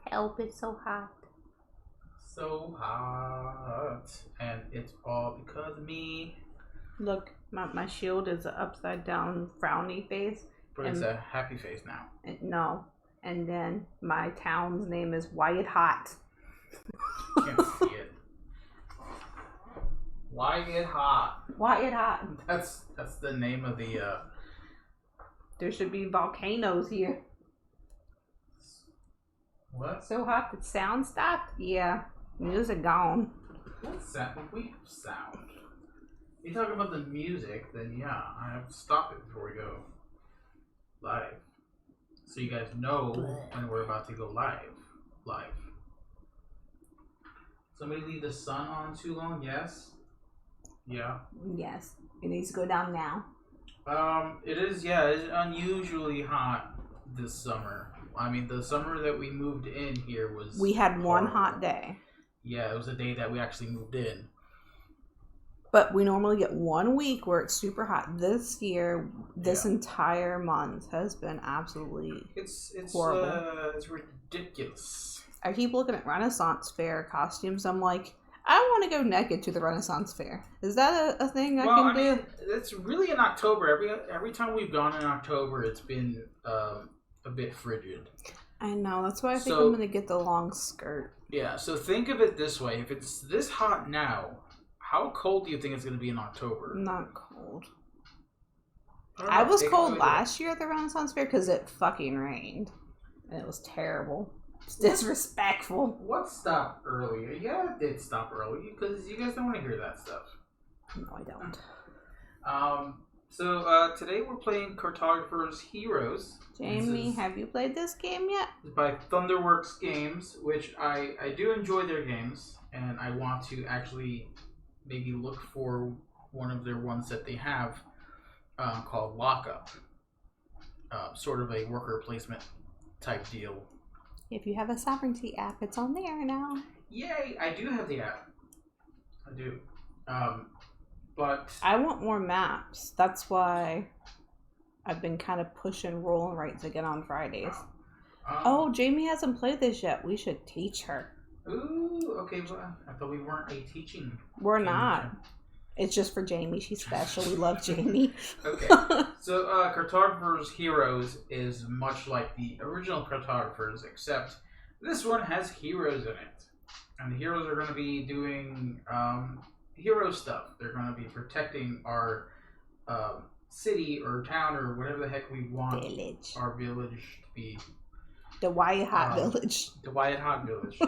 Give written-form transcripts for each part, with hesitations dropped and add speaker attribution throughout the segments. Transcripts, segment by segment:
Speaker 1: Help, it's so hot.
Speaker 2: So hot. And it's all because of me.
Speaker 1: Look, my shield is an upside down frowny face.
Speaker 2: But it's a happy face now.
Speaker 1: No. And then my town's name is Wyatt Hot.
Speaker 2: Can't see it. Wyatt Hot.
Speaker 1: Wyatt Hot.
Speaker 2: That's the name of the
Speaker 1: There should be volcanoes here.
Speaker 2: What?
Speaker 1: So hot that sound stopped? Yeah. Music gone.
Speaker 2: What sound? We have sound. You talk about the music, then yeah, I have to stop it before we go live. So you guys know when we're about to go live. Somebody leave the sun on too long? Yes? Yeah.
Speaker 1: Yes. It needs to go down now.
Speaker 2: It is, yeah, it's unusually hot this summer. I mean, the summer that we moved in here was...
Speaker 1: We had one
Speaker 2: horrible.
Speaker 1: hot day.
Speaker 2: Yeah, it was the day that we actually moved in.
Speaker 1: But we normally get 1 week where it's super hot. This year, this entire month has been absolutely
Speaker 2: It's
Speaker 1: horrible.
Speaker 2: It's ridiculous.
Speaker 1: I keep looking at Renaissance Fair costumes. I'm like, I want to go naked to the Renaissance Fair. Is that a thing I can do?
Speaker 2: Mean, it's really in October. Every time we've gone in October, it's been a bit frigid.
Speaker 1: I know. That's why I think I'm going to get the long skirt.
Speaker 2: Yeah, so think of it this way. If it's this hot now, how cold do you think it's going to be in October?
Speaker 1: Not cold. I was cold last year at the Renaissance Fair because it fucking rained. And it was terrible. It's disrespectful.
Speaker 2: What stopped early? Yeah, it did stop early because you guys don't want to hear that stuff.
Speaker 1: No, I don't.
Speaker 2: So today we're playing Cartographers Heroes.
Speaker 1: Jamie, have you played this game yet?
Speaker 2: By Thunderworks Games, which I do enjoy their games, and I want to actually maybe look for one of their ones that they have called Lockup. Sort of a worker placement type deal.
Speaker 1: If you have a Sovereignty app, it's on there now.
Speaker 2: Yay! I do have the app. I do. But
Speaker 1: I want more maps. That's why I've been kind of pushing Roll and Write to get on Fridays. Oh, Jamie hasn't played this yet. We should teach her.
Speaker 2: Ooh, okay. Well, I thought we weren't a teaching.
Speaker 1: We're not. It's just for Jamie. She's special. We love Jamie.
Speaker 2: Okay. So, Cartographers Heroes is much like the original Cartographers, except this one has heroes in it. And the heroes are going to be doing hero stuff. They're going to be protecting our city or town or whatever the heck we want our village to be.
Speaker 1: The Wyatt Hot Village.
Speaker 2: The Wyatt Hot Village.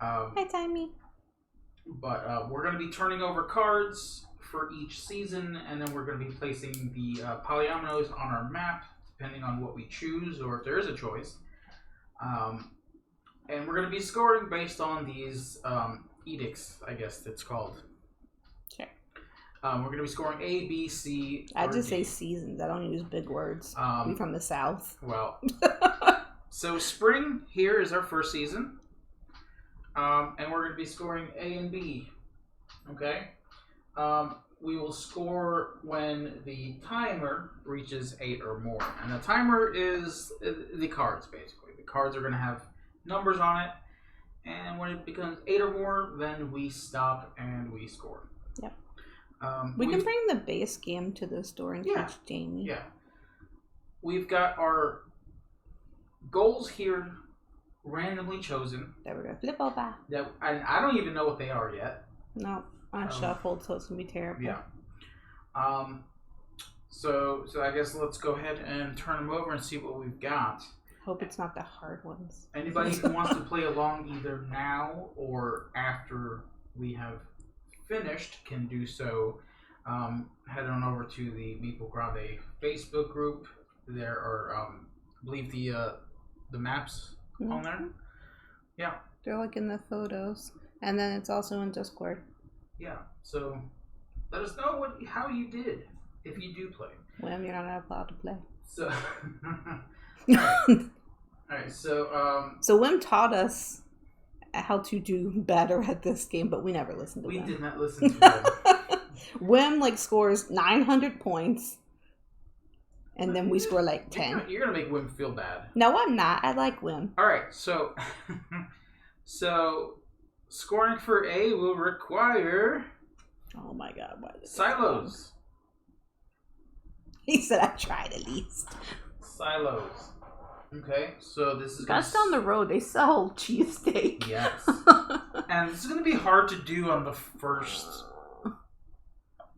Speaker 1: Hi, Timey.
Speaker 2: But we're going to be turning over cards for each season, and then we're going to be placing the polyominoes on our map, depending on what we choose, or if there is a choice. And we're going to be scoring based on these edicts, I guess it's called.
Speaker 1: Sure.
Speaker 2: We're going to be scoring A, B, C,
Speaker 1: I just say seasons. I don't use big words. We from the South.
Speaker 2: Well, so spring here is our first season. And we're going to be scoring A and B. Okay? We will score when the timer reaches 8 or more. And the timer is the cards, basically. The cards are going to have numbers on it. And when it becomes 8 or more, then we stop and we score.
Speaker 1: Yep. We can bring the base game to the store and teach Jamie.
Speaker 2: Yeah. We've got our goals here randomly chosen.
Speaker 1: There we go. Flip over.
Speaker 2: That I don't even know what they are yet.
Speaker 1: No, I shuffled, so it's gonna be terrible.
Speaker 2: Yeah. So I guess let's go ahead and turn them over and see what we've got.
Speaker 1: Hope it's not the hard ones.
Speaker 2: Anybody who wants to play along either now or after we have finished can do so. Head on over to the Meeple Grande Facebook group. There are, I believe the maps on there. Yeah.
Speaker 1: They're like in the photos. And then it's also in Discord.
Speaker 2: Yeah. So let us know how you did if you do play.
Speaker 1: Well, you're not allowed to play.
Speaker 2: So Alright, so
Speaker 1: So Wim taught us how to do better at this game, but we never listened to Wim.
Speaker 2: We did not listen to Wim.
Speaker 1: Wim scores 900 points. And then we score like 10.
Speaker 2: You're gonna make Wim feel bad.
Speaker 1: No, I'm not. I like Wim.
Speaker 2: All right, so scoring for A will require.
Speaker 1: Oh my God! Why is it
Speaker 2: silos?
Speaker 1: He said I tried at least.
Speaker 2: Silos. Okay, so this is.
Speaker 1: That's down the road. They sell cheesesteak.
Speaker 2: Yes. And this is gonna be hard to do on the first.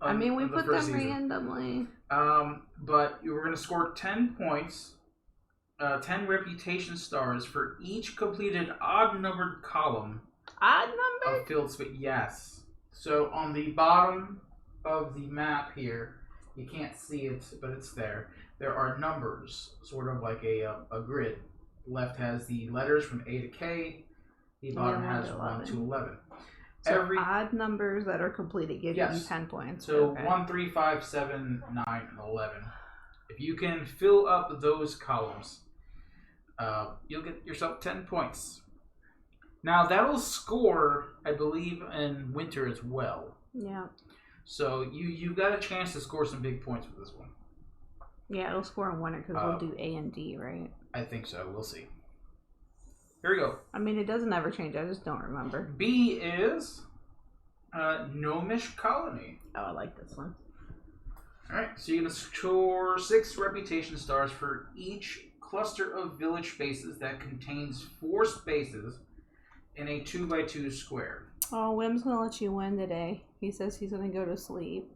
Speaker 1: I mean, we put them randomly.
Speaker 2: But you were going to score 10 points, 10 reputation stars for each completed odd-numbered column.
Speaker 1: Odd number?
Speaker 2: Of field space. Yes. So on the bottom of the map here, you can't see it, but it's there. There are numbers, sort of like a grid. Left has the letters from A to K. The bottom has 1 to 11.
Speaker 1: So odd numbers that are completed give you 10 points.
Speaker 2: So 1, 3, 5, 7, 9, and 11. If you can fill up those columns, you'll get yourself 10 points. Now that'll score, I believe, in winter as well.
Speaker 1: Yeah.
Speaker 2: So you've got a chance to score some big points with this one.
Speaker 1: Yeah, it'll score in winter because we'll do A and D, right?
Speaker 2: I think so. We'll see. Here we go.
Speaker 1: I mean, it doesn't ever change. I just don't remember.
Speaker 2: B is Gnomish Colony.
Speaker 1: Oh, I like this one.
Speaker 2: All right, so you're going to score 6 reputation stars for each cluster of village spaces that contains 4 spaces in a 2x2 square.
Speaker 1: Oh, Wim's going to let you win today. He says he's going to go to sleep.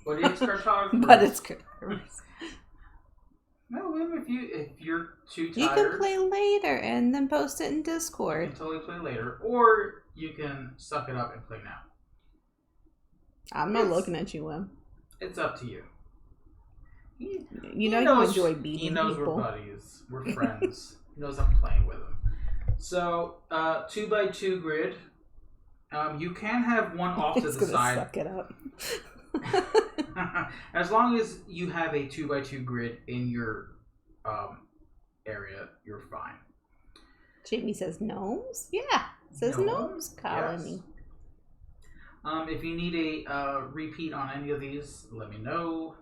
Speaker 2: But it's Cartographers.
Speaker 1: But it's Cartographers.
Speaker 2: No, Wim, if you're too tired,
Speaker 1: you can play later and then post it in Discord.
Speaker 2: You can totally play later, or you can suck it up and play now.
Speaker 1: I'm not looking at you, Wim.
Speaker 2: It's up to you.
Speaker 1: You know you enjoy beating people.
Speaker 2: He knows we're buddies. We're friends. He knows I'm playing with him. So, 2x2 grid. You can have one off to the side.
Speaker 1: Suck it up.
Speaker 2: As long as you have a 2x2 grid in your area, you're fine.
Speaker 1: Jamie says gnomes? Yeah. It says gnomes colony.
Speaker 2: Yes. If you need a repeat on any of these, let me know.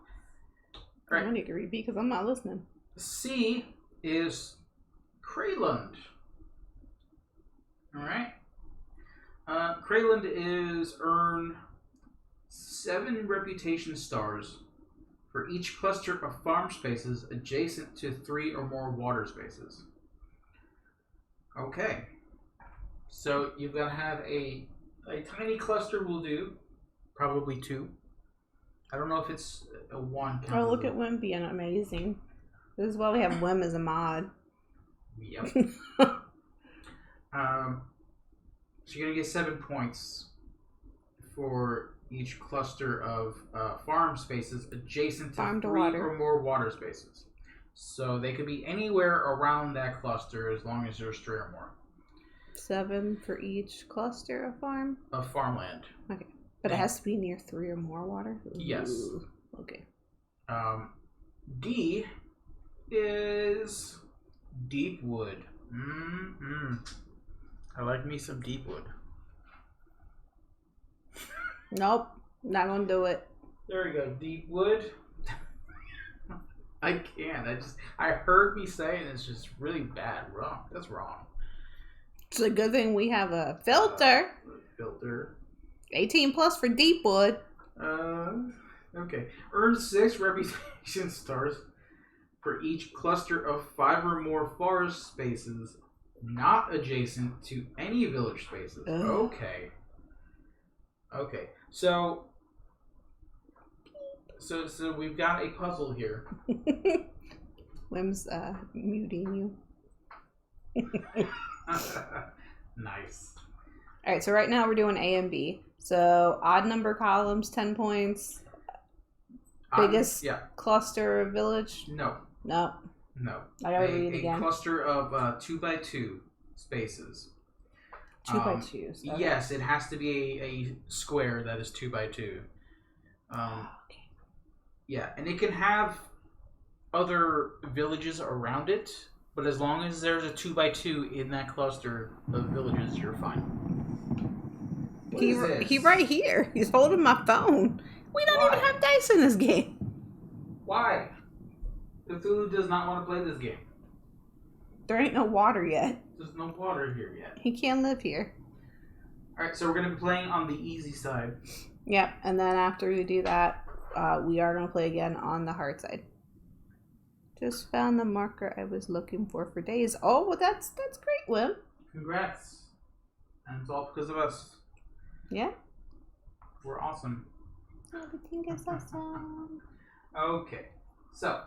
Speaker 1: Right. I don't need a repeat because I'm not listening.
Speaker 2: C is Crayland. Alright. Crayland is earn 7 reputation stars for each cluster of farm spaces adjacent to 3 or more water spaces. Okay. So you've got to have a tiny cluster will do. Probably 2. I don't know if it's a 1.
Speaker 1: Oh, look at Wim being amazing. This is why we have Wim as a mod.
Speaker 2: Yep. So you're going to get 7 points for each cluster of farm spaces adjacent to 3 or more water spaces. So they could be anywhere around that cluster as long as there's 3 or more.
Speaker 1: 7 for each cluster of farm?
Speaker 2: Of farmland.
Speaker 1: Okay. But it has to be near 3 or more water?
Speaker 2: Yes.
Speaker 1: Ooh. Okay.
Speaker 2: D is deep wood. I like me some deep wood.
Speaker 1: Nope. Not gonna do it.
Speaker 2: There we go. Deep wood. I can't. I heard me say it. It's just really bad. Wrong. That's wrong.
Speaker 1: It's a good thing we have a filter. 18 plus for deep wood.
Speaker 2: Okay. Earn 6 reputation stars for each cluster of 5 or more forest spaces not adjacent to any village spaces.
Speaker 1: Ugh.
Speaker 2: Okay. So we've got a puzzle here.
Speaker 1: Wim's muting you.
Speaker 2: Nice.
Speaker 1: All right, so right now we're doing A and B. So odd number columns, 10 points. Biggest cluster of village?
Speaker 2: No.
Speaker 1: I gotta read it again.
Speaker 2: A cluster of 2x2 spaces.
Speaker 1: 2x2. Okay.
Speaker 2: Yes, it has to be a square that is 2x2.
Speaker 1: Okay.
Speaker 2: Yeah, and it can have other villages around it, but as long as there's a 2x2 in that cluster of villages, you're fine.
Speaker 1: He right here. He's holding my phone. We don't even have dice in this game.
Speaker 2: Why? Cthulhu does not want to play this game.
Speaker 1: There ain't no water yet.
Speaker 2: There's no water here yet.
Speaker 1: He can't live here.
Speaker 2: Alright, so we're going to be playing on the easy side.
Speaker 1: Yep, and then after we do that, we are going to play again on the hard side. Just found the marker I was looking for days. Oh, well, that's great, Wim.
Speaker 2: Congrats. And it's all because of us.
Speaker 1: Yeah.
Speaker 2: We're awesome.
Speaker 1: Everything is awesome.
Speaker 2: Okay, so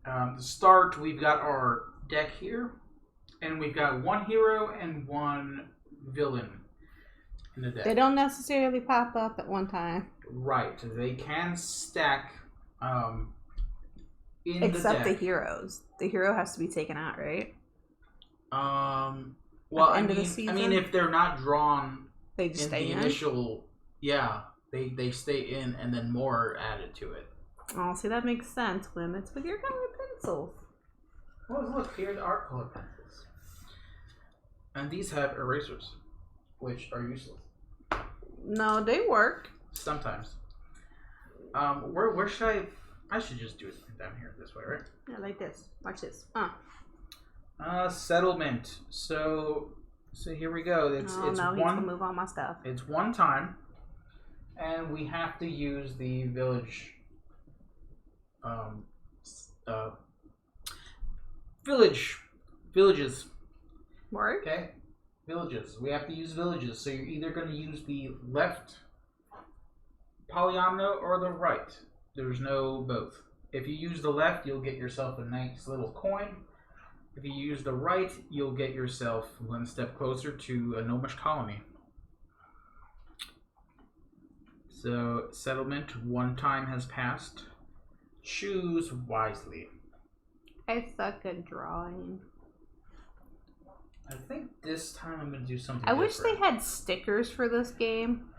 Speaker 2: to start, we've got our deck here, and we've got one hero and one villain in the deck.
Speaker 1: They don't necessarily pop up at one time.
Speaker 2: Right, they can stack in
Speaker 1: Except
Speaker 2: the deck.
Speaker 1: the heroes. The hero has to be taken out, right?
Speaker 2: Well,
Speaker 1: At the end of the season?
Speaker 2: I mean, if they're not drawn
Speaker 1: They just
Speaker 2: in
Speaker 1: stay
Speaker 2: the
Speaker 1: in.
Speaker 2: initial, yeah, they stay in, and then more are added to it.
Speaker 1: Oh, see, that makes sense, Wim. It's with your colored pencils.
Speaker 2: Well, look, here's our color pencils. And these have erasers, which are useless.
Speaker 1: No, they work.
Speaker 2: Sometimes. Where should I should just do it down here this way, right?
Speaker 1: Yeah, like this. Watch this.
Speaker 2: Settlement. So here we go. It's
Speaker 1: He's
Speaker 2: one.
Speaker 1: gonna move all my stuff.
Speaker 2: It's one time, and we have to use the village. Villages.
Speaker 1: Work?
Speaker 2: Okay, villages. We have to use villages. So you're either going to use the left polyomino or the right. There's no both. If you use the left, you'll get yourself a nice little coin. If you use the right, you'll get yourself one step closer to a gnomish colony. So, settlement, one time has passed. Choose wisely.
Speaker 1: I suck at drawing.
Speaker 2: I think this time I'm going to do something
Speaker 1: I wish
Speaker 2: different.
Speaker 1: they had stickers for this game.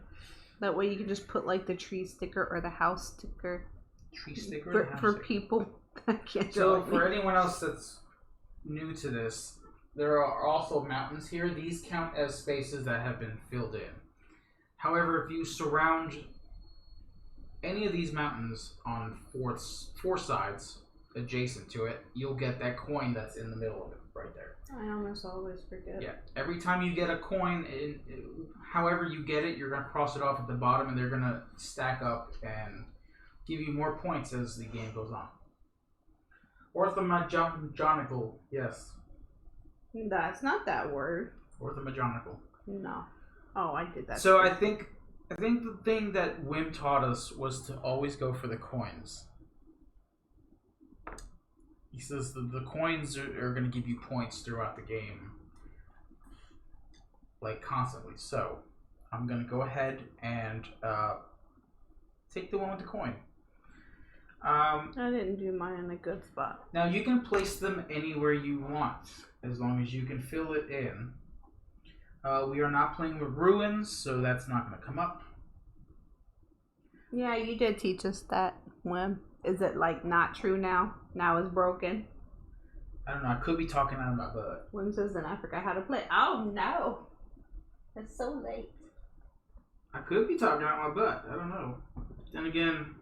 Speaker 1: That way you can just put like the tree sticker or the house sticker.
Speaker 2: Tree sticker? or house
Speaker 1: For
Speaker 2: sticker?
Speaker 1: people that can't draw.
Speaker 2: So,
Speaker 1: like
Speaker 2: for
Speaker 1: me.
Speaker 2: anyone else that's new to this, there are also mountains here. These count as spaces that have been filled in. However, if you surround any of these mountains on four sides adjacent to it, you'll get that coin that's in the middle of it, right there.
Speaker 1: I almost always forget.
Speaker 2: Yeah. Every time you get a coin, however you get it, you're going to cross it off at the bottom, and they're going to stack up and give you more points as the game goes on. Orthomagonical, yes.
Speaker 1: That's not that word.
Speaker 2: Orthomagonical.
Speaker 1: No. Oh, I did that.
Speaker 2: So I think the thing that Wim taught us was to always go for the coins. He says the coins are going to give you points throughout the game, like constantly. So I'm going to go ahead and take the one with the coin.
Speaker 1: I didn't do mine in a good spot.
Speaker 2: Now you can place them anywhere you want, as long as you can fill it in. We are not playing with ruins, so that's not going to come up.
Speaker 1: Yeah, you did teach us that, Wim. Is it like not true now? Now it's broken?
Speaker 2: I don't know. I could be talking out of my butt.
Speaker 1: Wim says then I forgot how to play. Oh no. It's so late.
Speaker 2: I could be talking out my butt. I don't know. Then again,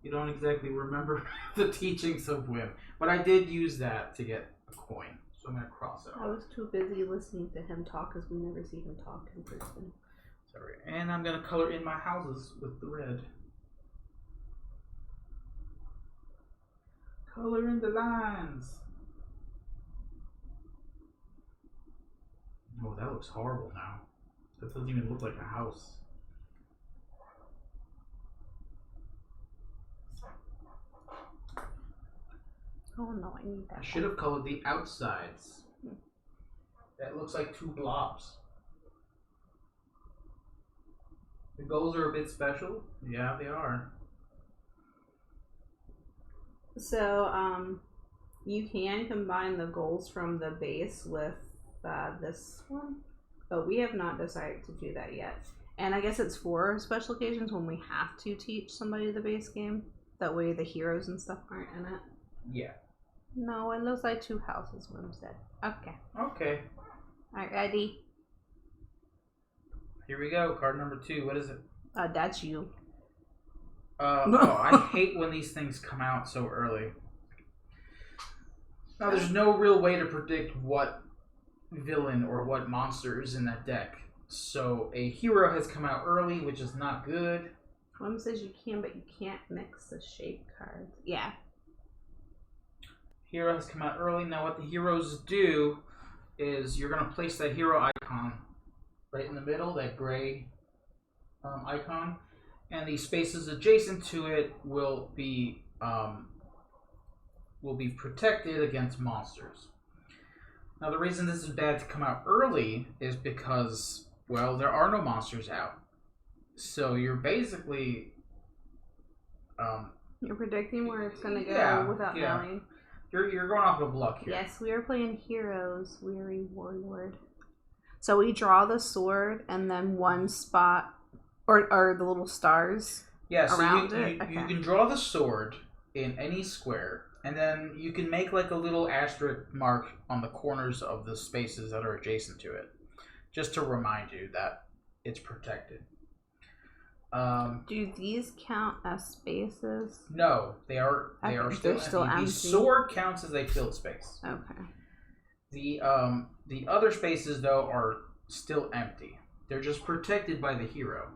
Speaker 2: you don't exactly remember the teachings of Wim. But I did use that to get a coin. So I'm going to cross it off.
Speaker 1: I was too busy listening to him talk because we never see him talk in person.
Speaker 2: Sorry. And I'm going to color in my houses with the red. Color in the lines. Oh, that looks horrible now. That doesn't even look like a house.
Speaker 1: Oh no, I need that.
Speaker 2: I should have colored the outsides. That looks like two blobs. The goals are a bit special. Yeah, they are.
Speaker 1: So, you can combine the goals from the base with this one, but we have not decided to do that yet. And I guess it's for special occasions when we have to teach somebody the base game. That way the heroes and stuff aren't in it.
Speaker 2: Yeah.
Speaker 1: No, it looks like two houses, Wim said. Okay.
Speaker 2: Okay.
Speaker 1: Alright, ready?
Speaker 2: Here we go. Card number 2. What is it?
Speaker 1: That's you.
Speaker 2: Oh, I hate when these things come out so early. Now, there's no real way to predict what villain or what monster is in that deck. So a hero has come out early, which is not good.
Speaker 1: One says you can, but you can't mix the shape cards. Yeah.
Speaker 2: Hero has come out early. Now what the heroes do is you're going to place that hero icon right in the middle, that gray icon, and the spaces adjacent to it will be protected against monsters. Now the reason this is bad to come out early is because, well, there are no monsters out. So you're basically
Speaker 1: you're predicting where it's going to go without knowing.
Speaker 2: You're going off of luck here.
Speaker 1: Yes, we are playing Heroes, Weary Warlord. So we draw the sword and then one spot, or the little stars around it.
Speaker 2: You can draw the sword in any square, and then you can make like a little asterisk mark on the corners of the spaces that are adjacent to it, just to remind you that it's protected.
Speaker 1: Do these count as spaces?
Speaker 2: No, they are still empty. The sword counts as a filled space.
Speaker 1: Okay.
Speaker 2: The other spaces though are still empty. They're just protected by the hero.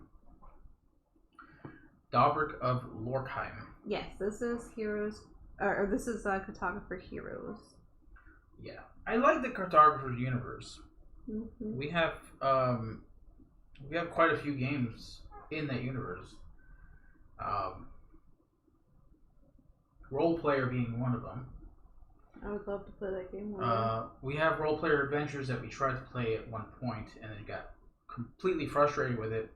Speaker 2: Dahlberg of Lorkheim.
Speaker 1: Yes, this is Heroes, or this is Cartographer Heroes.
Speaker 2: Yeah, I like the Cartographers universe.
Speaker 1: Mm-hmm.
Speaker 2: We have quite a few games in that universe. Role Player being one of them.
Speaker 1: I would love to play that game.
Speaker 2: We have Role Player Adventures that we tried to play at one point and then got completely frustrated with it.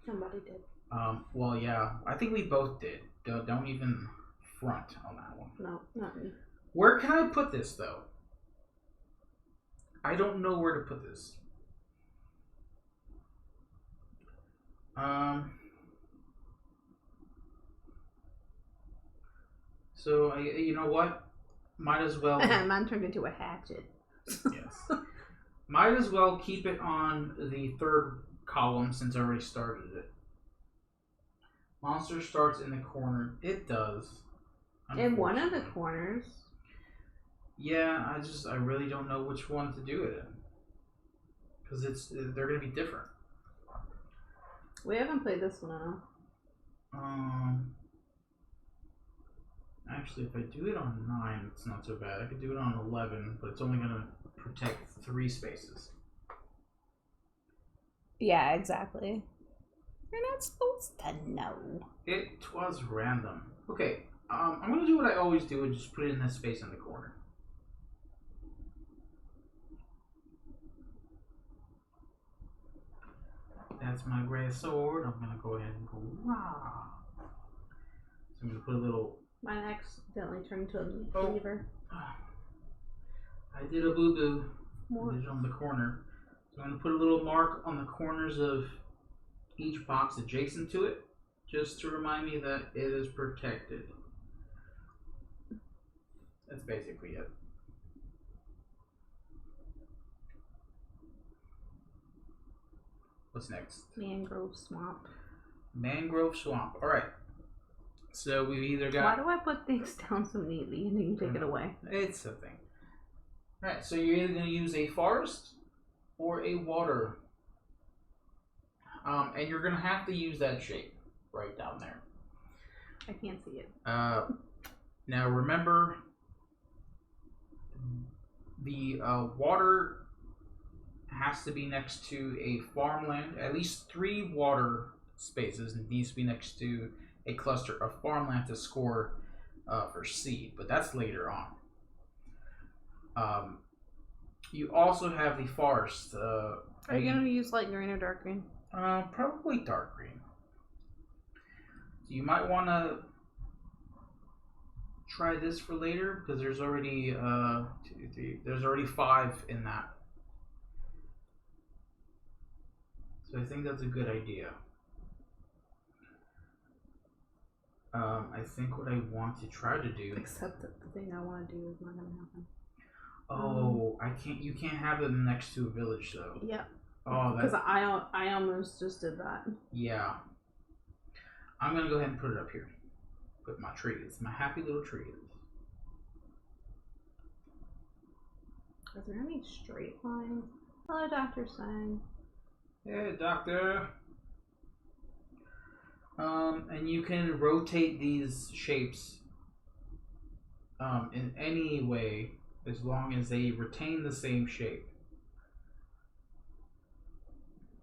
Speaker 1: Somebody did.
Speaker 2: Well, yeah, I think we both did. Don't even front on that one.
Speaker 1: No, not me.
Speaker 2: Where can I put this, though? I don't know where to put this. So, you know what? Might as well...
Speaker 1: Mine turned into a hatchet.
Speaker 2: Yes. Might as well keep it on the third column since I already started it. Monster starts in the corner. It does.
Speaker 1: In one of the corners.
Speaker 2: Yeah, I really don't know which one to do it in. Because they're going to be different.
Speaker 1: We haven't played this one enough.
Speaker 2: Actually, if I do it on 9, it's not so bad. I could do it on 11, but it's only going to protect 3 spaces.
Speaker 1: Yeah, exactly. You're not supposed to know.
Speaker 2: It was random. Okay, I'm going to do what I always do and just put it in this space in the corner. That's my gray sword. I'm going to go ahead and go, rah. So I'm going to put a little...
Speaker 1: Mine accidentally turned into a meat cleaver.
Speaker 2: I did a boo-boo. I did it on the corner. So I'm going to put a little mark on the corners of each box adjacent to it, just to remind me that it is protected. That's basically it. What's next?
Speaker 1: Mangrove Swamp.
Speaker 2: Mangrove Swamp. Alright. So we've either got...
Speaker 1: Why do I put things down so neatly and then you take it away?
Speaker 2: It's a thing. Alright, so you're either going to use a forest or a water. And you're going to have to use that shape right down there.
Speaker 1: I can't see it.
Speaker 2: Now remember, the water has to be next to a farmland. At least 3 water spaces needs to be next to a cluster of farmland to score for seed, but that's later on. You also have the forest.
Speaker 1: Are you going to use light green or dark green?
Speaker 2: Probably dark green. So you might want to try this for later because there's already 2, 3. There's already 5 in that. So I think that's a good idea. I think what I want to try to do...
Speaker 1: Except that the thing I want to do is not going to happen.
Speaker 2: Oh, I can't. You can't have them next to a village, though.
Speaker 1: Yeah.
Speaker 2: Oh,
Speaker 1: because I almost just did that.
Speaker 2: Yeah. I'm gonna go ahead and put it up here. Put my trees, my happy little trees.
Speaker 1: Are there any straight lines? Hello, Dr. Sang.
Speaker 2: Hey, doctor. And you can rotate these shapes in any way as long as they retain the same shape.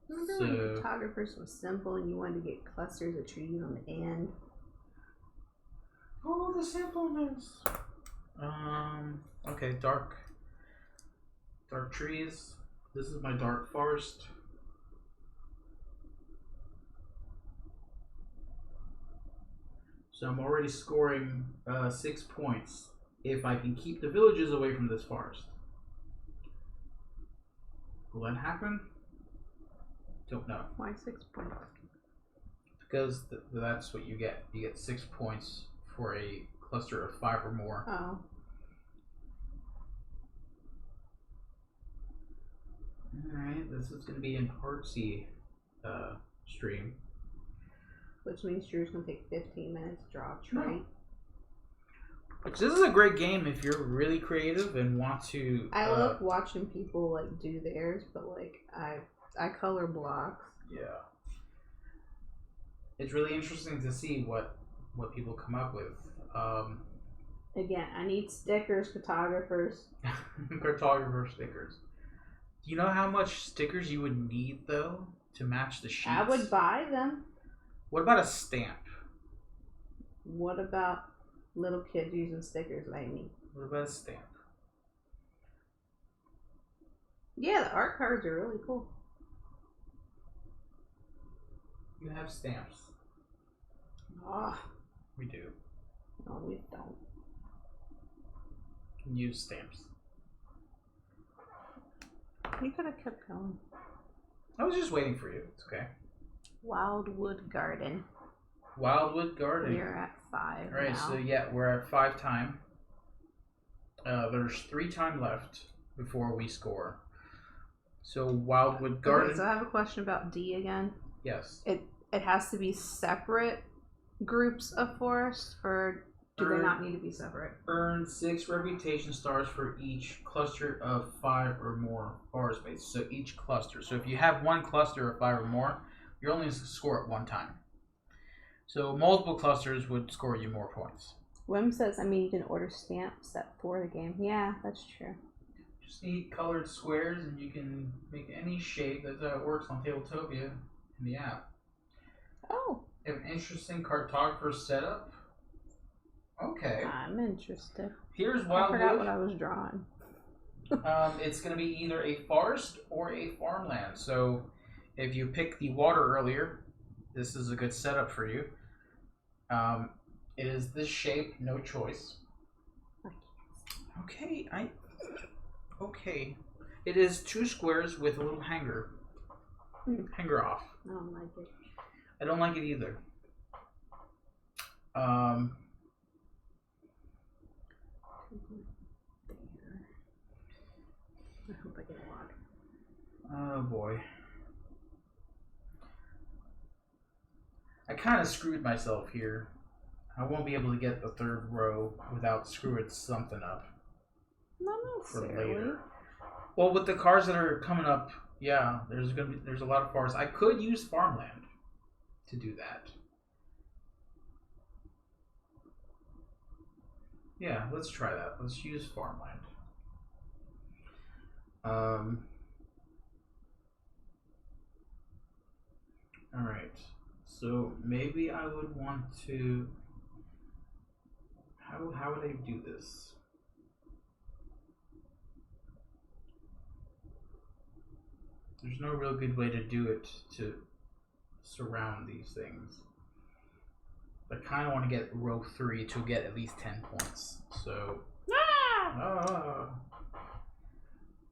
Speaker 1: Remember when Cartographers was simple and you wanted to get clusters of trees on the end?
Speaker 2: Oh, the simpleness. Okay, dark trees. This is my dark forest. So I'm already scoring 6 points if I can keep the villages away from this forest. Will that happen? Don't know.
Speaker 1: Why 6 points?
Speaker 2: Because that's what you get. You get 6 points for a cluster of 5 or more.
Speaker 1: Oh.
Speaker 2: Alright, this is going to be an artsy stream.
Speaker 1: Which means Drew's going to take 15 minutes to draw a trait.
Speaker 2: Which this is a great game if you're really creative and want to...
Speaker 1: I love watching people like do theirs, but like I color blocks.
Speaker 2: Yeah. It's really interesting to see what people come up with.
Speaker 1: Again, I need stickers, Cartographers.
Speaker 2: Cartographer stickers. Do you know how much stickers you would need, though, to match the sheets?
Speaker 1: I would buy them.
Speaker 2: What about a stamp?
Speaker 1: What about little kids using stickers like me?
Speaker 2: What about a stamp?
Speaker 1: Yeah, the art cards are really cool.
Speaker 2: You have stamps.
Speaker 1: Oh,
Speaker 2: We do.
Speaker 1: no, we don't.
Speaker 2: You can use stamps.
Speaker 1: You could have kept going.
Speaker 2: I was just waiting for you. It's okay.
Speaker 1: Wildwood Garden.
Speaker 2: Wildwood Garden.
Speaker 1: We're at 5
Speaker 2: Alright,
Speaker 1: now.
Speaker 2: so yeah, we're at 5 time. There's 3 time left before we score. So Wildwood Garden.
Speaker 1: Okay, so I have a question about D again.
Speaker 2: Yes.
Speaker 1: It has to be separate groups of forests, or do they not need to be separate?
Speaker 2: Earn 6 reputation stars for each cluster of 5 or more forest space. So each cluster. So if you have one cluster of 5 or more, you only score it 1 time. So multiple clusters would score you more points.
Speaker 1: Wim says, you can order stamps for the game. Yeah, that's true.
Speaker 2: Just need colored squares and you can make any shape. That's how it works on Tabletopia in the app.
Speaker 1: Oh.
Speaker 2: They have an interesting cartographer setup. Okay.
Speaker 1: I'm interested.
Speaker 2: Here's
Speaker 1: I
Speaker 2: Wildwood.
Speaker 1: forgot what I was drawing.
Speaker 2: It's going to be either a forest or a farmland. So if you pick the water earlier, this is a good setup for you. It is this shape, no choice. Okay, Okay. It is 2 squares with a little hanger. Hanger off.
Speaker 1: I don't like it.
Speaker 2: I don't like it either.
Speaker 1: I hope I get a lot.
Speaker 2: Oh boy. I kind of screwed myself here. I won't be able to get the 3rd row without screwing something up.
Speaker 1: Not
Speaker 2: For
Speaker 1: necessarily.
Speaker 2: later. Well, with the cars that are coming up, yeah, there's a lot of forests. I could use farmland to do that. Yeah, let's try that. Let's use farmland. All right. So maybe I would want to. How would I do this? There's no real good way to do it to surround these things. I kind of want to get row 3 to get at least 10 points. So,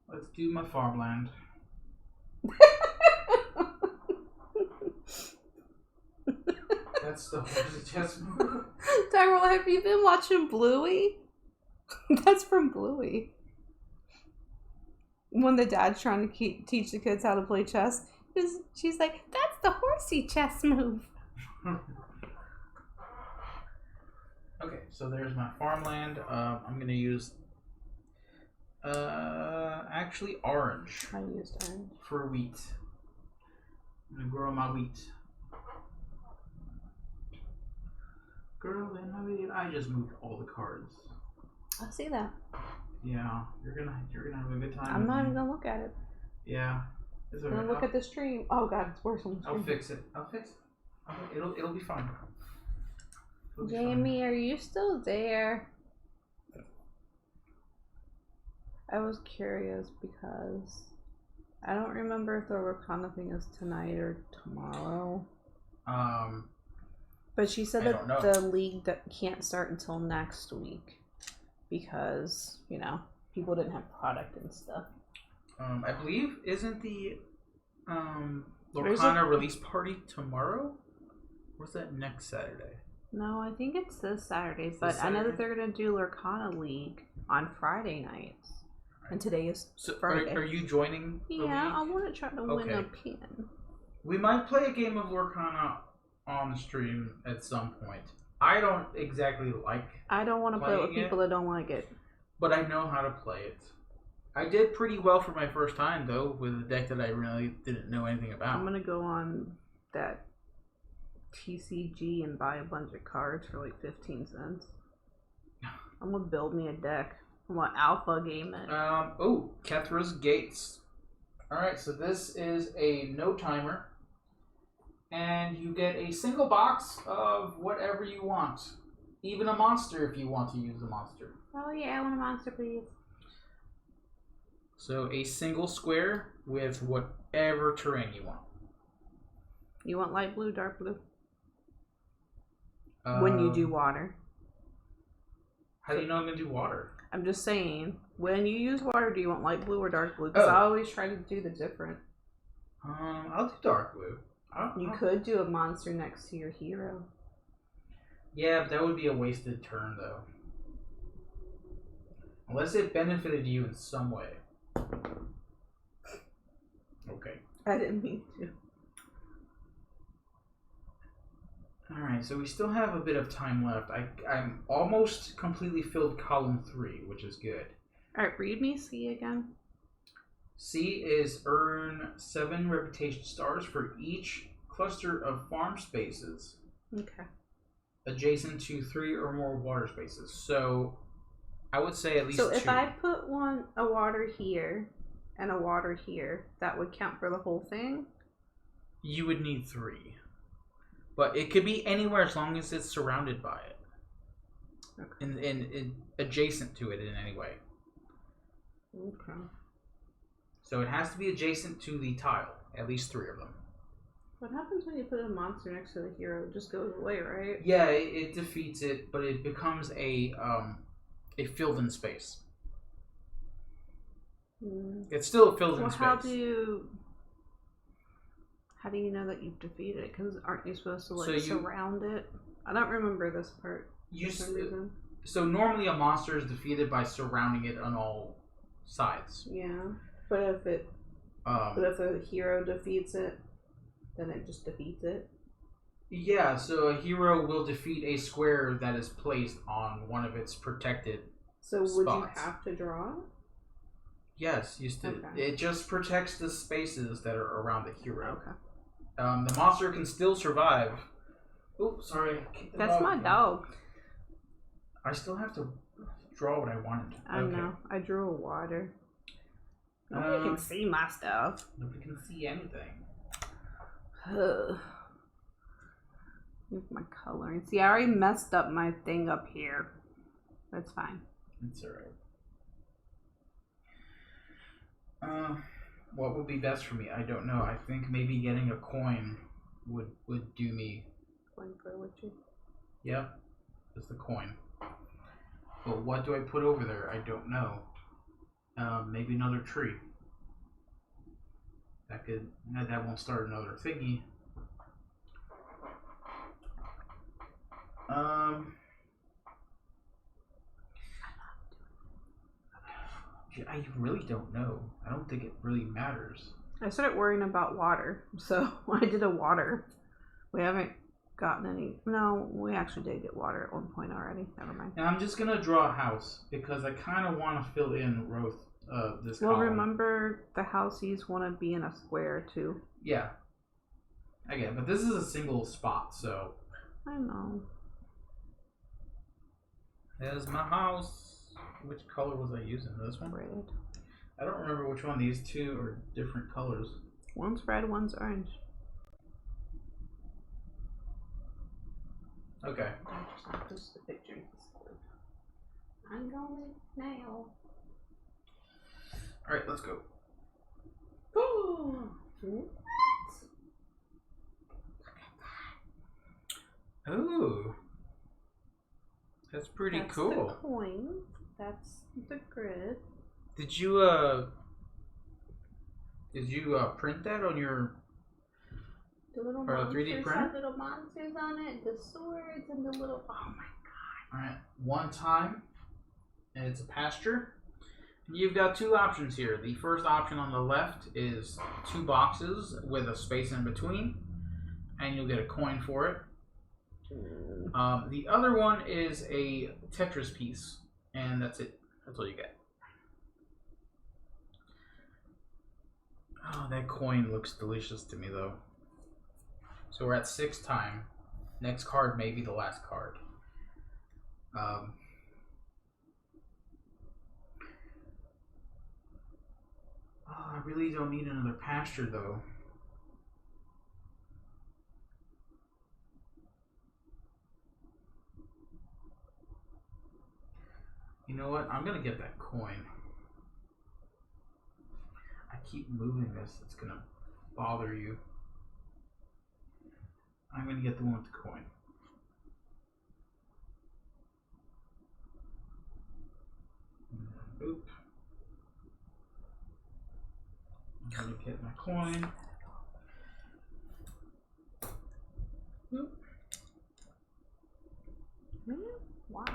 Speaker 2: let's do my farmland. That's the horsey chest move.
Speaker 1: Tyrell, have you been watching Bluey? That's from Bluey. When the dad's trying to teach the kids how to play chess, she's like, that's the horsey chess move.
Speaker 2: Okay, so there's my farmland. I'm going to use Actually orange.
Speaker 1: I used orange.
Speaker 2: For wheat. I'm gonna grow my wheat. Girl in my wheat. I just moved all the cards.
Speaker 1: I see that.
Speaker 2: Yeah, you're gonna have a good time.
Speaker 1: I'm not even gonna look at it.
Speaker 2: Yeah.
Speaker 1: I'm gonna look at this tree. Oh god, it's worse on the
Speaker 2: I'll
Speaker 1: tree.
Speaker 2: fix it. It'll be fine.
Speaker 1: Jamie, are you still there? I was curious because I don't remember if the Wakanda thing is tonight or tomorrow. But she said that the league can't start until next week because, you know, people didn't have product and stuff.
Speaker 2: I believe isn't the Lorcana release party tomorrow? Or is that next Saturday?
Speaker 1: No, I think it's this Saturday, but I know that they're gonna do Lorcana League on Friday nights. And today is Friday.
Speaker 2: Are you joining the league?
Speaker 1: Yeah, I want to try to win a pin.
Speaker 2: We might play a game of Lorcana on the stream at some point. I don't exactly like
Speaker 1: I don't want to play with people that don't like it.
Speaker 2: But I know how to play it. I did pretty well for my first time, though, with a deck that I really didn't know anything about.
Speaker 1: I'm going to go on that TCG and buy a bunch of cards for like 15 cents. I'm going to build me a deck. I want alpha game it.
Speaker 2: Kethra's Gates. Alright, so this is a no timer. And you get a single box of whatever you want. Even a monster if you want to use a monster.
Speaker 1: Oh yeah, I want a monster, please.
Speaker 2: So a single square with whatever terrain you want.
Speaker 1: You want light blue, dark blue? When you do water.
Speaker 2: How do you know I'm going to do water?
Speaker 1: I'm just saying, when you use water, do you want light blue or dark blue? Because I always try to do the different.
Speaker 2: I'll do dark blue.
Speaker 1: You could do a monster next to your hero.
Speaker 2: Yeah, but that would be a wasted turn, though. Unless it benefited you in some way. Okay.
Speaker 1: I didn't mean to.
Speaker 2: Alright, so we still have a bit of time left. I'm almost completely filled column 3, which is good.
Speaker 1: Alright, read me C again.
Speaker 2: C is earn 7 reputation stars for each cluster of farm spaces.
Speaker 1: Okay.
Speaker 2: Adjacent to 3 or more water spaces. So I would say at least 2.
Speaker 1: So if I put a water here and a water here, that would count for the whole thing?
Speaker 2: You would need 3. But it could be anywhere as long as it's surrounded by it. Okay. And adjacent to it in any way.
Speaker 1: Okay.
Speaker 2: So it has to be adjacent to the tile. At least 3 of them.
Speaker 1: What happens when you put a monster next to the hero? It just goes away, right?
Speaker 2: Yeah, it defeats it, but it becomes a filled-in space. It's still a filled-in space.
Speaker 1: How do you know that you've defeated it? Because aren't you supposed to surround it? I don't remember this part for some reason.
Speaker 2: So normally a monster is defeated by surrounding it on all sides.
Speaker 1: Yeah, but if a hero defeats it, then it just defeats it.
Speaker 2: Yeah, so a hero will defeat a square that is placed on one of its protected spots.
Speaker 1: Would you have to draw it?
Speaker 2: Yes, you still. Okay. It just protects the spaces that are around the hero.
Speaker 1: Okay.
Speaker 2: The monster can still survive. Oh, sorry.
Speaker 1: That's my dog.
Speaker 2: I still have to draw what I wanted.
Speaker 1: I know. I drew a water. Nobody can see my stuff.
Speaker 2: Nobody can see anything.
Speaker 1: With my coloring. See, I already messed up my thing up here. That's fine.
Speaker 2: It's alright. What would be best for me? I don't know. I think maybe getting a coin would do me.
Speaker 1: Coin for witchy?
Speaker 2: Yep. Just the coin. But what do I put over there? I don't know. Maybe another tree. That won't start another thingy. I really don't know. I don't think it really matters.
Speaker 1: I started worrying about water, so I did a water. We haven't gotten any. No, we actually did get water at one point already. Never mind.
Speaker 2: And I'm just gonna draw a house because I kind of want to fill in row this
Speaker 1: Well,
Speaker 2: column.
Speaker 1: remember the houses want to be in a square too.
Speaker 2: Yeah. I get it, but this is a single spot, so.
Speaker 1: I know.
Speaker 2: There's my house. Which color was I using? This one?
Speaker 1: Red.
Speaker 2: I don't remember which one. These two are different colors.
Speaker 1: One's red, one's orange.
Speaker 2: Okay.
Speaker 1: I'll post the picture. I'm going now.
Speaker 2: Alright, let's go.
Speaker 1: Ooh.
Speaker 2: Ooh. That's pretty
Speaker 1: That's
Speaker 2: cool.
Speaker 1: the coin. That's the grid.
Speaker 2: Did you print that on your
Speaker 1: The little
Speaker 2: or a 3D
Speaker 1: monsters
Speaker 2: printer?
Speaker 1: have little monsters on it. The swords and the little. Oh my god!
Speaker 2: All right, one time, and it's a pasture. You've got two options here. The first option on the left is 2 boxes with a space in between, and you'll get a coin for it. The other one is a Tetris piece, and that's it. That's all you get. Oh, that coin looks delicious to me, though. So we're at 6 time. Next card may be the last card. Oh, I really don't need another pasture, though. You know what? I'm gonna get that coin. I keep moving this. It's gonna bother you. I'm gonna get the one with the coin. Oop. I'm gonna get my coin. Oop.
Speaker 1: Why?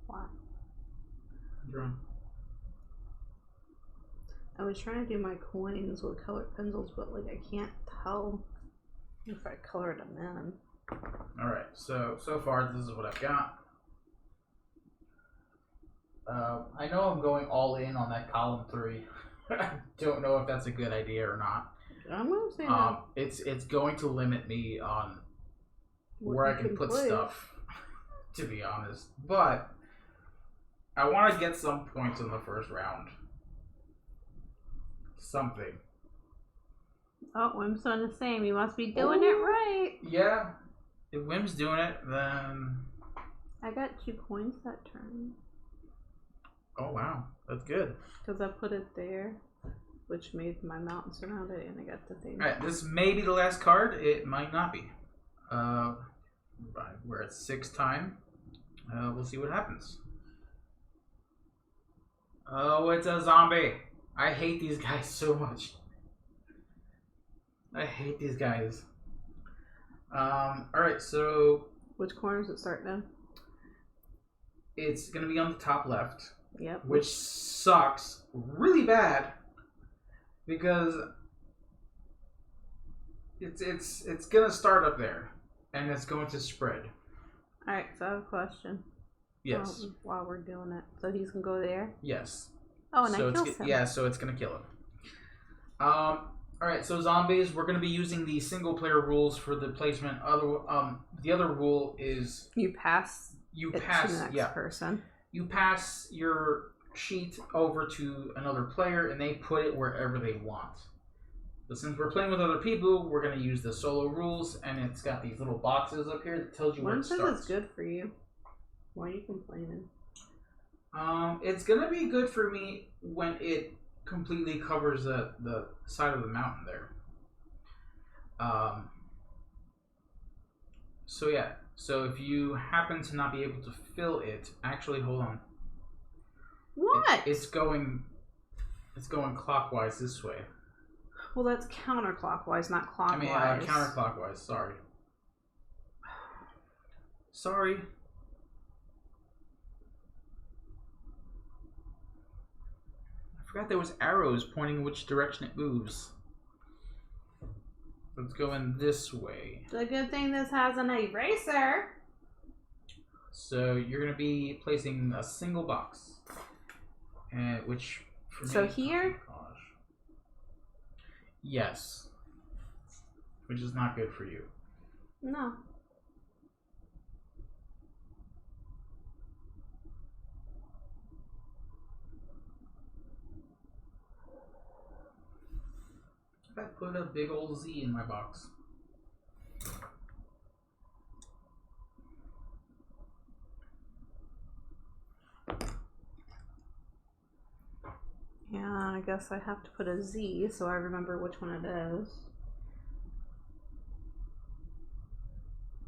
Speaker 1: Why?
Speaker 2: Drum.
Speaker 1: I was trying to do my coins with colored pencils, but like I can't tell if I colored them in.
Speaker 2: Alright, so far this is what I've got. I know I'm going all in on that column 3. I don't know if that's a good idea or not.
Speaker 1: I'm gonna say that.
Speaker 2: It's going to limit me on where I can put stuff, to be honest. But I want to get some points in the first round. Something.
Speaker 1: Oh, Wim's doing the same. You must be doing it right.
Speaker 2: Yeah. If Wim's doing it, then...
Speaker 1: I got 2 coins that turn.
Speaker 2: Oh, wow. That's good.
Speaker 1: Because I put it there, which made my mountain surround it, and I got the thing.
Speaker 2: Alright, this may be the last card. It might not be. We're at 6 time. We'll see what happens. Oh, it's a zombie. I hate these guys so much. I hate these guys. Alright, so...
Speaker 1: Which corner does it start now?
Speaker 2: It's going to be on the top left.
Speaker 1: Yep.
Speaker 2: Which sucks really bad. Because... It's going to start up there. And it's going to spread.
Speaker 1: Alright, so I have a question.
Speaker 2: Yes.
Speaker 1: While we're doing it. So he's going to go there?
Speaker 2: Yes.
Speaker 1: Oh, and
Speaker 2: so
Speaker 1: I kills him.
Speaker 2: Yeah, so it's going to kill him. Alright, so zombies, we're going to be using the single player rules for the placement. The other rule is...
Speaker 1: You pass
Speaker 2: to the
Speaker 1: next person.
Speaker 2: You pass your sheet over to another player and they put it wherever they want. But since we're playing with other people, we're going to use the solo rules, and it's got these little boxes up here that tells you where it starts.
Speaker 1: One says it's good for you. Why are you complaining?
Speaker 2: It's going to be good for me when it completely covers the side of the mountain there. So yeah, so if you happen to not be able to fill it, actually, hold on.
Speaker 1: What?
Speaker 2: It's going clockwise this way.
Speaker 1: Well, that's counterclockwise, not clockwise.
Speaker 2: I mean, counterclockwise. Sorry. Sorry. I forgot there was arrows pointing which direction it moves. Let's go in this way.
Speaker 1: The good thing this has an eraser.
Speaker 2: So you're going to be placing a single box, which For
Speaker 1: So
Speaker 2: me,
Speaker 1: here?
Speaker 2: oh gosh. Yes. Which is not good for you.
Speaker 1: No.
Speaker 2: I put a big old Z in my box.
Speaker 1: Yeah, I guess I have to put a Z so I remember which one it is.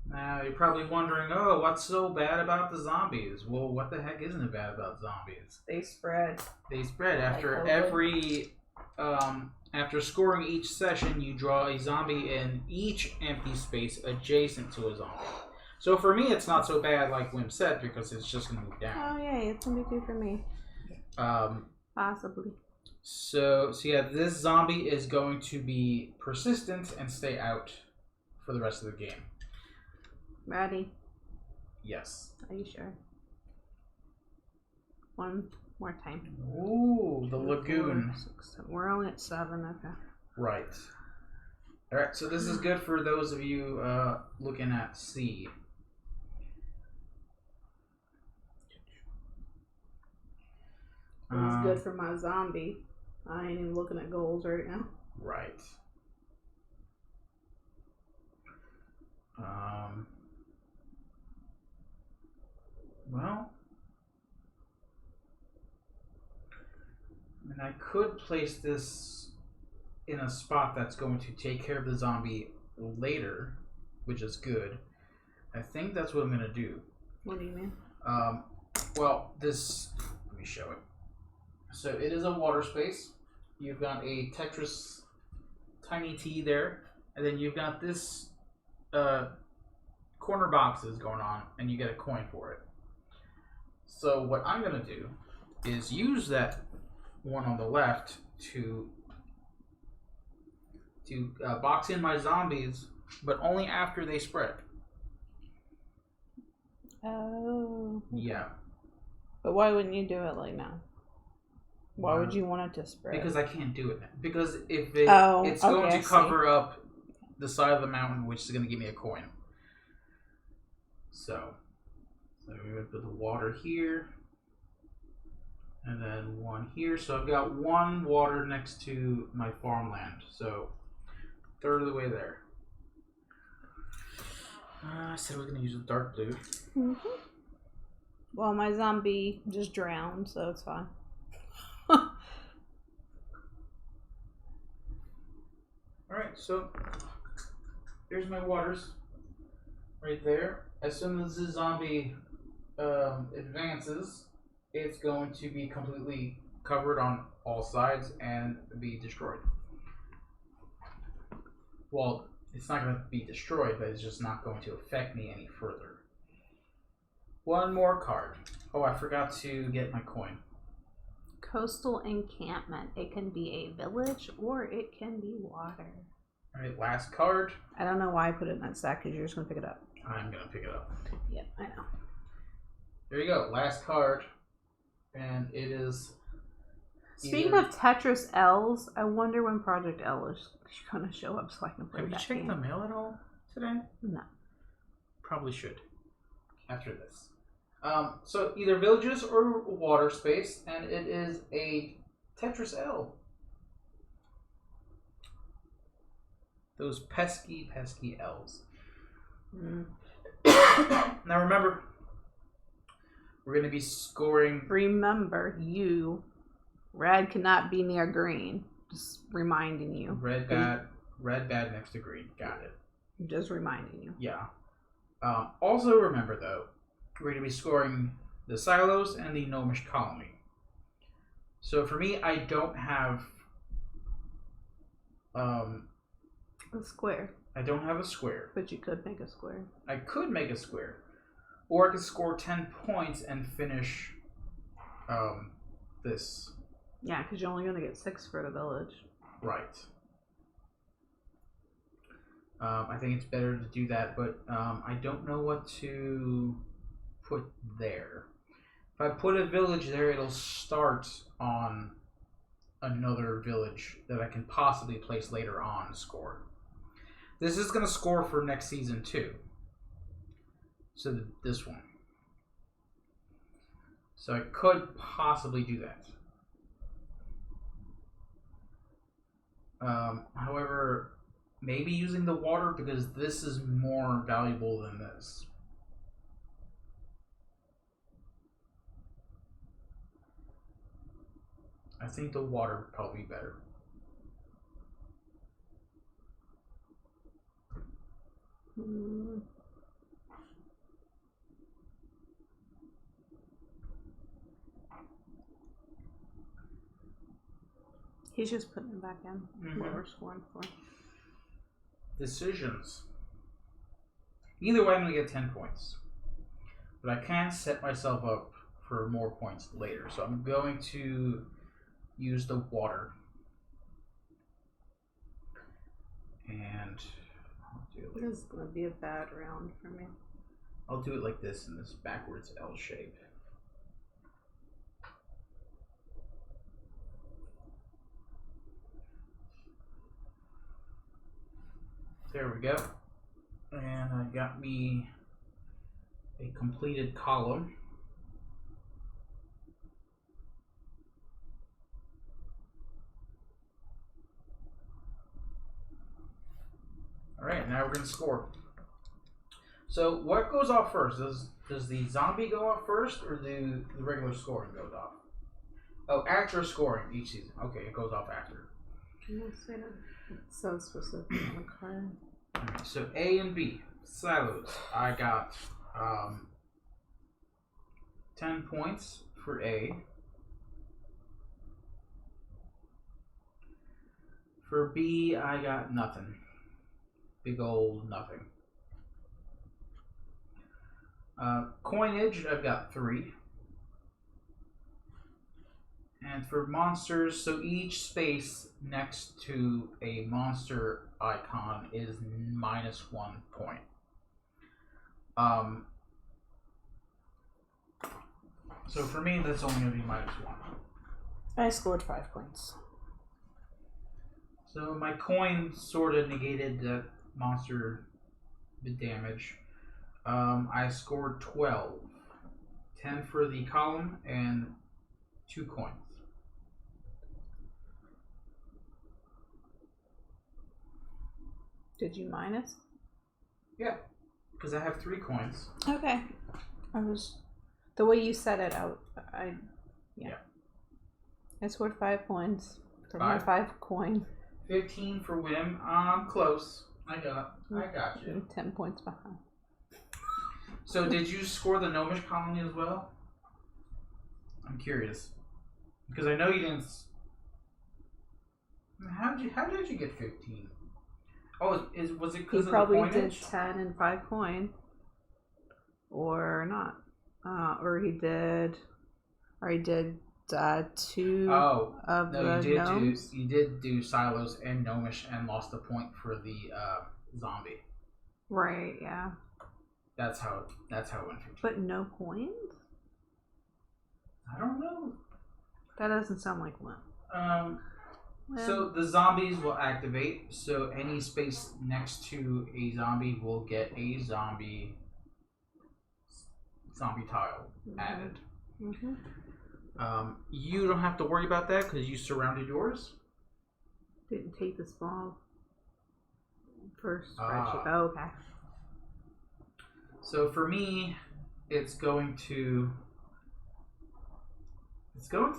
Speaker 2: Now, you're probably wondering, oh, what's so bad about the zombies? Well, what the heck isn't bad about zombies?
Speaker 1: They spread.
Speaker 2: They spread. After
Speaker 1: Like
Speaker 2: every, after scoring each session, you draw a zombie in each empty space adjacent to a zombie. So for me, it's not so bad, like Wim said, because it's just going to move down.
Speaker 1: Oh, yay, it's going to be good for me. Possibly.
Speaker 2: So yeah, this zombie is going to be persistent and stay out for the rest of the game.
Speaker 1: Ready?
Speaker 2: Yes.
Speaker 1: Are you sure? One more time.
Speaker 2: Ooh, the lagoon.
Speaker 1: 4, 6, 7. We're only at 7, okay.
Speaker 2: Right. Alright, so this is good for those of you looking at C.
Speaker 1: It's good for my zombie. I ain't even looking at goals right now.
Speaker 2: Right. Well, I could place this in a spot that's going to take care of the zombie later, which is good. I think that's what I'm going to do.
Speaker 1: What do you mean?
Speaker 2: Well, this, let me show it. So it is a water space. You've got a Tetris Tiny T there, and then you've got this corner boxes going on, and you get a coin for it. So what I'm going to do is use that one on the left to box in my zombies, but only after they spread.
Speaker 1: Oh.
Speaker 2: Yeah.
Speaker 1: But why wouldn't you do it like now? Why would you want it to spread?
Speaker 2: Because I can't do it now. Because if it's going to cover up the side of the mountain, which is going to give me a coin. So we're going to put the water here. And then one here. So I've got one water next to my farmland. So third of the way there. I said we're going to use a dark blue.
Speaker 1: Mm-hmm. Well, my zombie just drowned, so it's fine.
Speaker 2: Alright, so here's my waters right there. As soon as the zombie advances, it's going to be completely covered on all sides and be destroyed. Well, it's not going to be destroyed, but it's just not going to affect me any further. One more card. Oh, I forgot to get my coin.
Speaker 1: Coastal encampment. It can be a village or it can be water.
Speaker 2: Alright, last card.
Speaker 1: I don't know why I put it in that stack because you're just going to pick it up.
Speaker 2: I'm going to pick it up.
Speaker 1: Yep, I know.
Speaker 2: There you go. Last card. And it is...
Speaker 1: Speaking of Tetris L's, I wonder when Project L is going to show up so I can play
Speaker 2: Have
Speaker 1: that
Speaker 2: you checked
Speaker 1: game.
Speaker 2: the mail at all today?
Speaker 1: No.
Speaker 2: Probably should. After this. So either villages or water space, and it is a Tetris L. Those pesky, pesky L's.
Speaker 1: Mm.
Speaker 2: Now remember, we're going to be scoring...
Speaker 1: Remember, red cannot be near green. Just reminding you.
Speaker 2: Red bad next to green. Got it.
Speaker 1: Just reminding you.
Speaker 2: Yeah. Also remember, though, we're going to be scoring the silos and the gnomish colony. So for me, I don't have...
Speaker 1: A square.
Speaker 2: I don't have a square.
Speaker 1: But you could make a square.
Speaker 2: I could make a square. Or I could score 10 points and finish this.
Speaker 1: Yeah, because you're only going to get 6 for the village.
Speaker 2: Right. I think it's better to do that, but I don't know what to put there. If I put a village there, it'll start on another village that I can possibly place later on score. This is going to score for next season too. So this one. So I could possibly do that. However, maybe using the water because this is more valuable than this. I think the water would probably be better.
Speaker 1: He's just putting it back in. What we're scoring for.
Speaker 2: Decisions. Either way, I'm going to get 10 points. But I can set myself up for more points later. So I'm going to use the water. And I'll do it.
Speaker 1: This is going to be a bad round for me.
Speaker 2: I'll do it like this in this backwards L shape. There we go. And I got me a completed column. Alright, now we're going to score. So what goes off first? Does the zombie go off first or do the regular scoring goes off? Oh, after scoring each season. Okay, it goes off after.
Speaker 1: It's so specific on the card.
Speaker 2: Alright, so A and B. Silos. I got 10 points for A. For B, I got nothing. Big old nothing. Coinage, I've got 3. And for monsters, so each space next to a monster icon is -1 point. So for me, that's only going to be -1.
Speaker 1: I scored 5 points.
Speaker 2: So my coin sort of negated that monster damage. I scored 12. 10 for the column and 2 coins.
Speaker 1: Did you minus?
Speaker 2: Yeah, because I have 3 coins.
Speaker 1: Okay. I was the way you said it out. Yeah. I scored 5 points for my 5 coin.
Speaker 2: 15 for Whim. Close. I got you.
Speaker 1: 10 points behind.
Speaker 2: So did you score the Gnomish colony as well? I'm curious. Because I know you didn't. How did you get 15? Oh, was it because of the coinage?
Speaker 1: He probably did 10 and 5 coin. Or not. Or he did 2 of the gnomes.
Speaker 2: You did do Silos and Gnomish and lost a point for the zombie.
Speaker 1: Right, yeah.
Speaker 2: That's how it went.
Speaker 1: But no coins?
Speaker 2: I don't know.
Speaker 1: That doesn't sound like one.
Speaker 2: So the zombies will activate. So any space next to a zombie will get a zombie tile added.
Speaker 1: Mm-hmm.
Speaker 2: You don't have to worry about that because you surrounded yours.
Speaker 1: Didn't take this ball first spreadsheet. Oh, okay.
Speaker 2: So for me, it's going to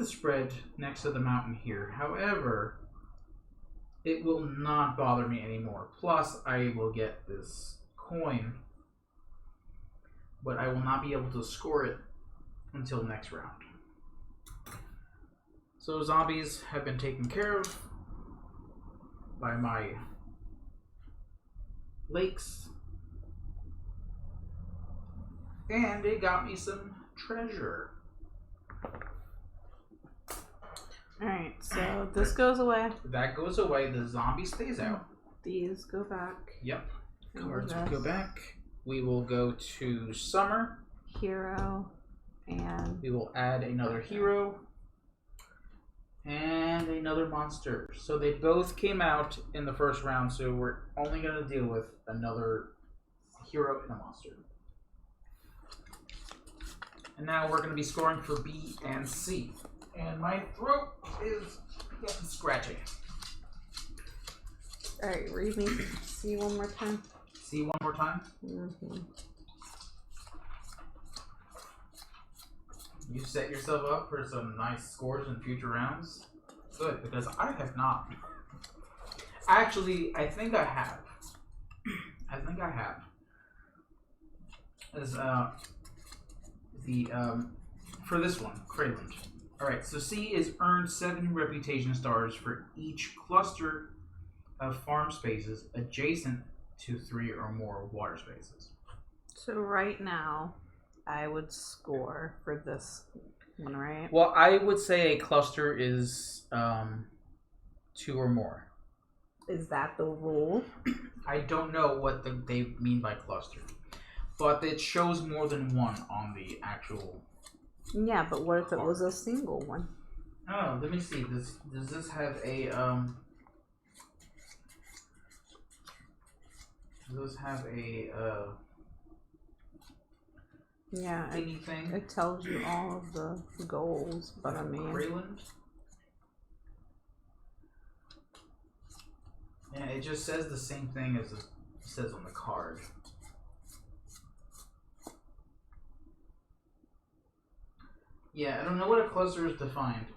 Speaker 2: spread next to the mountain here. However, it will not bother me anymore. Plus, I will get this coin, but I will not be able to score it until next round. So zombies have been taken care of by my lakes. And it got me some treasure.
Speaker 1: Alright, so this goes away.
Speaker 2: That goes away. The zombie stays out.
Speaker 1: These go back.
Speaker 2: Yep. Cards will go back. We will go to summer.
Speaker 1: Hero. And
Speaker 2: we will add another hero. And another monster. So they both came out in the first round, so we're only going to deal with another hero and a monster. And now we're going to be scoring for B and C. And my throat is getting scratchy.
Speaker 1: Alright, read me C one more time.
Speaker 2: C one more time?
Speaker 1: Mm-hmm.
Speaker 2: You set yourself up for some nice scores in future rounds? Good, because I have not. Actually, I think I have. As for this one, Crayland. Alright, so C is earned 7 reputation stars for each cluster of farm spaces adjacent to 3 or more water spaces.
Speaker 1: So right now, I would score for this one, right?
Speaker 2: Well, I would say a cluster is 2 or more.
Speaker 1: Is that the rule?
Speaker 2: I don't know what they mean by cluster, but it shows more than one on the actual.
Speaker 1: Yeah, but what if it was a single one?
Speaker 2: Oh, let me see. Does this have a Does this have a
Speaker 1: Yeah,
Speaker 2: anything?
Speaker 1: it tells you all of the goals, but I mean...
Speaker 2: Crayland? Yeah, it just says the same thing as it says on the card. Yeah, I don't know what a cluster is defined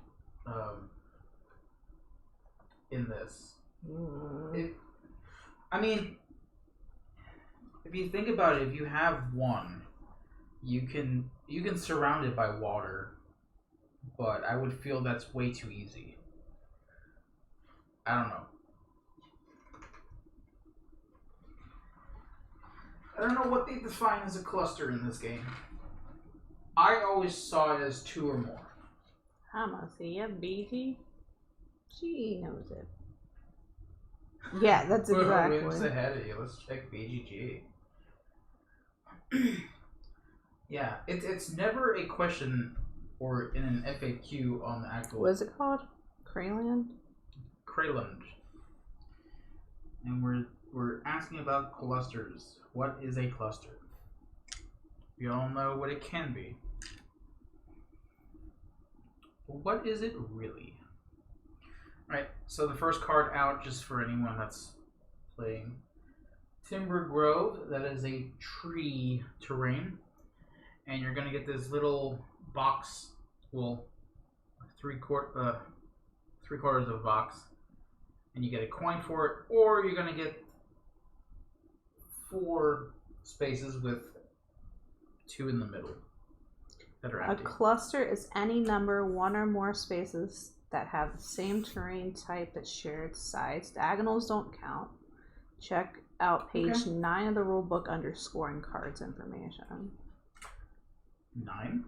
Speaker 2: in this. I mean, if you think about it, if you have one, you can surround it by water, but I would feel that's way too easy. I don't know. I don't know what they define as a cluster in this game. I always saw it as 2 or more.
Speaker 1: I'm gonna see ya, BG. She knows it. Yeah, that's exactly.
Speaker 2: Who's ahead of you? Let's check BGG. Yeah, it's never a question or in an FAQ on the actual.
Speaker 1: What is it called? Crayland?
Speaker 2: Crayland. And we're asking about clusters. What is a cluster? We all know what it can be. But what is it really? Alright, so the first card out, just for anyone that's playing. Timber Grove, that is a tree terrain. And you're going to get this little box, well, three quarters of a box. And you get a coin for it, or you're going to get 4 spaces with 2 in the middle that are empty.
Speaker 1: A cluster is any number, 1 or more spaces that have the same terrain type but shared sides. Diagonals don't count. Check out page 9 of the rulebook under scoring cards information.
Speaker 2: 9?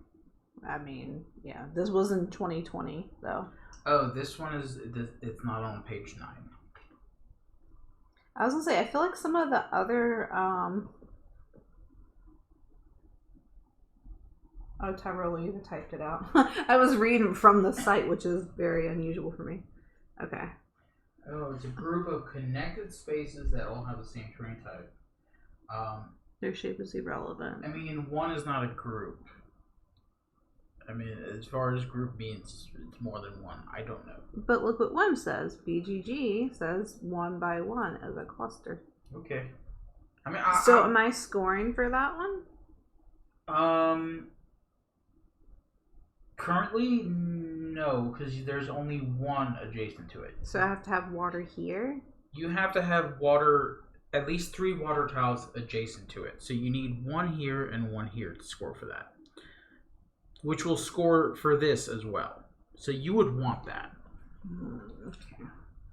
Speaker 1: I mean, yeah. This was in 2020, though.
Speaker 2: Oh, this one is, it's not on page 9.
Speaker 1: I was gonna say, I feel like some of the other, oh, Tyrell even typed it out. I was reading from the site, which is very unusual for me. Okay.
Speaker 2: Oh, it's a group of connected spaces that all have the same terrain type.
Speaker 1: Their shape is irrelevant.
Speaker 2: I mean, 1 is not a group. I mean, as far as group means, it's more than 1. I don't know.
Speaker 1: But look what Wim says. BGG says 1 by 1 as a cluster.
Speaker 2: Okay. I mean,
Speaker 1: am I scoring for that one?
Speaker 2: Currently, no, because there's only 1 adjacent to it.
Speaker 1: So I have to have water here?
Speaker 2: You have to have water, at least 3 water tiles adjacent to it. So you need 1 here and 1 here to score for that. Which will score for this as well. So you would want that.
Speaker 1: Okay.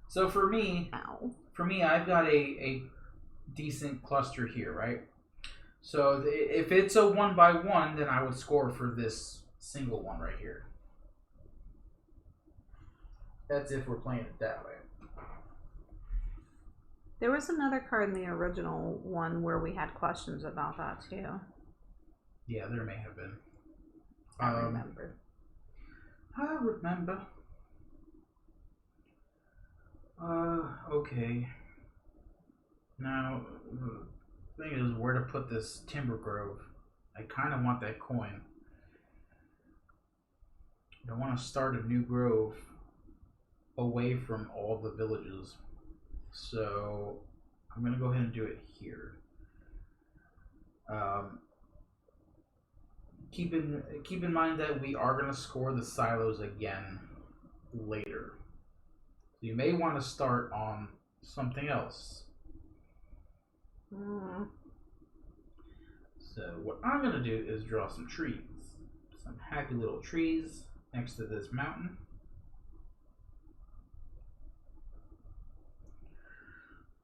Speaker 2: So for me, I've got a decent cluster here, right? So if it's a 1 by 1, then I would score for this single one right here. That's if we're playing it that way.
Speaker 1: There was another card in the original one where we had questions about that too.
Speaker 2: Yeah, there may have been.
Speaker 1: I remember.
Speaker 2: Okay. Now, the thing is where to put this timber grove. I kind of want that coin. I want to start a new grove away from all the villages. So, I'm going to go ahead and do it here. Keep in mind that we are going to score the silos again later. You may want to start on something else. So what I'm going to do is draw some trees. Some happy little trees next to this mountain.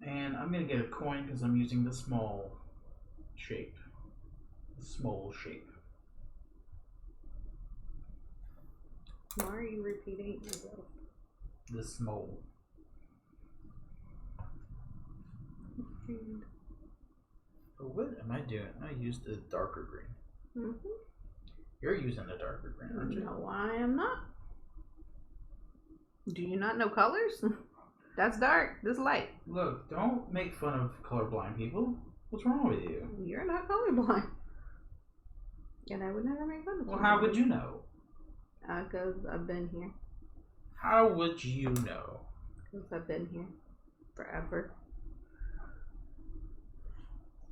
Speaker 2: And I'm going to get a coin because I'm using the small shape. The small shape.
Speaker 1: Why are you repeating yourself?
Speaker 2: The small. Oh, what am I doing? I used the darker green.
Speaker 1: Mm-hmm.
Speaker 2: You're using the darker green, aren't you?
Speaker 1: No, I am not. Do you not know colors? That's dark. This is light.
Speaker 2: Look, don't make fun of colorblind people. What's wrong with you?
Speaker 1: You're not colorblind. And I would never make fun of you.
Speaker 2: Well, how would you know?
Speaker 1: Because I've been here.
Speaker 2: How would you know?
Speaker 1: Because I've been here forever.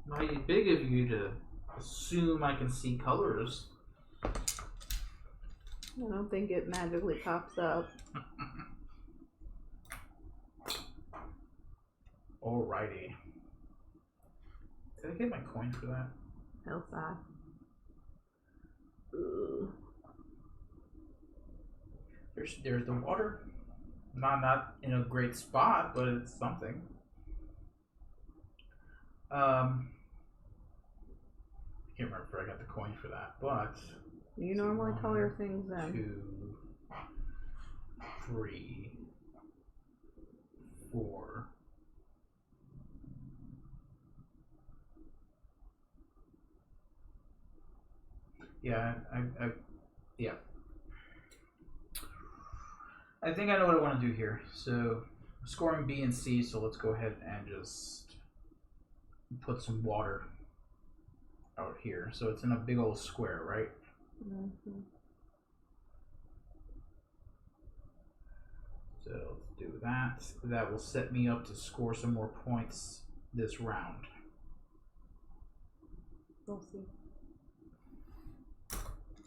Speaker 2: Mighty big of you to assume I can see colors.
Speaker 1: I don't think it magically pops up.
Speaker 2: Alrighty. Did I get my coin for that?
Speaker 1: Hillside. Ooh.
Speaker 2: There's the water. Not in a great spot, but it's something. I can't remember if I got the coin for that, but
Speaker 1: You normally color things in.
Speaker 2: 2, 3, 4. Yeah, yeah. I think I know what I want to do here. So, scoring B and C, so let's go ahead and just put some water out here. So it's in a big old square, right?
Speaker 1: Mm-hmm.
Speaker 2: So let's do that. That will set me up to score some more points this round.
Speaker 1: We'll see.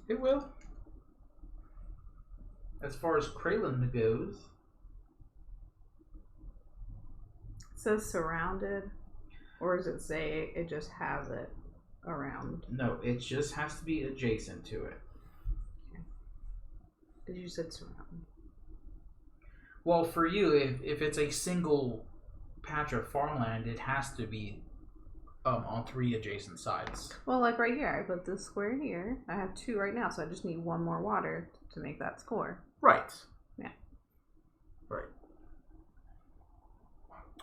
Speaker 2: It will. As far as Kralin goes,
Speaker 1: it says surrounded, or does it say it just has it around?
Speaker 2: no, it just has to be adjacent to it.
Speaker 1: Because you said surrounded.
Speaker 2: Well, for you, if it's a single patch of farmland, it has to be on 3 adjacent sides.
Speaker 1: Well, like right here, I put this square here. I have 2 right now, so I just need 1 more water to make that score.
Speaker 2: Right.
Speaker 1: Yeah.
Speaker 2: Right.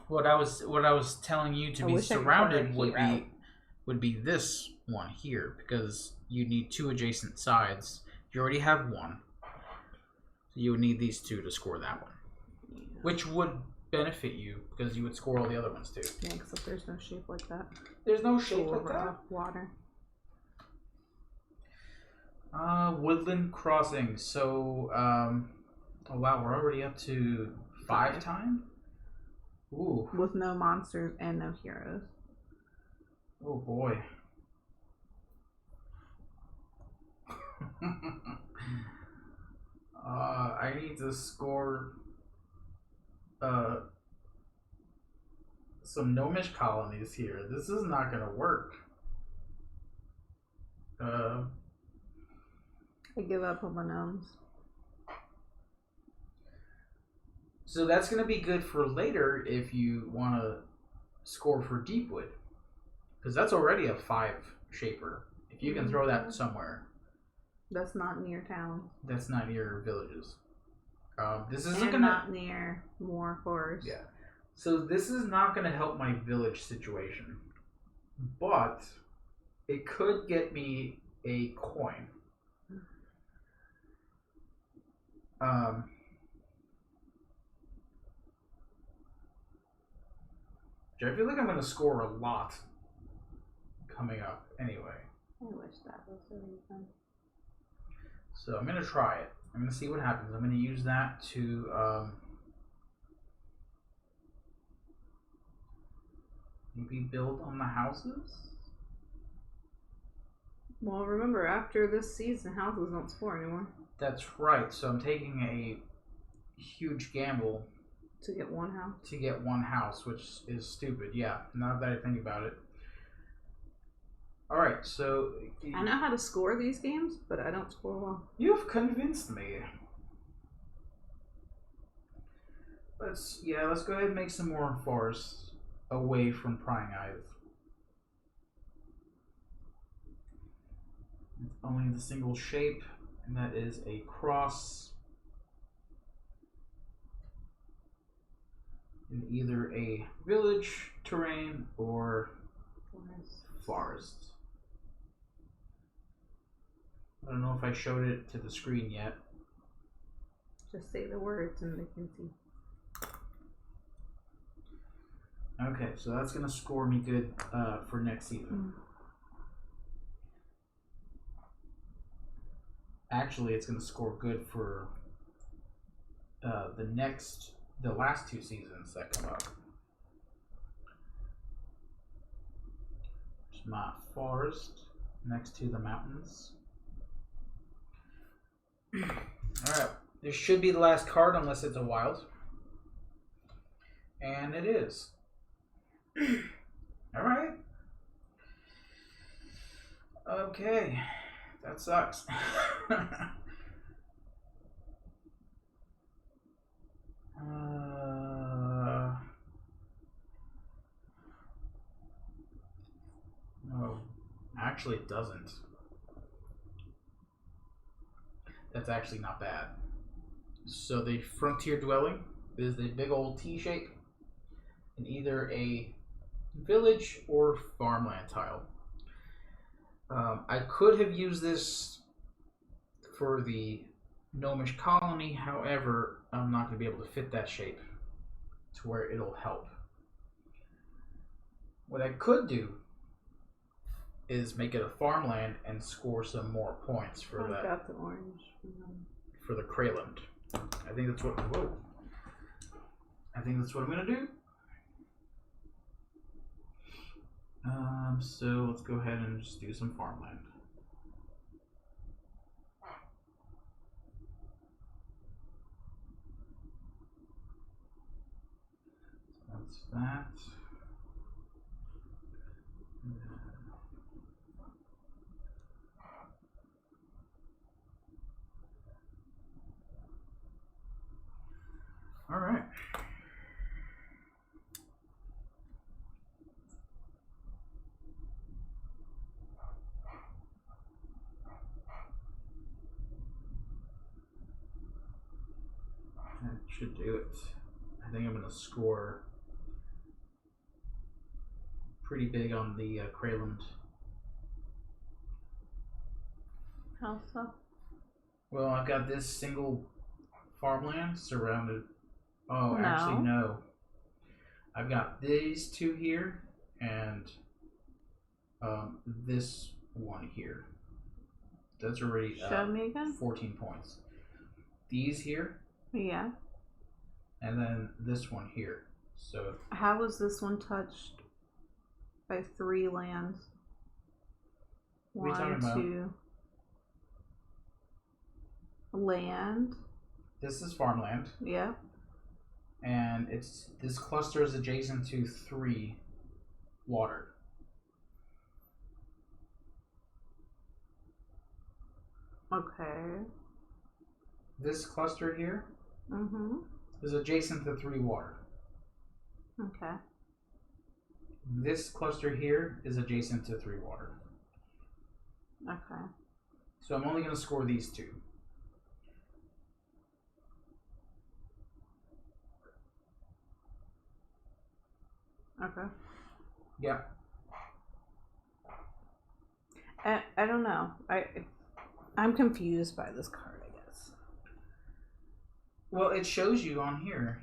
Speaker 2: What I was telling you to be surrounded would be this one here, because you need 2 adjacent sides. You already have 1. So you would need these 2 to score that one. Yeah. Which would benefit you because you would score all the other ones too.
Speaker 1: Yeah, except there's no shape like that.
Speaker 2: There's no shape like that?
Speaker 1: Water.
Speaker 2: Woodland Crossing. So, oh wow, we're already up to 5 time? Ooh.
Speaker 1: With no monsters and no heroes.
Speaker 2: Oh boy. I need to score some gnomish colonies here. This is not gonna work.
Speaker 1: I give up on my gnomes.
Speaker 2: So that's gonna be good for later if you want to score for Deepwood, because that's already a 5 shaper. If you can throw that somewhere.
Speaker 1: That's not near town.
Speaker 2: That's not near villages. This isn't
Speaker 1: and
Speaker 2: gonna
Speaker 1: not near more forest.
Speaker 2: Yeah. So this is not gonna help my village situation, but it could get me a coin. Which I feel like I'm going to score a lot coming up anyway.
Speaker 1: I wish that was the reason.
Speaker 2: So I'm going to try it. I'm going to see what happens. I'm going to use that to maybe build on the houses.
Speaker 1: Well, remember, after this season, houses don't score anymore.
Speaker 2: That's right. So I'm taking a huge gamble
Speaker 1: to get one house.
Speaker 2: To get one house, which is stupid. Yeah, now that I think about it. All right, so
Speaker 1: I know how to score these games, but I don't score well.
Speaker 2: You've convinced me. Let's go ahead and make some more forests away from prying eyes. It's only the single shape, and that is a cross in either a village terrain or forest. I don't know if I showed it to the screen yet.
Speaker 1: Just say the words and they can see.
Speaker 2: Okay, so that's going to score me good for next season. Actually, it's going to score good for the last 2 seasons that come up. There's my forest next to the mountains. Alright, this should be the last card unless it's a wild. And it is. Alright. Okay. That sucks. No, actually it doesn't. That's actually not bad. So the frontier dwelling is the big old T shape in either a village or farmland tile. I could have used this for the gnomish colony, however, I'm not going to be able to fit that shape to where it'll help. What I could do is make it a farmland and score some more points for that.
Speaker 1: Got the orange.
Speaker 2: For the Krayland. I think that's what. Whoa. I think that's what I'm gonna do. So let's go ahead and just do some farmland. That's that. All right. That should do it. I think I'm going to score pretty big on the Krayland.
Speaker 1: How so?
Speaker 2: Well, I've got this single farmland surrounded. Oh,
Speaker 1: No.
Speaker 2: Actually, no. I've got these 2 here and this one here. That's already
Speaker 1: Show me again.
Speaker 2: 14 points. These here.
Speaker 1: Yeah.
Speaker 2: And then this one here. So
Speaker 1: how was this one touched by 3 lands?
Speaker 2: What are you talking about?
Speaker 1: 2 land.
Speaker 2: This is farmland.
Speaker 1: Yep.
Speaker 2: And this cluster is adjacent to 3 water.
Speaker 1: Okay.
Speaker 2: This cluster here
Speaker 1: Mm-hmm.
Speaker 2: is adjacent to 3 water.
Speaker 1: Okay.
Speaker 2: This cluster here is adjacent to 3 water.
Speaker 1: Okay.
Speaker 2: So I'm only going to score these 2.
Speaker 1: Okay.
Speaker 2: Yeah.
Speaker 1: I don't know. I'm confused by this card, I guess.
Speaker 2: Well, it shows you on here.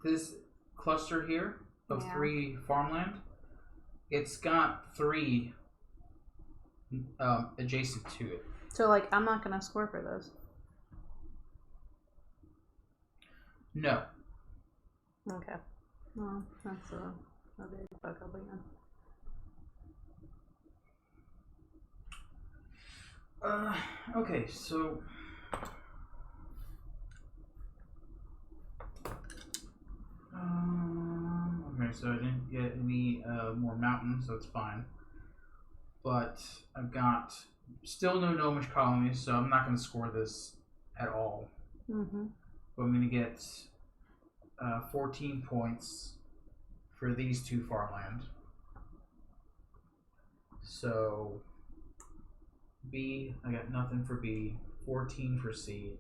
Speaker 2: This cluster here of 3 farmland. It's got 3 adjacent to it.
Speaker 1: So, like, I'm not going to score for those.
Speaker 2: No.
Speaker 1: Okay. Well, that's a big fuck up again.
Speaker 2: Okay, so... okay, so I didn't get any more mountains, so it's fine. But I've got still no gnomish colonies, so I'm not going to score this at all.
Speaker 1: Mm-hmm.
Speaker 2: But I'm going to get 14 points for these 2 farmland. So B, I got nothing for B. 14 for C.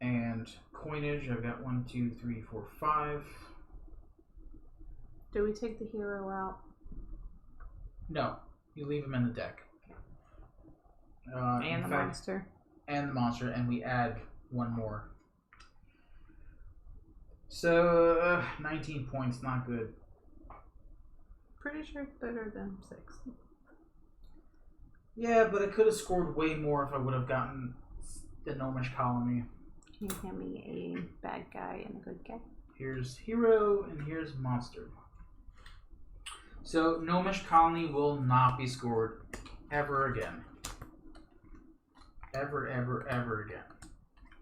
Speaker 2: And coinage, I've got 1, 2, 3, 4, 5.
Speaker 1: Do we take the hero out?
Speaker 2: No, you leave him in the deck.
Speaker 1: And the monster.
Speaker 2: And the monster, and we add 1 more. So, 19 points, not good.
Speaker 1: Pretty sure it's better than 6.
Speaker 2: Yeah, but I could have scored way more if I would have gotten the gnomish colony.
Speaker 1: Can you hand me a bad guy and a good guy?
Speaker 2: Here's hero, and here's monster. So, gnomish colony will not be scored ever again. Ever, ever, ever again.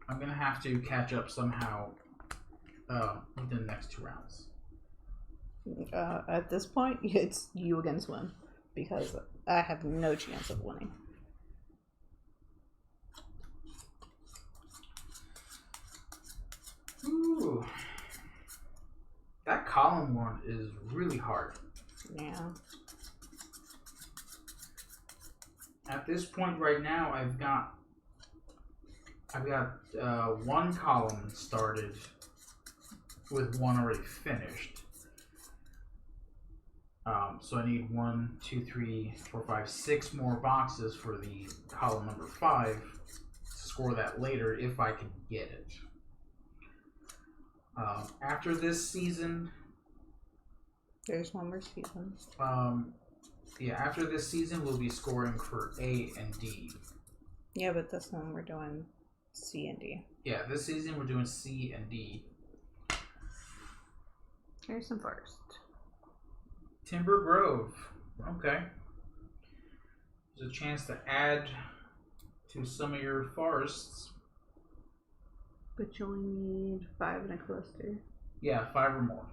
Speaker 2: I'm going to have to catch up somehow within the next 2 rounds.
Speaker 1: At this point, it's you against Wim, because I have no chance of winning.
Speaker 2: Ooh. That column one is really hard.
Speaker 1: Yeah.
Speaker 2: At this point right now, I've got 1 column started with 1 already finished. So I need 1, 2, 3, 4, 5, 6 more boxes for the column number 5 to score that later if I can get it. After this season,
Speaker 1: There's 1 more season.
Speaker 2: yeah, after this season, we'll be scoring for A and D.
Speaker 1: Yeah, but this one we're doing C and D.
Speaker 2: Yeah, this season we're doing C and D.
Speaker 1: Here's some first.
Speaker 2: Timber Grove. Okay. There's a chance to add to some of your forests.
Speaker 1: But you only need 5 in a cluster.
Speaker 2: Yeah, 5 or more.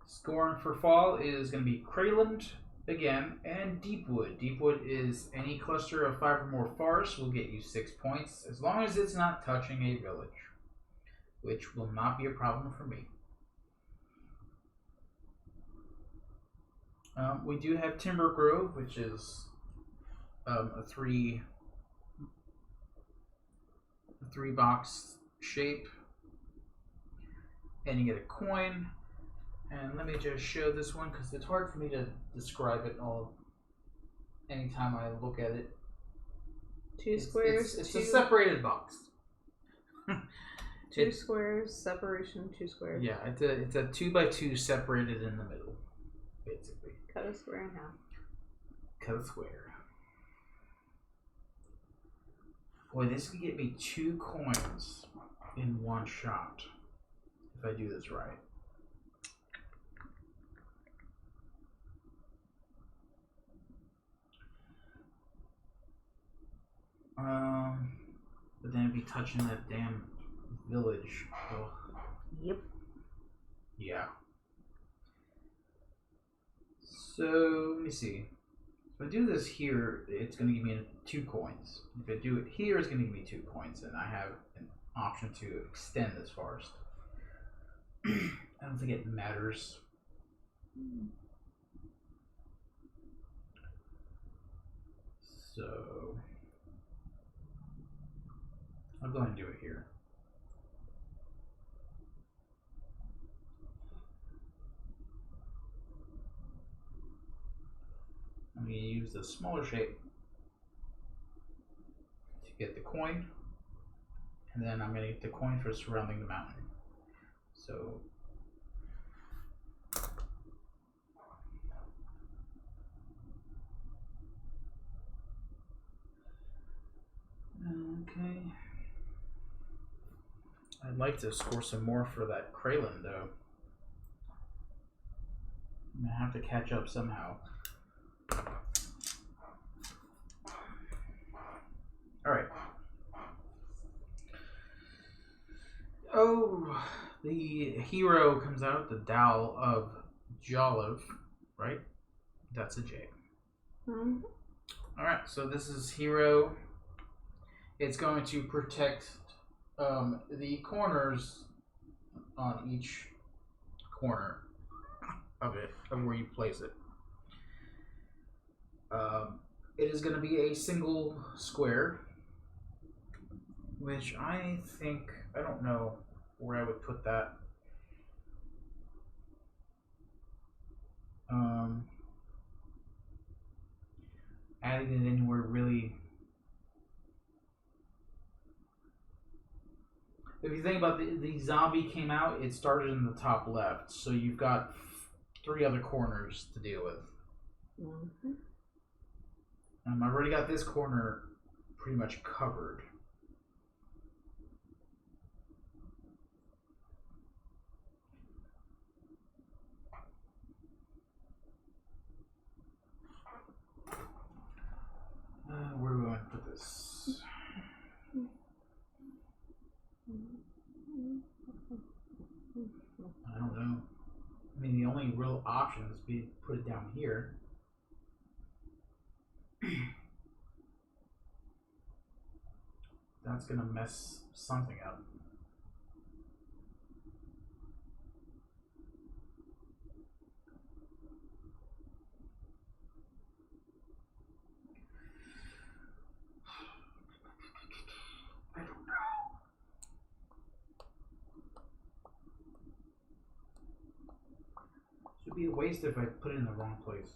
Speaker 2: Scoring for fall is going to be Crayland again and Deepwood. Deepwood is any cluster of 5 or more forests will get you 6 points as long as it's not touching a village, which will not be a problem for me. We do have Timber Grove, which is a 3 box shape, and you get a coin. And let me just show this one because it's hard for me to describe it all anytime I look at it.
Speaker 1: 2 squares.
Speaker 2: It's a separated box.
Speaker 1: 2 squares, separation, 2 squares.
Speaker 2: Yeah, it's a 2 by 2 separated in the middle, basically.
Speaker 1: Cut a square in half.
Speaker 2: Cut a square. Boy, this could get me 2 coins in 1 shot if I do this right. But then it'd be touching that damn village. Ugh.
Speaker 1: Yep.
Speaker 2: Yeah. So, let me see. If I do this here, it's going to give me 2 coins. If I do it here, it's going to give me 2 coins, and I have an option to extend this forest. I don't think it matters. So, I'll go ahead and do it here. I'm going to use the smaller shape to get the coin. And then I'm going to get the coin for surrounding the mountain. So... Okay. I'd like to score some more for that Kralin, though. I'm going to have to catch up somehow. Alright. Oh, the hero comes out, the Dal of Jolov, right? That's a J.
Speaker 1: Mm-hmm.
Speaker 2: Alright, so this is hero. It's going to protect the corners on each corner of it, of where you place it. It is going to be a single square, which I think, I don't know where I would put that. Adding it anywhere really... If you think about the zombie came out, it started in the top left, so you've got 3 other corners to deal with.
Speaker 1: Mm-hmm.
Speaker 2: I've already got this corner pretty much covered. Where do we want to put this? I don't know. I mean, the only real option is to put it down here. That's gonna mess something up. I don't know. Should be a waste if I put it in the wrong place.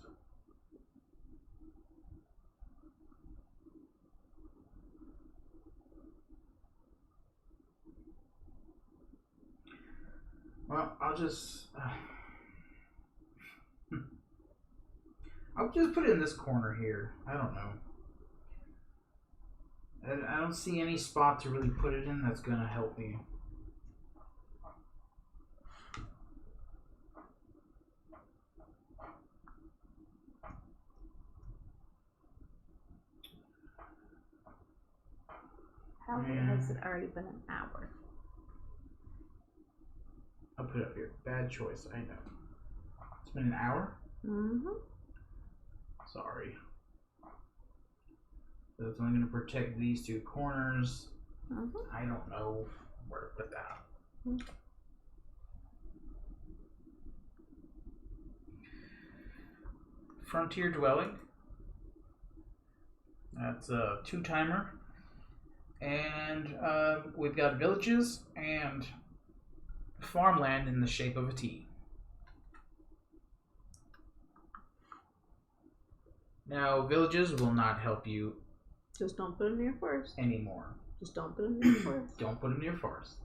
Speaker 2: Well, I'll just put it in this corner here. I don't know. I don't see any spot to really put it in that's gonna help me.
Speaker 1: How has it already been an hour?
Speaker 2: I'll put it up here. Bad choice, I know. It's been an hour?
Speaker 1: Mm-hmm.
Speaker 2: Sorry. So it's only going to protect these 2 corners.
Speaker 1: Mm-hmm.
Speaker 2: I don't know where to put that.
Speaker 1: Mm-hmm.
Speaker 2: Frontier Dwelling. That's a 2-timer. And we've got villages and farmland in the shape of a T. Now, villages will not help you.
Speaker 1: Just don't put it near forest.
Speaker 2: Anymore.
Speaker 1: Just don't put it near forest.
Speaker 2: Don't put them near forest.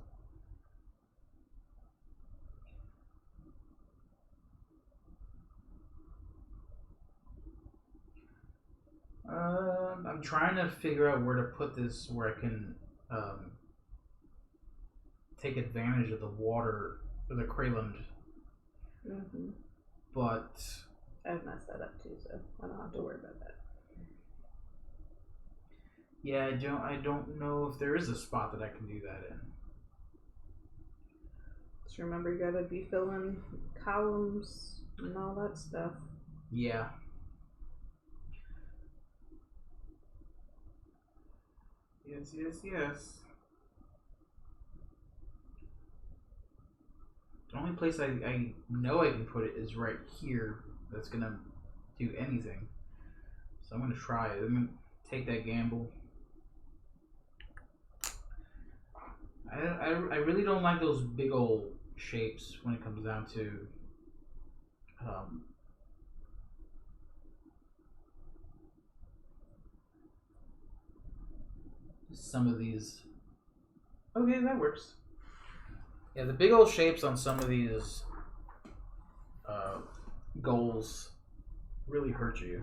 Speaker 2: I'm trying to figure out where to put this where I can take advantage of the water for the Kralin.
Speaker 1: Mm-hmm.
Speaker 2: But
Speaker 1: I've messed that up too, so I don't have to worry about that.
Speaker 2: Yeah, I don't know if there is a spot that I can do that in.
Speaker 1: Just remember, you gotta be filling columns and all that stuff.
Speaker 2: Yeah. Yes. The only place I know I can put it is right here. That's gonna do anything. So I'm gonna try it. I'm gonna take that gamble. I really don't like those big old shapes when it comes down to some of these Okay, that works. Yeah, the big old shapes on some of these goals really hurt you.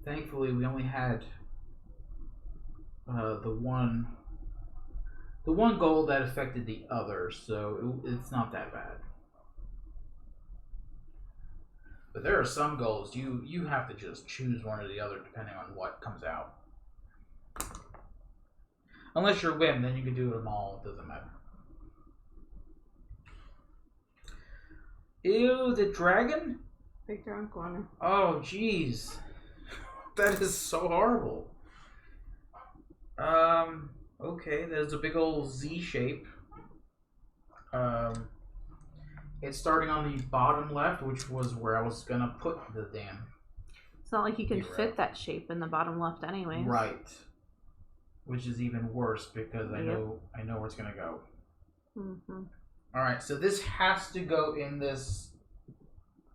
Speaker 2: Thankfully, we only had the one goal that affected the other, so it's not that bad. But there are some goals you have to just choose one or the other depending on what comes out. Unless you're whim, then you can do them all. It doesn't matter. Ew, the dragon?
Speaker 1: Big dragon corner.
Speaker 2: Oh, jeez. That is so horrible. Okay, there's a big old Z shape. It's starting on the bottom left, which was where I was gonna put the damn.
Speaker 1: It's not like you can fit that shape in the bottom left anyways.
Speaker 2: Right. Which is even worse because I know where it's gonna go.
Speaker 1: Mm-hmm.
Speaker 2: All right, so this has to go in this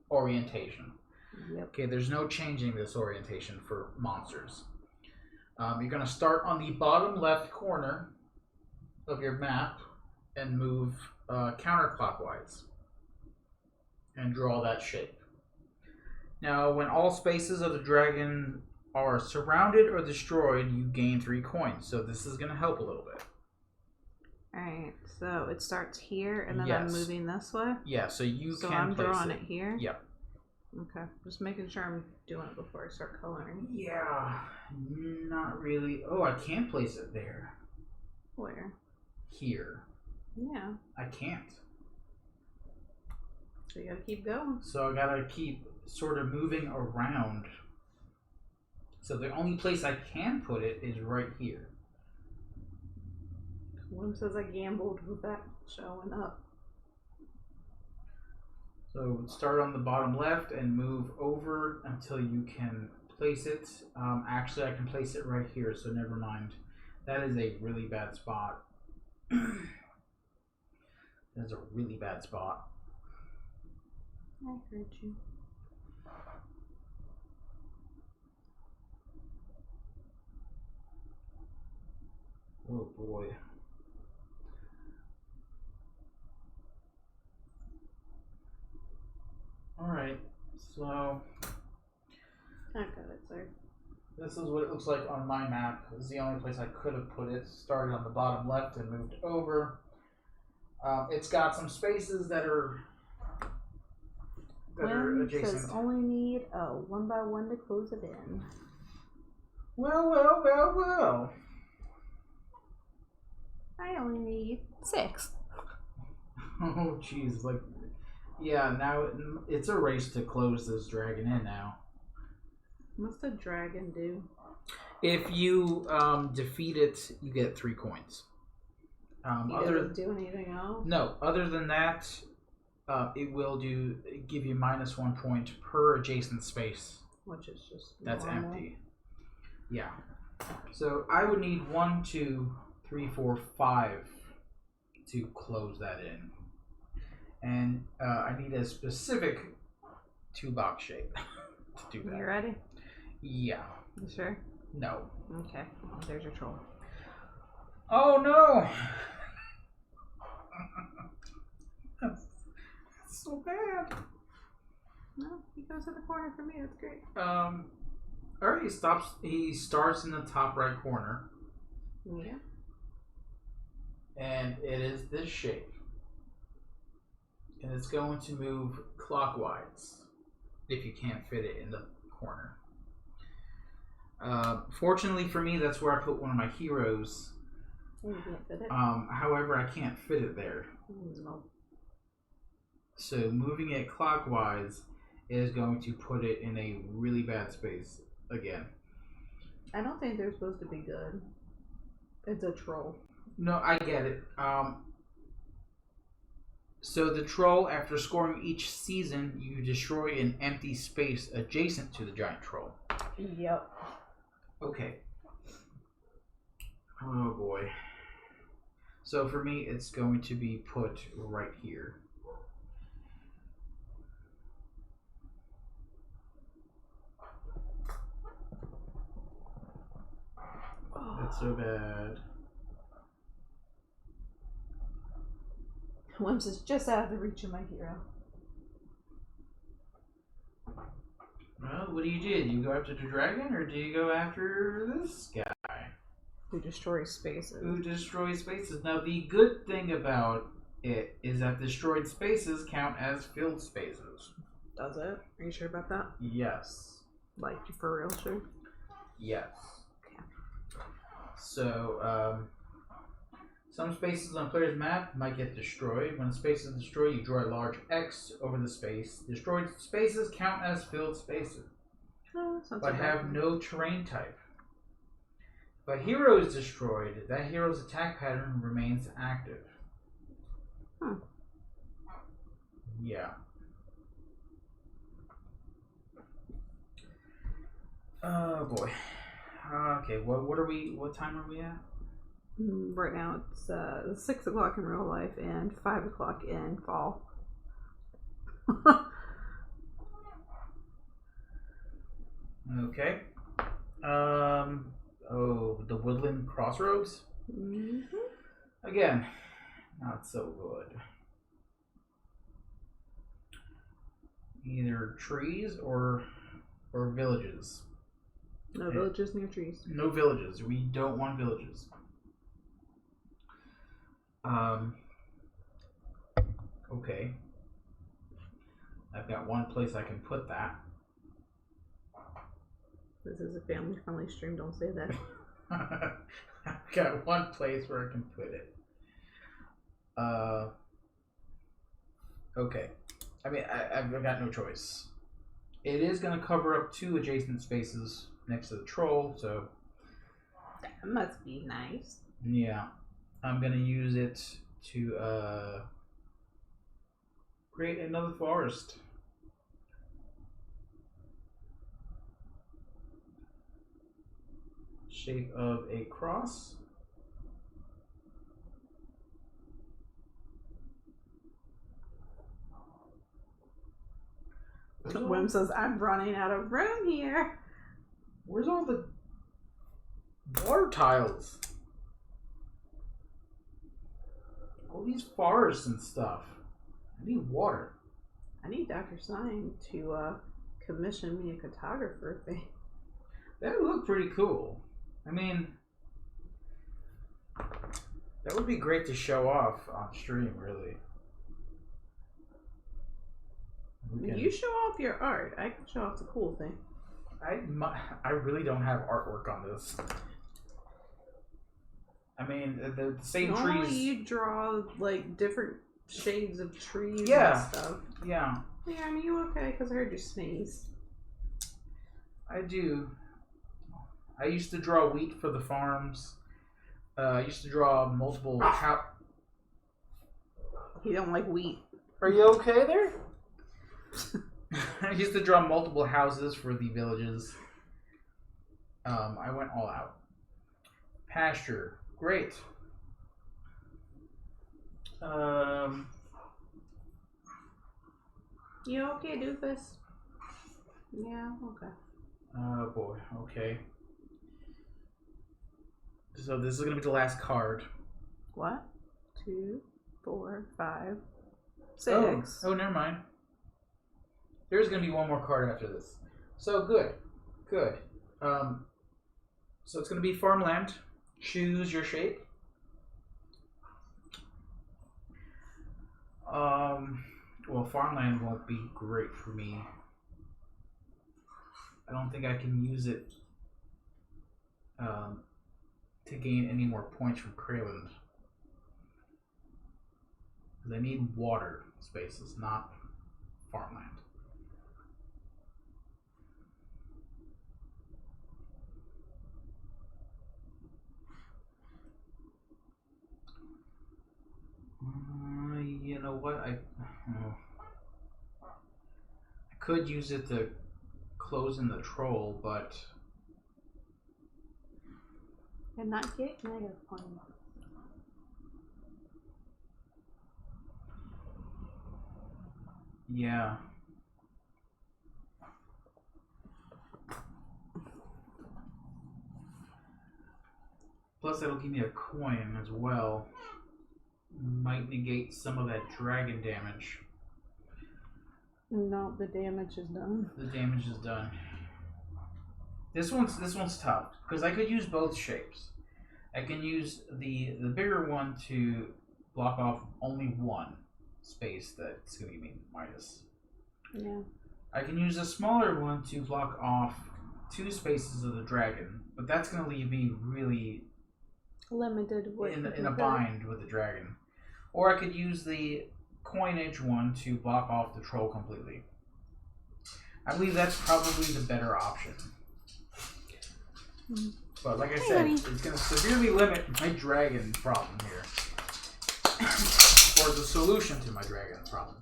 Speaker 2: orientation.
Speaker 1: Yep.
Speaker 2: Okay, there's no changing this orientation for monsters. You're going to start on the bottom left corner of your map and move counterclockwise and draw that shape. Now, when all spaces of the dragon are surrounded or destroyed, you gain 3 coins. So this is going to help a little bit.
Speaker 1: Alright, so it starts here and then I'm moving this way?
Speaker 2: Yeah, so
Speaker 1: so I'm drawing it here?
Speaker 2: Yep.
Speaker 1: Okay, just making sure I'm doing it before I start coloring.
Speaker 2: Yeah, not really. Oh, I can place it there.
Speaker 1: Where?
Speaker 2: Here.
Speaker 1: Yeah.
Speaker 2: I can't.
Speaker 1: So you gotta keep going.
Speaker 2: So I gotta keep sort of moving around. So the only place I can put it is right here.
Speaker 1: One says I gambled with that showing up.
Speaker 2: So start on the bottom left and move over until you can place it. Actually, I can place it right here, so never mind. That is a really bad spot. That is a really bad spot.
Speaker 1: I heard you.
Speaker 2: Oh boy. Alright, so
Speaker 1: I got it, sorry.
Speaker 2: this is what it looks like on my map. This is the only place I could have put it. Started on the bottom left and moved over. It's got some spaces that are adjacent.
Speaker 1: Says only need 1 by 1 to close it in.
Speaker 2: Well.
Speaker 1: I only need 6.
Speaker 2: Oh, jeez. Like, yeah, now it's a race to close this dragon in now.
Speaker 1: What's the dragon do?
Speaker 2: If you defeat it, you get 3 coins.
Speaker 1: He doesn't do anything else?
Speaker 2: No, other than that, it will give you -1 point per adjacent space.
Speaker 1: Which is just
Speaker 2: That's
Speaker 1: normal.
Speaker 2: empty. Yeah. So I would need 1, 2, 3, 4, 5 to close that in. And I need a specific 2-box shape to do that.
Speaker 1: You ready?
Speaker 2: Yeah.
Speaker 1: You sure?
Speaker 2: No.
Speaker 1: Okay. There's your troll.
Speaker 2: Oh no! That's so bad.
Speaker 1: No, he goes to the corner for me. That's great.
Speaker 2: Alright, he starts in the top right corner.
Speaker 1: Yeah.
Speaker 2: And it is this shape. And it's going to move clockwise if you can't fit it in the corner. Fortunately for me, that's where I put one of my heroes.
Speaker 1: You can't fit it?
Speaker 2: However, I can't fit it there.
Speaker 1: No.
Speaker 2: So moving it clockwise is going to put it in a really bad space again.
Speaker 1: I don't think they're supposed to be good. It's a troll.
Speaker 2: No, I get it. So the troll, after scoring each season, you destroy an empty space adjacent to the giant troll.
Speaker 1: Yep.
Speaker 2: Okay. Oh boy. So for me, it's going to be put right here. so bad.
Speaker 1: Wimps is just out of the reach of my hero.
Speaker 2: Well, what do? Do you go after the dragon, or do you go after this guy?
Speaker 1: Who destroys spaces.
Speaker 2: Who destroys spaces. Now, the good thing about it is that destroyed spaces count as filled spaces.
Speaker 1: Does it? Are you sure about that?
Speaker 2: Yes.
Speaker 1: Like, for real sure?
Speaker 2: Yes.
Speaker 1: Okay.
Speaker 2: So, some spaces on a player's map might get destroyed. When a space is destroyed, you draw a large X over the space. Destroyed spaces count as filled spaces, but have no terrain type. If a hero is destroyed, that hero's attack pattern remains active. Yeah. Oh boy. Okay, what time are we at?
Speaker 1: Right now it's 6 o'clock in real life and 5 o'clock in fall.
Speaker 2: Okay. The Woodland Crossroads?
Speaker 1: Mm-hmm.
Speaker 2: Again, not so good. Either trees or villages.
Speaker 1: No villages near trees.
Speaker 2: No villages. We don't want villages. Okay. I've got one place I can put that.
Speaker 1: This is a family-friendly stream, don't say that.
Speaker 2: I've got one place where I can put it. Okay. I mean, I've got no choice. It is going to cover up 2 adjacent spaces next to the troll, so...
Speaker 1: That must be nice.
Speaker 2: Yeah. I'm going to use it to create another forest. Shape of a cross.
Speaker 1: Wim says, I'm running out of room here.
Speaker 2: Where's all the water tiles? All these forests and stuff. I need water.
Speaker 1: I need Dr. Sign to commission me a cartographer thing.
Speaker 2: That would look pretty cool. I mean, that would be great to show off on stream, really.
Speaker 1: You show off your art. I can show off the cool thing.
Speaker 2: I really don't have artwork on this. I mean, the same
Speaker 1: Normally
Speaker 2: trees.
Speaker 1: you draw like different shades of trees and stuff.
Speaker 2: Yeah.
Speaker 1: Yeah, I mean, you okay? Because I heard you sneeze.
Speaker 2: I do. I used to draw wheat for the farms. I used to draw multiple
Speaker 1: You don't like wheat.
Speaker 2: Are you okay there? I used to draw multiple houses for the villages. I went all out. Pasture. Great.
Speaker 1: You okay, doofus? Yeah, okay.
Speaker 2: Oh boy, okay. So this is going to be the last card.
Speaker 1: What? 2, 4, 5, 6.
Speaker 2: Oh, never mind. There's going to be one more card after this. So good. Good. So it's going to be farmland. Choose your shape. Well, farmland won't be great for me. I don't think I can use it to gain any more points from Krayland. Because I need water spaces, not farmland. You know what? I could use it to close in the troll, but
Speaker 1: And not get negative points.
Speaker 2: yeah. Plus, that'll give me a coin as well. Might negate some of that dragon damage.
Speaker 1: No, the damage is done.
Speaker 2: The damage is done. This one's tough because I could use both shapes. I can use the bigger one to block off only one space that's going to give me minus.
Speaker 1: Yeah.
Speaker 2: I can use a smaller one to block off 2 spaces of the dragon, but that's going to leave me really
Speaker 1: limited
Speaker 2: in a bind with the dragon. Or I could use the coinage one to block off the troll completely. I believe that's probably the better option. But like I said, it's going to severely limit my dragon problem here. Or the solution to my dragon problem.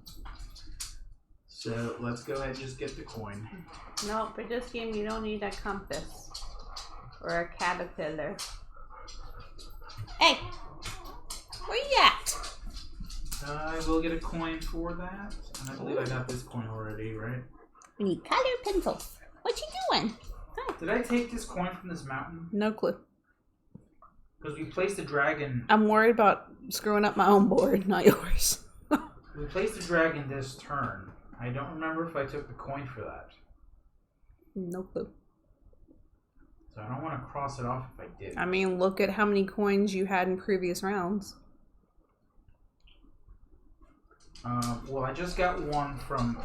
Speaker 2: So let's go ahead and just get the coin.
Speaker 1: No, for this game you don't need a compass. Or a caterpillar. Hey! Where you at?
Speaker 2: I will get a coin for that. And I believe I got this coin already, right?
Speaker 1: We need color pencils. What you doing? Hi.
Speaker 2: Did I take this coin from this mountain?
Speaker 1: No clue.
Speaker 2: Because we placed the dragon...
Speaker 1: I'm worried about screwing up my own board, not yours.
Speaker 2: We placed the dragon this turn. I don't remember if I took the coin for that.
Speaker 1: No clue.
Speaker 2: So I don't want to cross it off if I did.
Speaker 1: I mean, look at how many coins you had in previous rounds.
Speaker 2: Well, I just got one from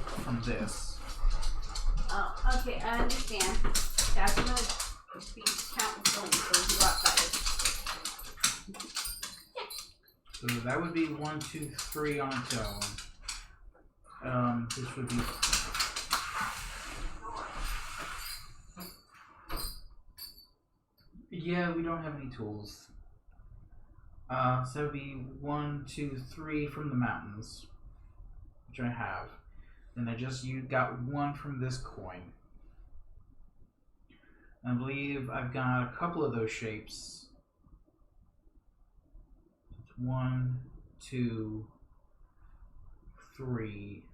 Speaker 2: this.
Speaker 1: Oh, okay, I understand. That's gonna be counting stones, so you got that.
Speaker 2: So that would be 1, 2, 3 on its own. This would be... Yeah, we don't have any tools. So it would be 1, 2, 3 from the mountains, which I have. And you got 1 from this coin. I believe I've got a couple of those shapes. 1, 2, 3.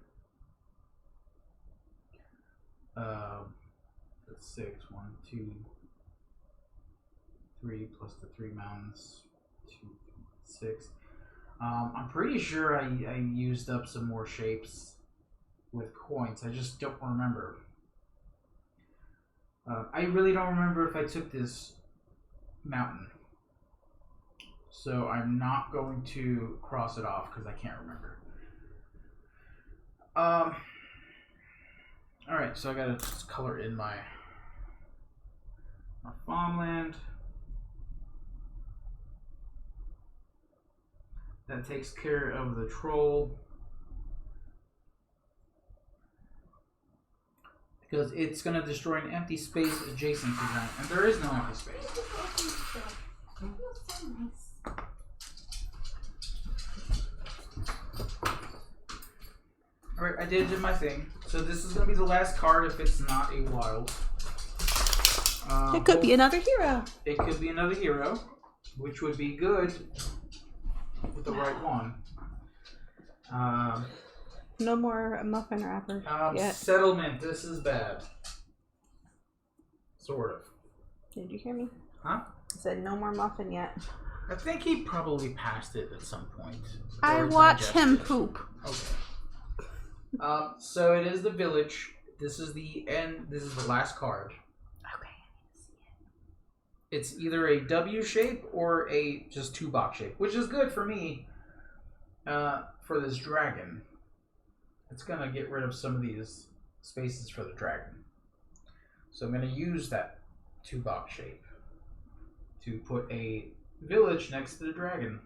Speaker 2: That's 6. 1, 2, 3 plus the 3 mountains. 2, 6. I'm pretty sure I used up some more shapes with coins. I just don't remember. I really don't remember if I took this mountain. So I'm not going to cross it off because I can't remember. Alright, so I gotta just color in my farmland. That takes care of the troll. Because it's going to destroy an empty space adjacent to that. And there is no empty space. Alright, I did my thing. So this is going to be the last card if it's not a wild.
Speaker 1: It could be another hero.
Speaker 2: It could be another hero, which would be good with the right one.
Speaker 1: No more muffin wrapper yet.
Speaker 2: Settlement. This is bad. Sort of.
Speaker 1: Did you hear me?
Speaker 2: Huh?
Speaker 1: I said no more muffin yet.
Speaker 2: I think he probably passed it at some point.
Speaker 1: I watch him poop.
Speaker 2: Okay. So it is the village. This is the end. This is the last card.
Speaker 1: Okay.
Speaker 2: It's either a W shape or a just 2-box shape, which is good for me. For this dragon, it's gonna get rid of some of these spaces for the dragon. So I'm gonna use that 2-box shape to put a village next to the dragon.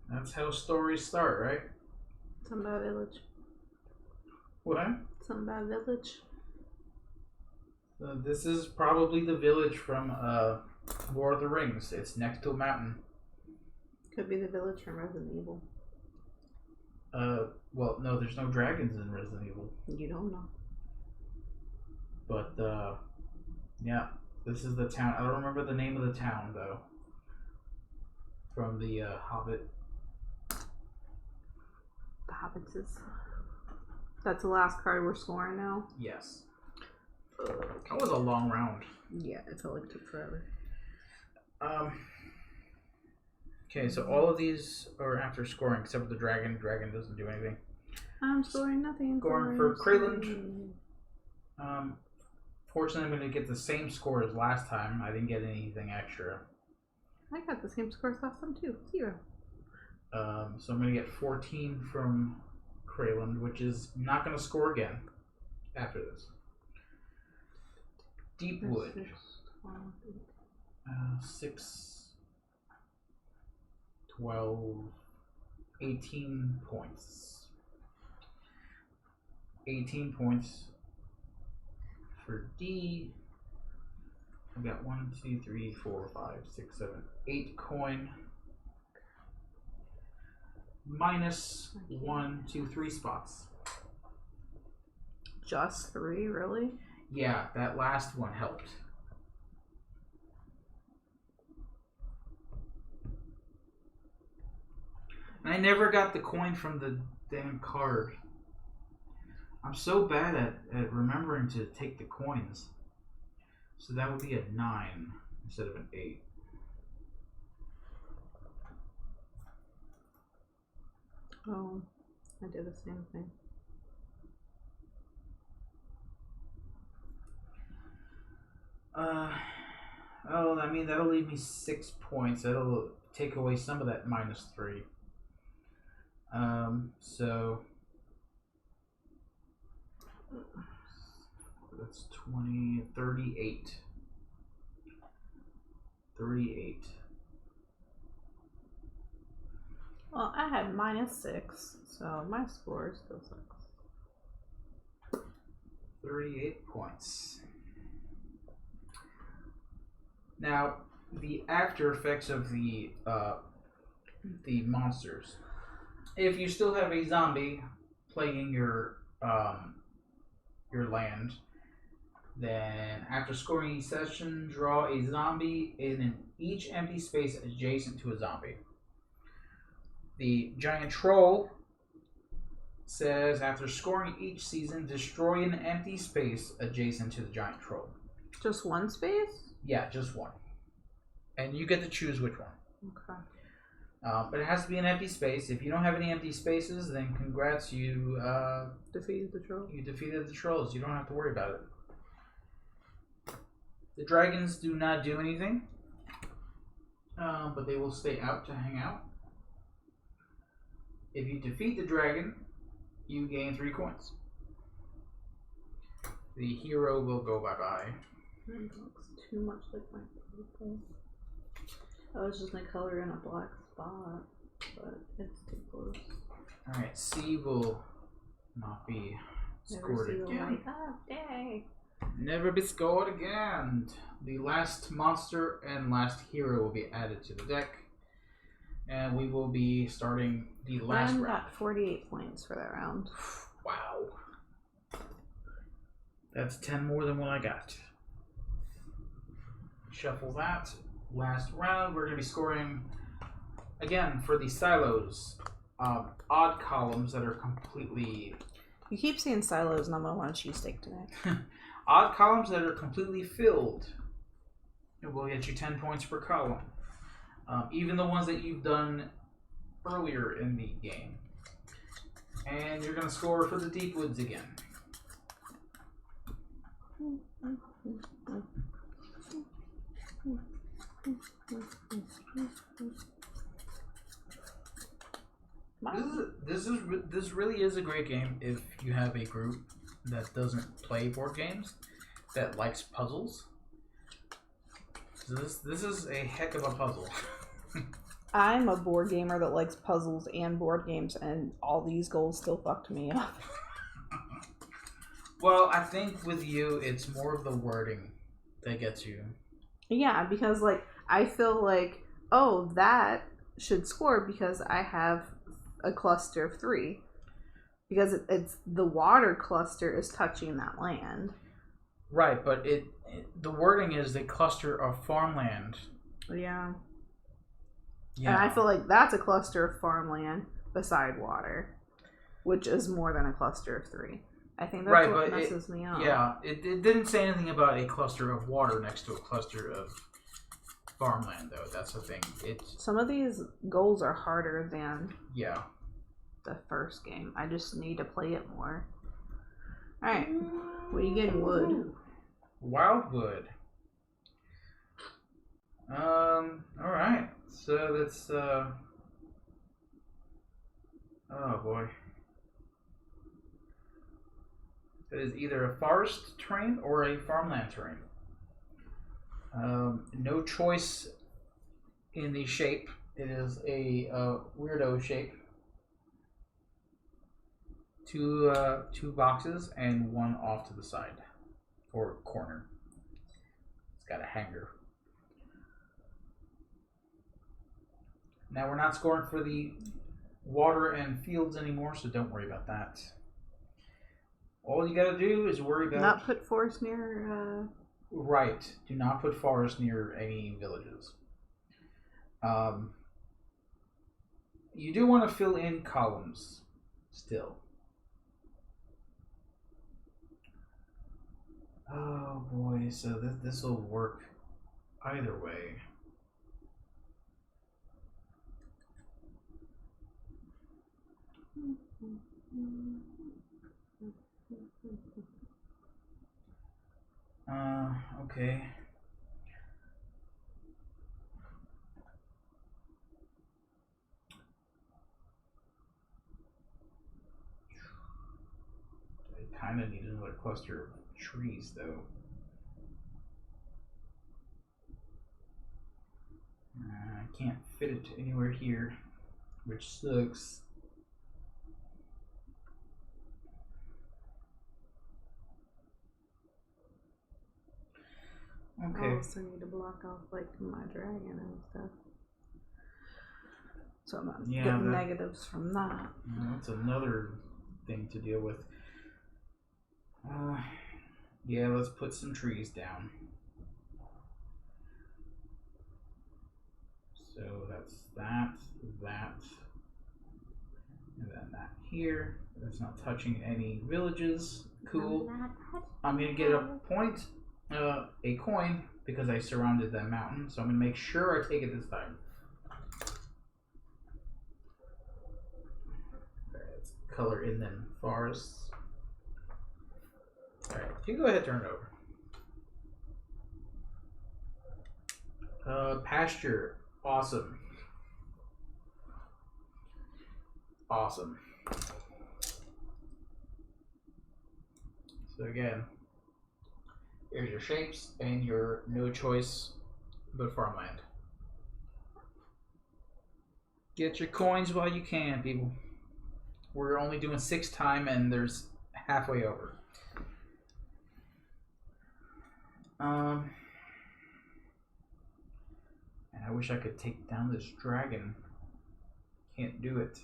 Speaker 2: That's how stories start, right?
Speaker 1: Something about village.
Speaker 2: What?
Speaker 1: Something about village.
Speaker 2: This is probably the village from War of the Rings. It's next to a mountain.
Speaker 1: Could be the village from Resident Evil.
Speaker 2: Well, no, there's no dragons in Resident Evil.
Speaker 1: You don't know.
Speaker 2: But, yeah, this is the town. I don't remember the name of the town, though. From the Hobbit.
Speaker 1: The Hobbitses. That's the last card we're scoring now.
Speaker 2: Yes. That was a long round.
Speaker 1: Yeah, it felt like it took forever.
Speaker 2: Okay, so all of these are after scoring, except for the dragon. Dragon doesn't do anything.
Speaker 1: I'm scoring nothing.
Speaker 2: Scoring for Krayland. Fortunately, I'm going to get the same score as last time. I didn't get anything extra.
Speaker 1: I got the same score as last time too. 0.
Speaker 2: So I'm going to get 14 from Krayland, which is not going to score again after this. Deepwood. 6, 12, 18 points. 18 points for D. I've got 1, 2, 3, 4, 5, 6, 7, 8 coin. Minus 1, 2, 3 spots.
Speaker 1: Just 3, really?
Speaker 2: Yeah, that last one helped. And I never got the coin from the damn card. I'm so bad at remembering to take the coins. So that would be a 9 instead of an 8.
Speaker 1: Oh, I did the same thing.
Speaker 2: Oh, I mean, that'll leave me 6 points. That'll take away some of that minus 3. So that's 20, 38. 38.
Speaker 1: Well, I had minus 6, so my score still sucks.
Speaker 2: 38 points. Now, the after effects of the monsters. If you still have a zombie plaguing your land, then after scoring each session, draw a zombie in each empty space adjacent to a zombie. The giant troll says after scoring each season, destroy an empty space adjacent to the giant troll.
Speaker 1: Just one space?
Speaker 2: Yeah, just one. And you get to choose which one.
Speaker 1: Okay.
Speaker 2: But it has to be an empty space. If you don't have any empty spaces, then congrats, you
Speaker 1: defeated the troll.
Speaker 2: You defeated the trolls. You don't have to worry about it. The dragons do not do anything, but they will stay out to hang out. If you defeat the dragon, you gain 3 coins. The hero will go bye-bye.
Speaker 1: That looks too much like my purple. I was just gonna color in a black spot, but it's too close.
Speaker 2: Alright, C will not be scored again.
Speaker 1: Day.
Speaker 2: Never be scored again. The last monster and last hero will be added to the deck. And we will be starting the last round.
Speaker 1: Got 48 points for that round.
Speaker 2: Wow. That's 10 more than what I got. Shuffle that. Last round, we're going to be scoring, again, for the silos, odd columns that are completely...
Speaker 1: You keep saying silos and I'm going to want a cheesesteak tonight.
Speaker 2: Odd columns that are completely filled. It will get you 10 points per column. Even the ones that you've done earlier in the game. And you're going to score for the deep woods again. This really is a great game if you have a group that doesn't play board games, that likes puzzles. This is a heck of a puzzle.
Speaker 1: I'm a board gamer that likes puzzles and board games, and all these goals still fucked me up.
Speaker 2: Well, I think with you, it's more of the wording that gets you.
Speaker 1: Yeah, because I feel like, oh, that should score because I have a cluster of 3. Because it's the water cluster is touching that land.
Speaker 2: Right, but the wording is the cluster of farmland.
Speaker 1: Yeah. And I feel like that's a cluster of farmland beside water, which is more than a cluster of 3. I think that's
Speaker 2: Right,
Speaker 1: what
Speaker 2: but
Speaker 1: messes me up.
Speaker 2: Yeah, it didn't say anything about a cluster of water next to a cluster of farmland, though. That's the thing.
Speaker 1: Some of these goals are harder than
Speaker 2: the
Speaker 1: first game. I just need to play it more. Alright, what are you getting? Wood.
Speaker 2: Wildwood. Alright. So that's oh boy. That is either a forest terrain or a farmland terrain. No choice in the shape. It is a weirdo shape. Two boxes and one off to the side or corner. It's got a hanger. Now we're not scoring for the water and fields anymore, so don't worry about that. All you gotta do is worry about...
Speaker 1: Not put forest near...
Speaker 2: Right. Do not put forest near any villages. You do want to fill in columns still. Oh boy, so this will work either way. Okay. I kind of need another cluster of trees, though. I can't fit it anywhere here, which sucks. Okay.
Speaker 1: I also need to block off like my dragon and stuff. So I'm not getting negatives from that.
Speaker 2: That's another thing to deal with. Yeah, let's put some trees down. So that's that, and then that here. That's not touching any villages. Cool. I'm gonna get a point. A coin because I surrounded that mountain, so I'm gonna make sure I take it this time. Alright, let's color in them forests. Alright, you go ahead and turn it over. Pasture. Awesome. Awesome. So again, here's your shapes and your no choice but farmland. Get your coins while you can, people. We're only doing 6 time and there's halfway over. And I wish I could take down this dragon. Can't do it.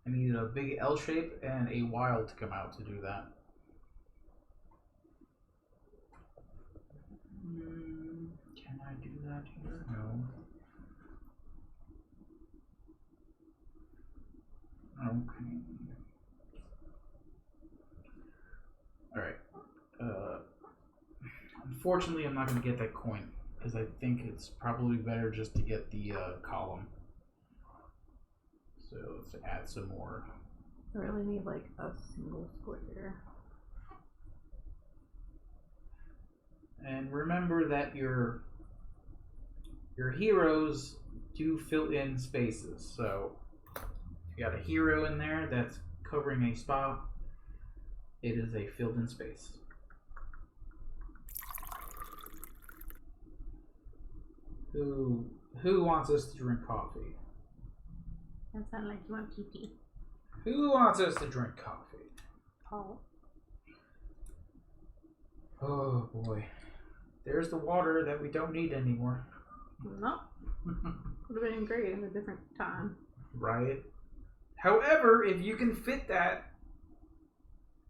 Speaker 2: I needed a big L shape and a wild to come out to do that. Can I do that here? No. Okay. Alright. Unfortunately, I'm not going to get that coin because I think it's probably better just to get the column. So let's add some more.
Speaker 1: I really need like a single square.
Speaker 2: And remember that your heroes do fill in spaces. So if you got a hero in there that's covering a spot, it is a filled in space. Who wants us to drink coffee?
Speaker 1: That sounds like you want pee-pee.
Speaker 2: Who wants us to drink coffee?
Speaker 1: Paul.
Speaker 2: Oh boy. There's the water that we don't need anymore.
Speaker 1: No. Would have been great at a different time.
Speaker 2: Right. However, if you can fit that,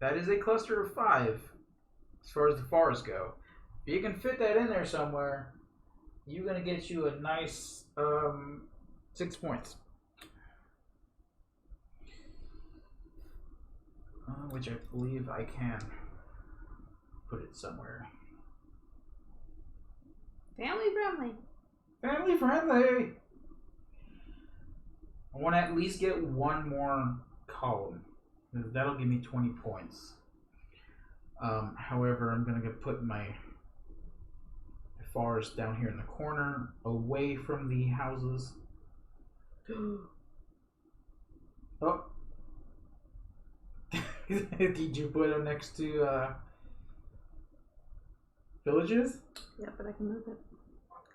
Speaker 2: that is a cluster of 5 as far as the forests go. If you can fit that in there somewhere, you're going to get you a nice 6 points. which I believe I can put it somewhere.
Speaker 1: Family friendly.
Speaker 2: Family friendly! I want to at least get one more column. That'll give me 20 points. However, I'm going to put my forest down here in the corner, away from the houses. Oh. Did you put them next to villages?
Speaker 1: Yeah, but I can move it.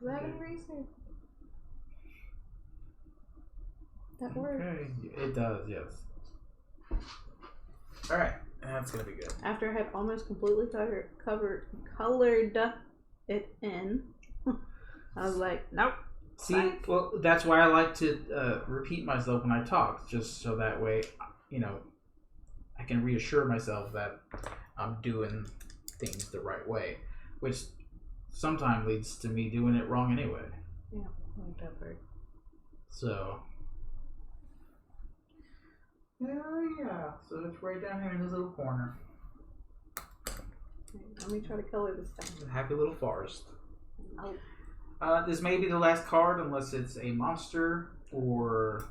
Speaker 1: Because I have an eraser. That works.
Speaker 2: Okay, it does, yes. Alright, that's going to be good.
Speaker 1: After I had almost completely colored it in, I was like, nope.
Speaker 2: See, well, that's why I like to repeat myself when I talk, just so that way, you know, I can reassure myself that I'm doing things the right way, which sometimes leads to me doing it wrong anyway.
Speaker 1: Yeah, like that bird.
Speaker 2: So, yeah, so it's right down here in this little corner.
Speaker 1: Let me try to color this thing.
Speaker 2: Happy little forest.
Speaker 1: Oh.
Speaker 2: This may be the last card unless it's a monster or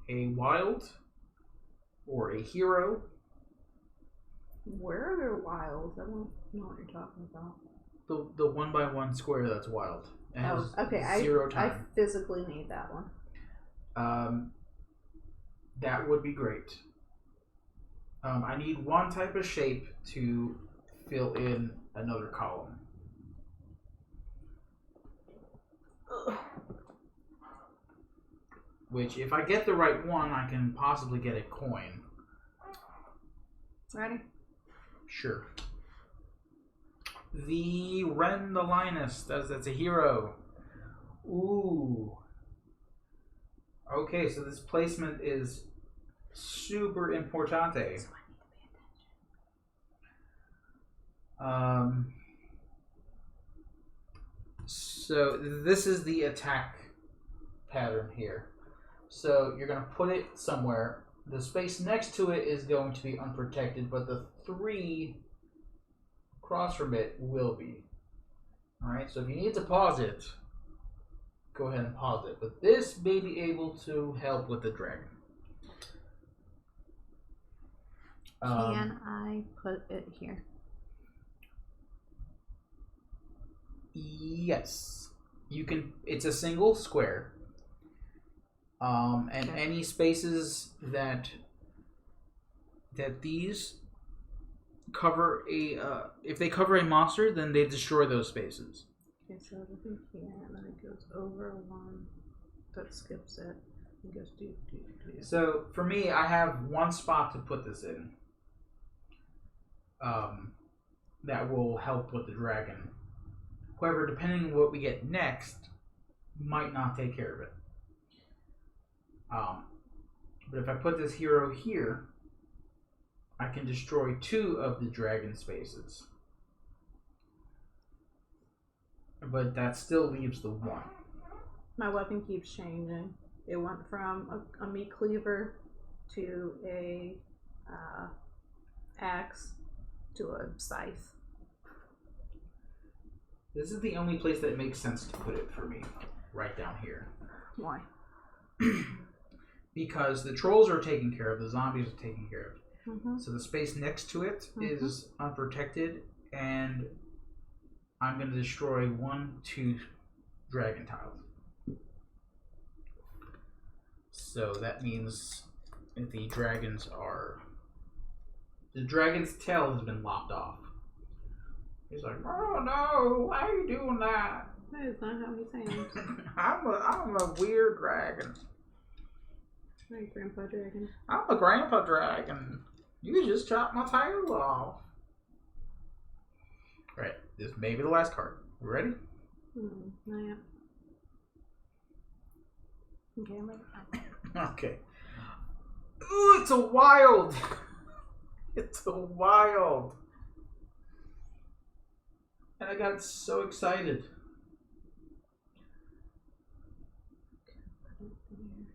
Speaker 2: a wild or a hero.
Speaker 1: Where are there wilds? I don't know what you're talking about.
Speaker 2: The 1x1 square that's wild. It has
Speaker 1: okay.
Speaker 2: 0
Speaker 1: I
Speaker 2: time.
Speaker 1: physically need that one.
Speaker 2: That would be great. I need one type of shape to fill in another column. Which, if I get the right one, I can possibly get a coin.
Speaker 1: Ready?
Speaker 2: Sure. The Ren the Linus. That's a hero. Ooh. Okay, so this placement is super importante. So this is the attack pattern here. So you're going to put it somewhere. The space next to it is going to be unprotected, but the 3 across from it will be. Alright, so if you need to pause it, go ahead and pause it. But this may be able to help with the dragon.
Speaker 1: Can I put it here?
Speaker 2: Yes. You can. It's a single square. And
Speaker 1: Okay.
Speaker 2: any spaces that these cover if they cover a monster, then they destroy those spaces.
Speaker 1: Okay, so everything here, and then it goes over one that skips it. It goes do.
Speaker 2: So for me, I have one spot to put this in. That will help with the dragon. However, depending on what we get next, might not take care of it. But if I put this hero here, I can destroy 2 of the dragon spaces. But that still leaves the 1.
Speaker 1: My weapon keeps changing. It went from a meat cleaver to a axe to a scythe.
Speaker 2: This is the only place that makes sense to put it for me, right down here.
Speaker 1: Why?
Speaker 2: Because the trolls are taken care of, the zombies are taken care of.
Speaker 1: Mm-hmm.
Speaker 2: So the space next to it is unprotected, and I'm going to destroy 2 dragon tiles. So that means the dragon's tail has been lopped off. He's like, oh no, why are you doing that?
Speaker 1: That is not how he sounds.
Speaker 2: I'm a weird dragon.
Speaker 1: Hey, Grandpa Dragon.
Speaker 2: I'm a grandpa dragon. You just chopped my tail off. Right, this may be the last card. You ready?
Speaker 1: Not yet. Okay, I'm ready.
Speaker 2: Okay. Ooh, it's a wild. It's a wild. And I got so excited.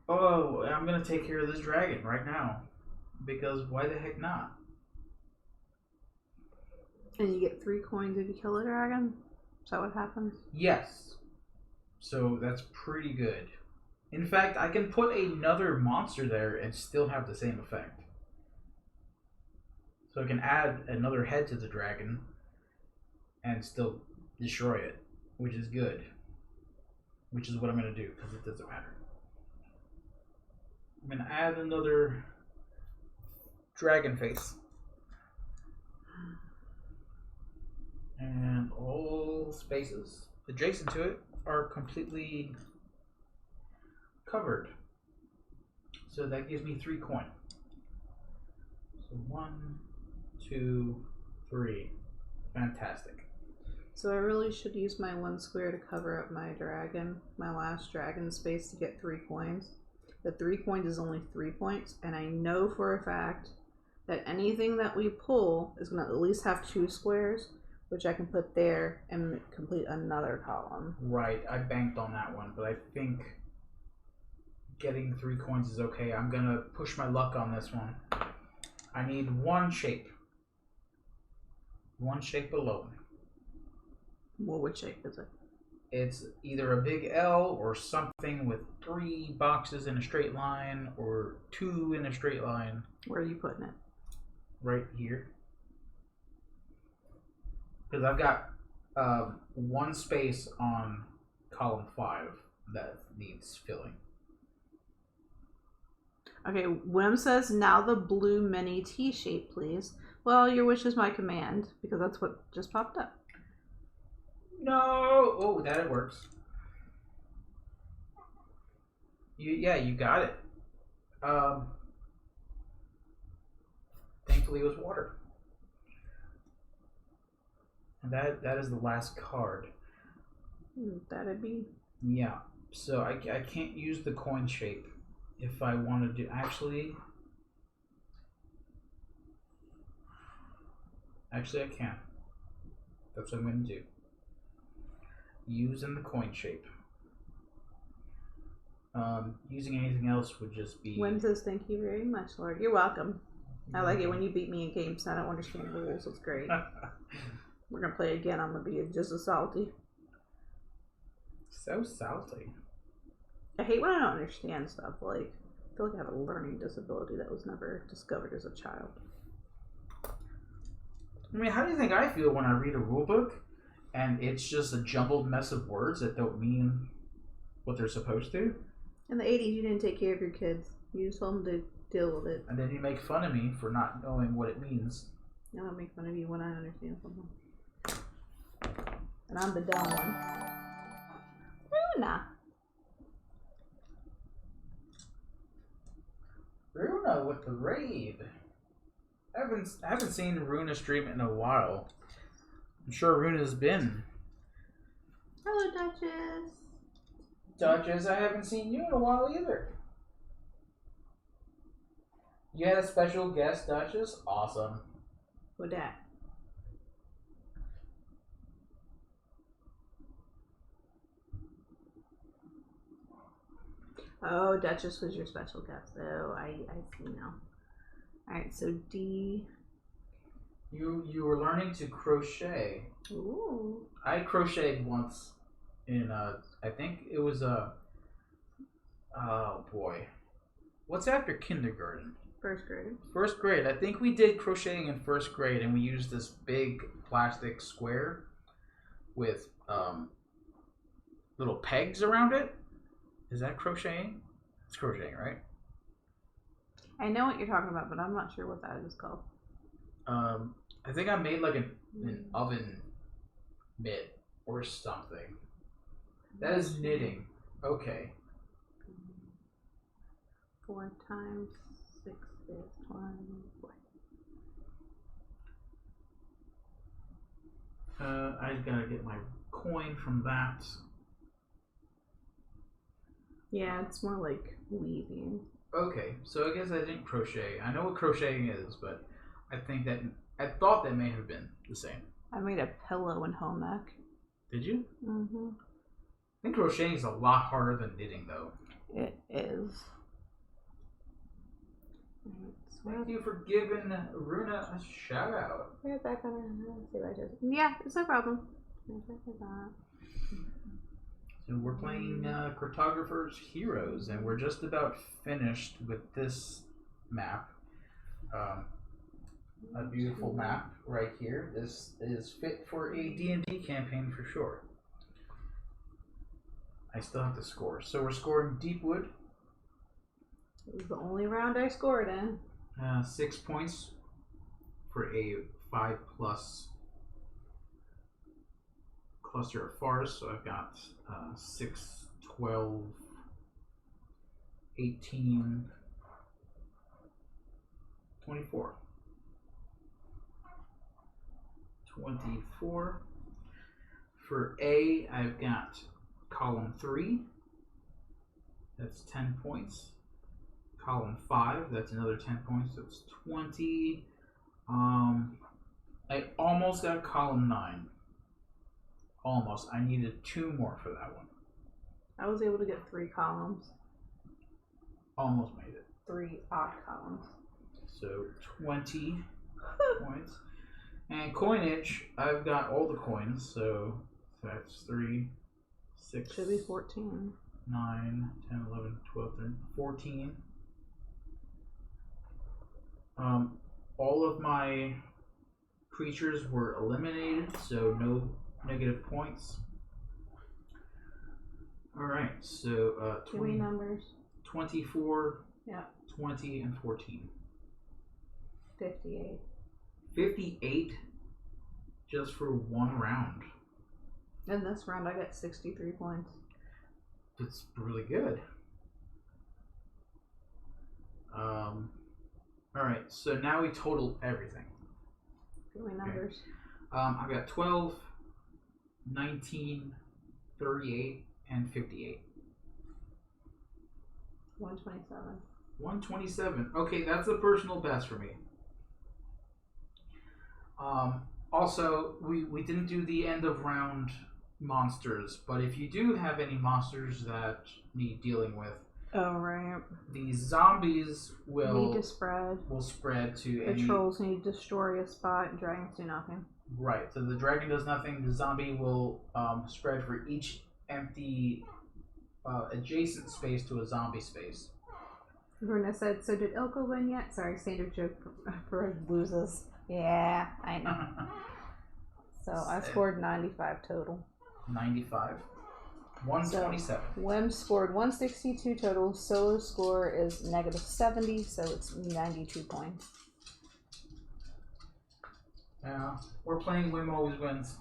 Speaker 2: Oh, I'm going to take care of this dragon right now. Because why the heck not?
Speaker 1: And you get 3 coins if you kill a dragon? Is that what happens?
Speaker 2: Yes. So that's pretty good. In fact, I can put another monster there and still have the same effect. So I can add another head to the dragon and still destroy it, which is good. Which is what I'm going to do, because it doesn't matter. I'm going to add another dragon face. And all spaces adjacent to it are completely covered. So that gives me 3 coin. So 1, 2, 3. Fantastic.
Speaker 1: So I really should use my 1 square to cover up my dragon, my last dragon space to get 3 coins. The 3 coins is only 3 points, and I know for a fact that anything that we pull is going to at least have 2 squares, which I can put there and complete another column.
Speaker 2: Right, I banked on that one, but I think getting 3 coins is okay. I'm going to push my luck on this one. I need 1 shape. 1 shape alone.
Speaker 1: Well, which shape is it?
Speaker 2: It's either a big L or something with 3 boxes in a straight line or 2 in a straight line.
Speaker 1: Where are you putting it?
Speaker 2: Right here. Because I've got 1 space on column 5 that needs filling.
Speaker 1: Okay, Wim says, now the blue mini T shape, please. Well, your wish is my command, because that's what just popped up.
Speaker 2: No! Oh, that works. You got it. Thankfully it was water. And that is the last card.
Speaker 1: That'd be...
Speaker 2: Yeah, so I can't use the coin shape if I want to do... Actually, I can. That's what I'm going to do. Using the coin shape. Using anything else would just be...
Speaker 1: Wim says, thank you very much, Lord. You're welcome. I like it when you beat me in games. I don't understand rules. It's great. We're going to play again. I'm going to be just as salty.
Speaker 2: So salty.
Speaker 1: I hate when I don't understand stuff. Like, I feel like I have a learning disability that was never discovered as a child.
Speaker 2: I mean, how do you think I feel when I read a rule book and it's just a jumbled mess of words that don't mean what they're supposed to?
Speaker 1: In the 80s, you didn't take care of your kids. You just told them to deal with it.
Speaker 2: And then you make fun of me for not knowing what it means.
Speaker 1: I don't make fun of you when I understand something. And I'm the dumb one. Runa.
Speaker 2: Runa with the raid. I haven't seen Runa stream in a while. I'm sure Runa's been.
Speaker 1: Hello, Duchess.
Speaker 2: Duchess, I haven't seen you in a while either. You had a special guest, Duchess? Awesome.
Speaker 1: Who dat? Oh, Duchess was your special guest. Oh, I see now. Alright, so D.
Speaker 2: You were learning to crochet.
Speaker 1: Ooh.
Speaker 2: I crocheted once in I think it was oh boy. What's after kindergarten?
Speaker 1: First grade.
Speaker 2: First grade. I think we did crocheting in first grade, and we used this big plastic square with little pegs around it. Is that crocheting? It's crocheting, right?
Speaker 1: I know what you're talking about, but I'm not sure what that is called.
Speaker 2: I think I made like an oven mitt or something. That is knitting. Okay.
Speaker 1: 4 times 6 is 24.
Speaker 2: I gotta get my coin from that.
Speaker 1: Yeah, it's more like weaving.
Speaker 2: Okay, so I guess I didn't crochet. I know what crocheting is, but I thought that may have been the same.
Speaker 1: I made a pillow in home ec.
Speaker 2: Did you?
Speaker 1: Mm-hmm.
Speaker 2: I think crocheting is a lot harder than knitting, though.
Speaker 1: It is. Alright, so
Speaker 2: Thank you for giving Runa a shout out.
Speaker 1: Right back on her. Let's see what I did. Yeah, it's no problem.
Speaker 2: So we're playing Cartographers Heroes, and we're just about finished with this map. A beautiful map right here. This is fit for a D&D campaign for sure. I still have to score. So we're scoring Deepwood.
Speaker 1: It was the only round I scored in.
Speaker 2: 6 points for a 5+ cluster of forests. So I've got 6, 12, 18, 24. 24. For A, I've got column 3. That's 10 points. Column 5, that's another 10 points. That's 20. I almost got column 9. Almost. I needed 2 more for that one.
Speaker 1: I was able to get 3 columns.
Speaker 2: Almost made it.
Speaker 1: 3 odd columns.
Speaker 2: So 20 points. And coinage, I've got all the coins, so that's 3, 6.
Speaker 1: Should be 14.
Speaker 2: 9, 10, 11, 12, 13, 14. All of my creatures were eliminated, so no negative points. Alright, so 20,
Speaker 1: numbers.
Speaker 2: 24,
Speaker 1: Yeah.
Speaker 2: 20, and 14.
Speaker 1: 58.
Speaker 2: 58 just for one round.
Speaker 1: In this round, I got 63 points.
Speaker 2: That's really good. Alright, so now we total everything.
Speaker 1: Give me numbers.
Speaker 2: I've got 12, 19, 38, and 58.
Speaker 1: 127.
Speaker 2: 127. Okay, that's a personal best for me. Also, we didn't do the end of round monsters, but if you do have any monsters that need dealing with,
Speaker 1: oh right,
Speaker 2: the zombies will
Speaker 1: need to spread.
Speaker 2: Will spread to
Speaker 1: the
Speaker 2: any.
Speaker 1: Trolls need to destroy a spot, and dragons do nothing.
Speaker 2: Right. So the dragon does nothing. The zombie will spread for each empty adjacent space to a zombie space.
Speaker 1: Runa said, "So did Ilka win yet?" Sorry, standard joke for loses. Yeah, I know. So I scored 95 total.
Speaker 2: 95. 127.
Speaker 1: So, Wim scored 162 total. Solo score is -70, so it's 92 points.
Speaker 2: Yeah, we're playing Wim always wins.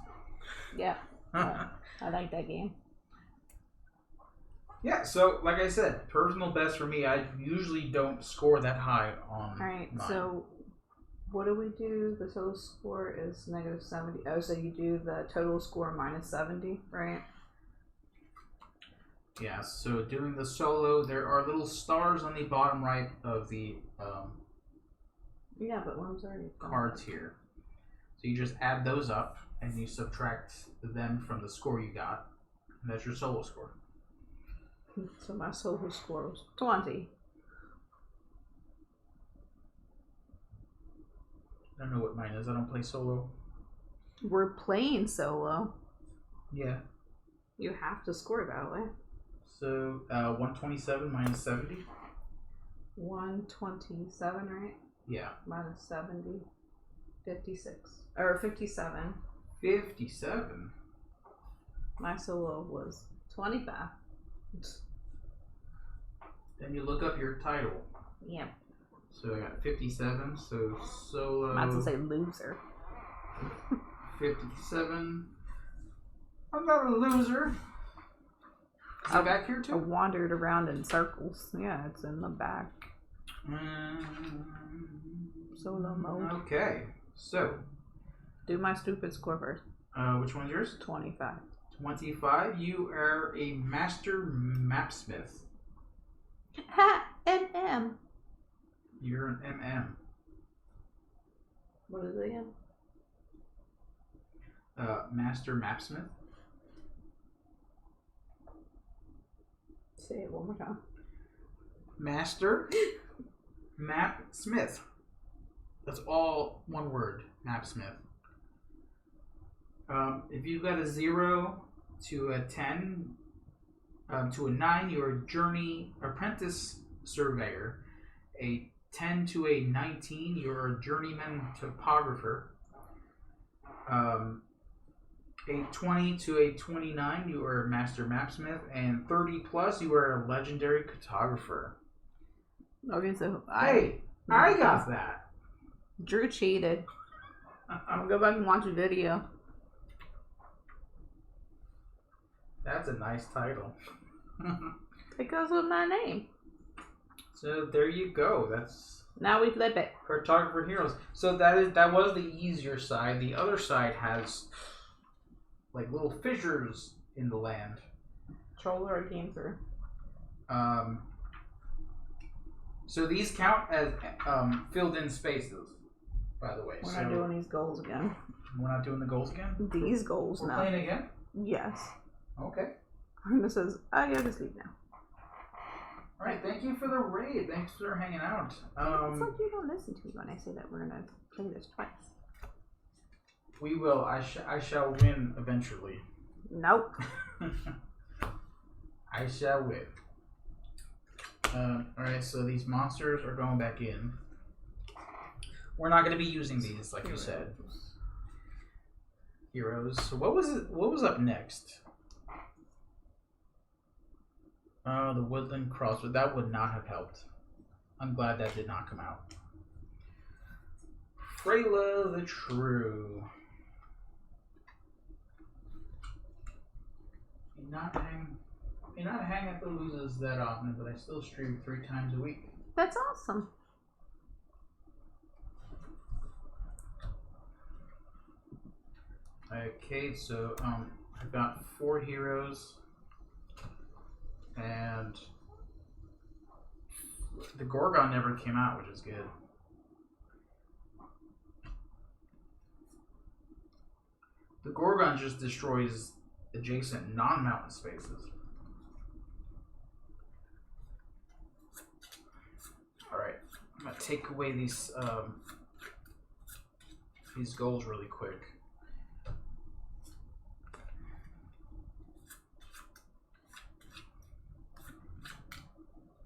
Speaker 1: Yeah, I like that game.
Speaker 2: Yeah, so like I said, personal best for me. I usually don't score that high on.
Speaker 1: All right,
Speaker 2: mine.
Speaker 1: so what do we do? The total score is -70. Oh, so you do the total score -70, right?
Speaker 2: Yeah, so doing the solo, there are little stars on the bottom right of the
Speaker 1: Yeah, but one's already
Speaker 2: cards here. So you just add those up and you subtract them from the score you got. And that's your solo score.
Speaker 1: So my solo score was 20.
Speaker 2: I don't know what mine is. I don't play solo.
Speaker 1: We're playing solo.
Speaker 2: Yeah.
Speaker 1: You have to score that way.
Speaker 2: So 127 minus 70.
Speaker 1: 127, right?
Speaker 2: Yeah.
Speaker 1: Minus 70. 56. Or 57.
Speaker 2: 57.
Speaker 1: My solo was 25.
Speaker 2: Then you look up your title.
Speaker 1: Yeah.
Speaker 2: So I got 57. So solo.
Speaker 1: Might as well say loser.
Speaker 2: 57. I'm not a loser. Is it back here
Speaker 1: I
Speaker 2: too?
Speaker 1: wandered around in circles. Yeah, it's in the back. Solo mode.
Speaker 2: Okay. So.
Speaker 1: Do my stupid score first.
Speaker 2: Which one's yours?
Speaker 1: 25.
Speaker 2: 25. You are a master mapsmith.
Speaker 1: Ha! MM.
Speaker 2: You're an MM.
Speaker 1: What is it again?
Speaker 2: Master mapsmith.
Speaker 1: Say it one more time.
Speaker 2: Master mapsmith. That's all one word, Mapsmith. If you've got a 0 to a 10 to a 9, you're a journey apprentice surveyor. A 10 to a 19, you're a journeyman topographer. A 20 to a 29, you are a master mapsmith, and 30 plus, you are a legendary cartographer.
Speaker 1: Okay, so
Speaker 2: I got that.
Speaker 1: Drew cheated. I'll go back and watch a video.
Speaker 2: That's a nice title.
Speaker 1: It goes with my name.
Speaker 2: So there you go. That's
Speaker 1: now we flip it.
Speaker 2: Cartographer Heroes. So that was the easier side. The other side has like little fissures in the land.
Speaker 1: Troll already came through.
Speaker 2: So these count as filled in spaces, by the way.
Speaker 1: We're not doing these goals again.
Speaker 2: We're not doing the goals again?
Speaker 1: These goals
Speaker 2: We're
Speaker 1: now.
Speaker 2: playing again?
Speaker 1: Yes.
Speaker 2: Okay.
Speaker 1: Arna says, I gotta sleep now.
Speaker 2: Alright, thank you for the raid. Thanks for hanging out.
Speaker 1: It's like you don't listen to me when I say that we're gonna play this twice.
Speaker 2: We will. I shall win eventually.
Speaker 1: Nope.
Speaker 2: I shall win. Alright, so these monsters are going back in. We're not going to be using these, like you said. Heroes. So what was up next? The Woodland Crossroad. That would not have helped. I'm glad that did not come out. Freyla the True. May not hang at the losers that often, but I still stream 3 times a week.
Speaker 1: That's awesome.
Speaker 2: Okay, so I've got 4 heroes, and the Gorgon never came out, which is good. The Gorgon just destroys adjacent non-mountain spaces. Alright, I'm going to take away these goals really quick.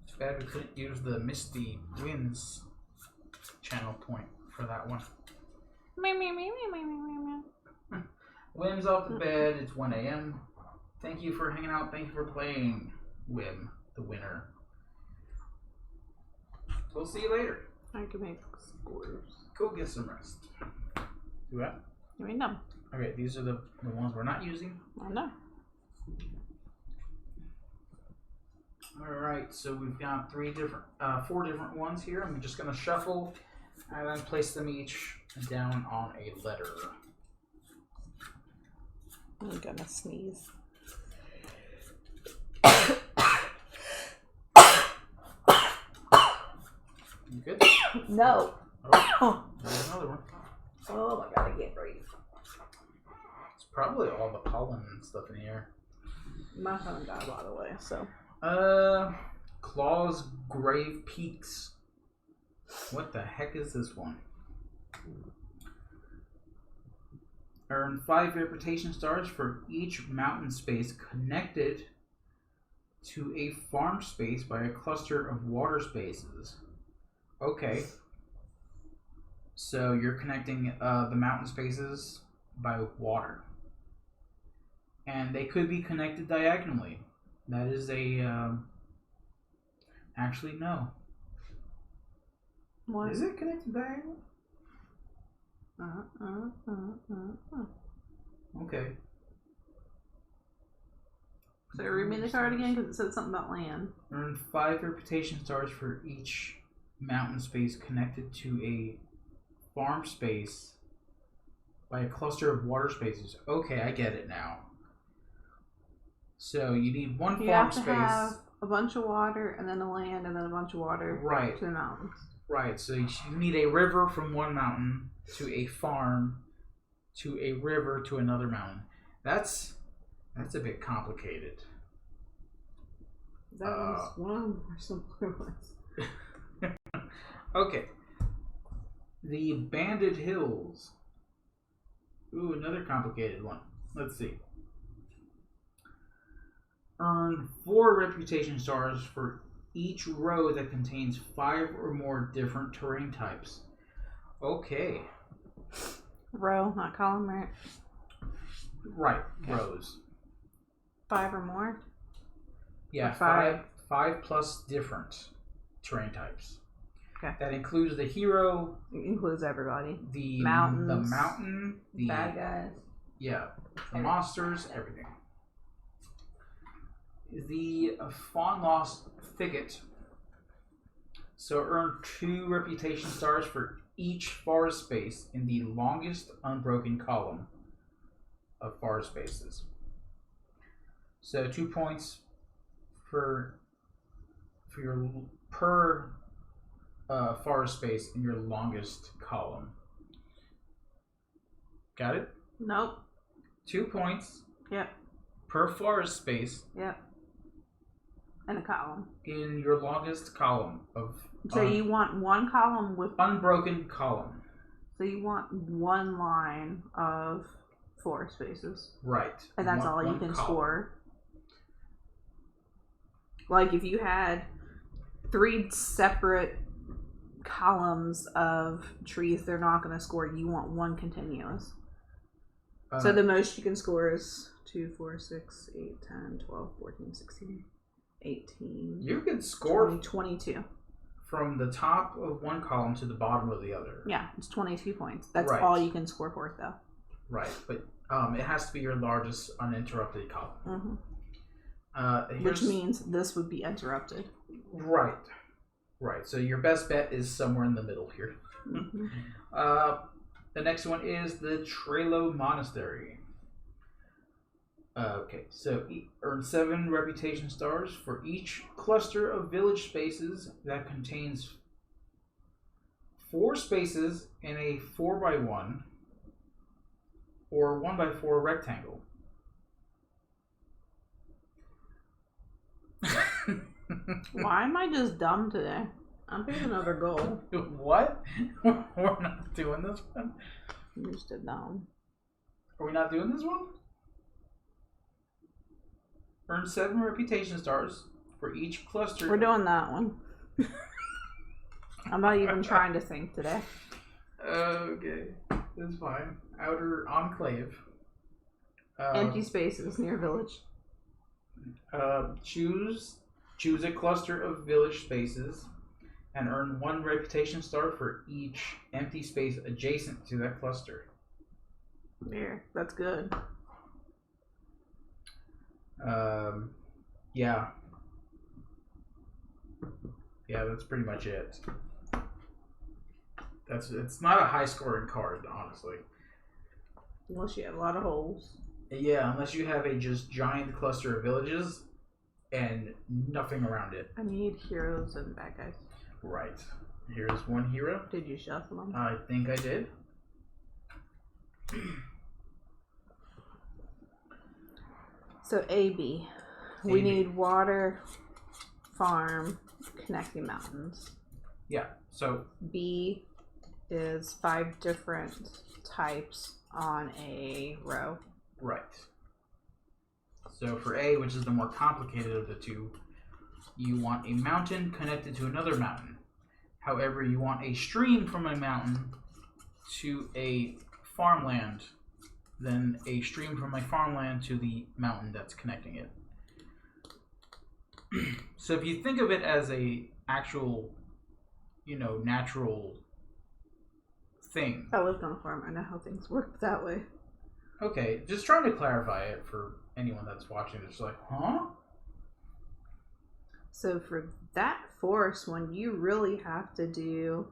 Speaker 2: Too bad we couldn't use the Misty Winds channel point for that one. Wim's off the bed. It's 1 a.m. Thank you for hanging out. Thank you for playing, Wim, the winner. We'll see you later.
Speaker 1: I can make scores.
Speaker 2: Go get some rest. Do that?
Speaker 1: I mean, no.
Speaker 2: Okay, these are the ones we're not using.
Speaker 1: I know.
Speaker 2: Alright, so we've got 4 different ones here. I'm just going to shuffle and then place them each down on a letter.
Speaker 1: I'm gonna sneeze.
Speaker 2: You good?
Speaker 1: No.
Speaker 2: Oh, there's another one.
Speaker 1: Oh my god, I can't breathe.
Speaker 2: It's probably all the pollen and stuff in the air.
Speaker 1: My phone died, by the way, so.
Speaker 2: Claw's Grave Peaks. What the heck is this one? Earn 5 reputation stars for each mountain space connected to a farm space by a cluster of water spaces. Okay. So you're connecting the mountain spaces by water. And they could be connected diagonally. That is a... actually, no.
Speaker 1: What?
Speaker 2: Is it connected diagonally? Okay.
Speaker 1: So read me the card again because it said something about land.
Speaker 2: Earn 5 reputation stars for each mountain space connected to a farm space by a cluster of water spaces. Okay, I get it now. So you need one
Speaker 1: You
Speaker 2: farm
Speaker 1: have to
Speaker 2: space.
Speaker 1: have a bunch of water and then a land and then a bunch of water
Speaker 2: Right.
Speaker 1: to the mountains.
Speaker 2: Right, so you need a river from one mountain to a farm to a river to another mountain. That's a bit complicated.
Speaker 1: That was one of the more simpler ones.
Speaker 2: Okay. The Banded Hills. Ooh, another complicated one. Let's see. Earn 4 reputation stars for each row that contains 5 or more different terrain types. Okay.
Speaker 1: Row, not column, right?
Speaker 2: Right, rows.
Speaker 1: 5 or more?
Speaker 2: Yeah,
Speaker 1: Or
Speaker 2: 5 plus different terrain types.
Speaker 1: Okay.
Speaker 2: That includes the hero.
Speaker 1: It includes everybody.
Speaker 2: The
Speaker 1: mountains.
Speaker 2: The
Speaker 1: bad guys.
Speaker 2: Yeah. The monsters, everything. The Fawn Lost Thicket. So earn 2 reputation stars for each forest space in the longest unbroken column of forest spaces. So 2 points for your per forest space in your longest column. Got it?
Speaker 1: Nope.
Speaker 2: 2 points.
Speaker 1: Yep.
Speaker 2: Per forest space.
Speaker 1: Yep. And a column.
Speaker 2: In your longest column of.
Speaker 1: So you want one column with
Speaker 2: unbroken column.
Speaker 1: So you want one line of 4 spaces.
Speaker 2: Right.
Speaker 1: And that's all you can score. Like if you had 3 separate columns of trees, they're not going to score. You want one continuous. So the most you can score is 2, 4, 6, 8, 10, 12, 14, 16, 18.
Speaker 2: You can score
Speaker 1: 20, 22.
Speaker 2: From the top of one column to the bottom of the other.
Speaker 1: Yeah, it's 22 points. That's
Speaker 2: right.
Speaker 1: all you can score for it, though.
Speaker 2: Right, but it has to be your largest uninterrupted column.
Speaker 1: Mm-hmm. Which means this would be interrupted.
Speaker 2: Right. Right. So your best bet is somewhere in the middle here.
Speaker 1: Mm-hmm.
Speaker 2: The next one is the Trelo Monastery. Okay, so earn 7 reputation stars for each cluster of village spaces that contains 4 spaces in a 4x1 or 1x4 rectangle.
Speaker 1: Why am I just dumb today? I'm picking another goal.
Speaker 2: What? We're not doing this one?
Speaker 1: You just did dumb. Are
Speaker 2: we not doing this one? Earn 7 reputation stars for each cluster.
Speaker 1: We're doing that one. I'm not even trying to think today.
Speaker 2: Okay, that's fine. Outer Enclave.
Speaker 1: Empty spaces near village.
Speaker 2: Choose a cluster of village spaces and earn 1 reputation star for each empty space adjacent to that cluster.
Speaker 1: There, that's good.
Speaker 2: Yeah. Yeah, that's pretty much it. It's not a high scoring card, honestly.
Speaker 1: Unless you have a lot of holes.
Speaker 2: Yeah, unless you have a just giant cluster of villages and nothing around it.
Speaker 1: I need heroes and bad guys.
Speaker 2: Right. Here's one hero.
Speaker 1: Did you shuffle them?
Speaker 2: I think I did.
Speaker 1: So AB. We need water, farm, connecting mountains.
Speaker 2: Yeah. So
Speaker 1: B is 5 different types on a row.
Speaker 2: Right. So for A, which is the more complicated of the two, you want a mountain connected to another mountain. However, you want a stream from a mountain to a farmland, then a stream from a farmland to the mountain that's connecting it. So if you think of it as a actual, natural thing.
Speaker 1: I lived on a farm. I know how things work that way.
Speaker 2: Okay, just trying to clarify it for anyone that's watching. It's like, huh?
Speaker 1: So for that forest one, you really have to do...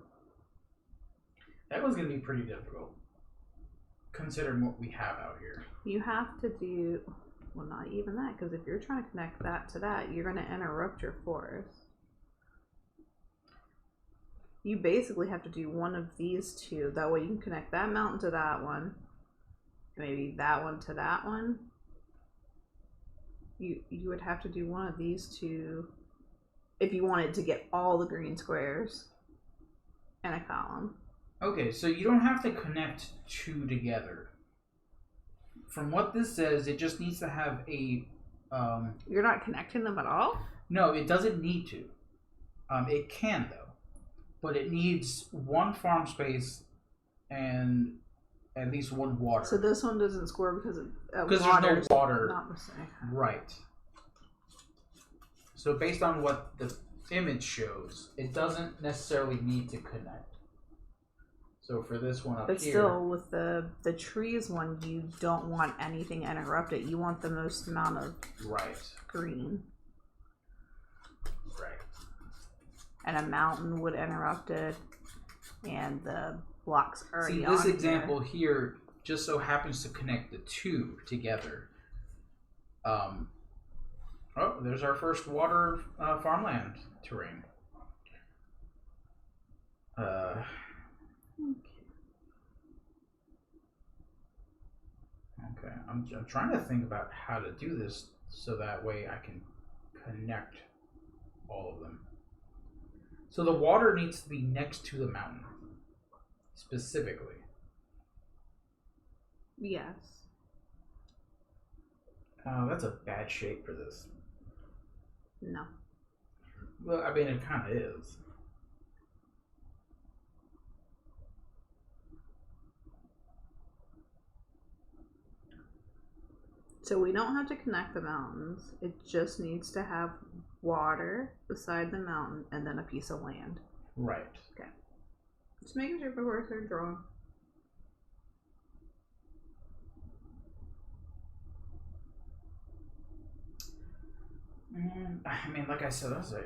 Speaker 2: That one's going to be pretty difficult, considering what we have out here.
Speaker 1: You have to do... Well, not even that, because if you're trying to connect that to that, you're going to interrupt your forest. You basically have to do one of these two. That way you can connect that mountain to that one. Maybe that one to that one. You would have to do one of these two if you wanted to get all the green squares and a column.
Speaker 2: Okay, so you don't have to connect two together. From what this says, it just needs to have a.
Speaker 1: You're not connecting them at all?
Speaker 2: No, it doesn't need to. It can though, but it needs one farm space and at least one water.
Speaker 1: So this one doesn't score because
Speaker 2: there's no water.
Speaker 1: Not the same.
Speaker 2: Right. So based on what the image shows, it doesn't necessarily need to connect. So for this one up here...
Speaker 1: But still, with the trees one, you don't want anything interrupted. You want the most amount of green.
Speaker 2: Right.
Speaker 1: And a mountain would interrupt it. And the blocks already on.
Speaker 2: See, this example here just so happens to connect the two together. Oh, there's our first water farmland terrain. Okay, I'm trying to think about how to do this so that way I can connect all of them. So the water needs to be next to the mountain, specifically.
Speaker 1: Yes.
Speaker 2: That's a bad shape for this.
Speaker 1: No.
Speaker 2: Well, I mean, it kind of is.
Speaker 1: So we don't have to connect the mountains. It just needs to have water beside the mountain and then a piece of land.
Speaker 2: Right.
Speaker 1: Okay. Just making sure before I start drawing.
Speaker 2: And I mean, like I said, it's a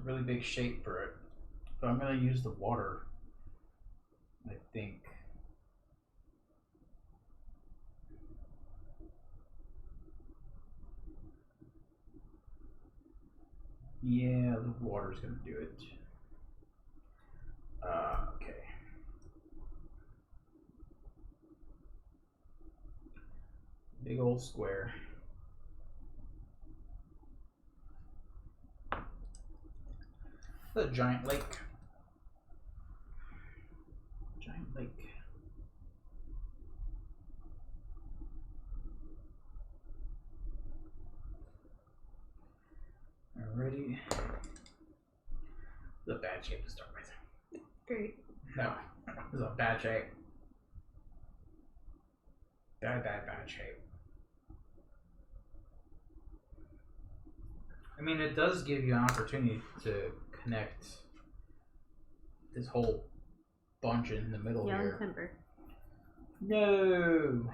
Speaker 2: really big shape for it. But I'm going to use the water, I think. Yeah, the water's going to do it. Okay. Big old square. The giant lake. Giant lake. Alrighty. This is a bad shape to start with.
Speaker 1: Great.
Speaker 2: No, this is a bad shape. Bad shape. I mean, it does give you an opportunity to connect this whole bunch in the middle
Speaker 1: Young
Speaker 2: here.
Speaker 1: timber.
Speaker 2: No.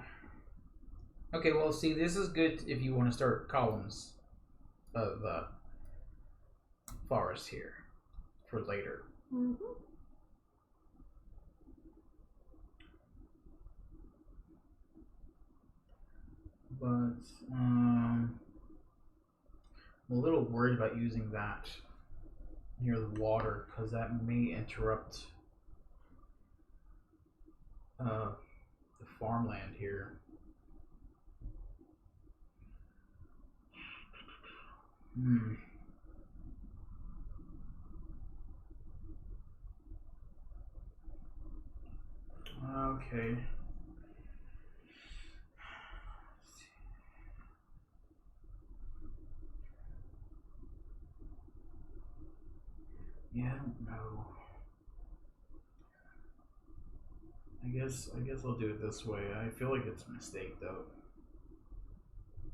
Speaker 2: Okay, well, see, this is good if you want to start columns of forest here for later.
Speaker 1: Mm-hmm.
Speaker 2: But I'm a little worried about using that near the water because that may interrupt the farmland here. Okay. Yeah, I don't know. I guess I'll do it this way. I feel like it's a mistake though.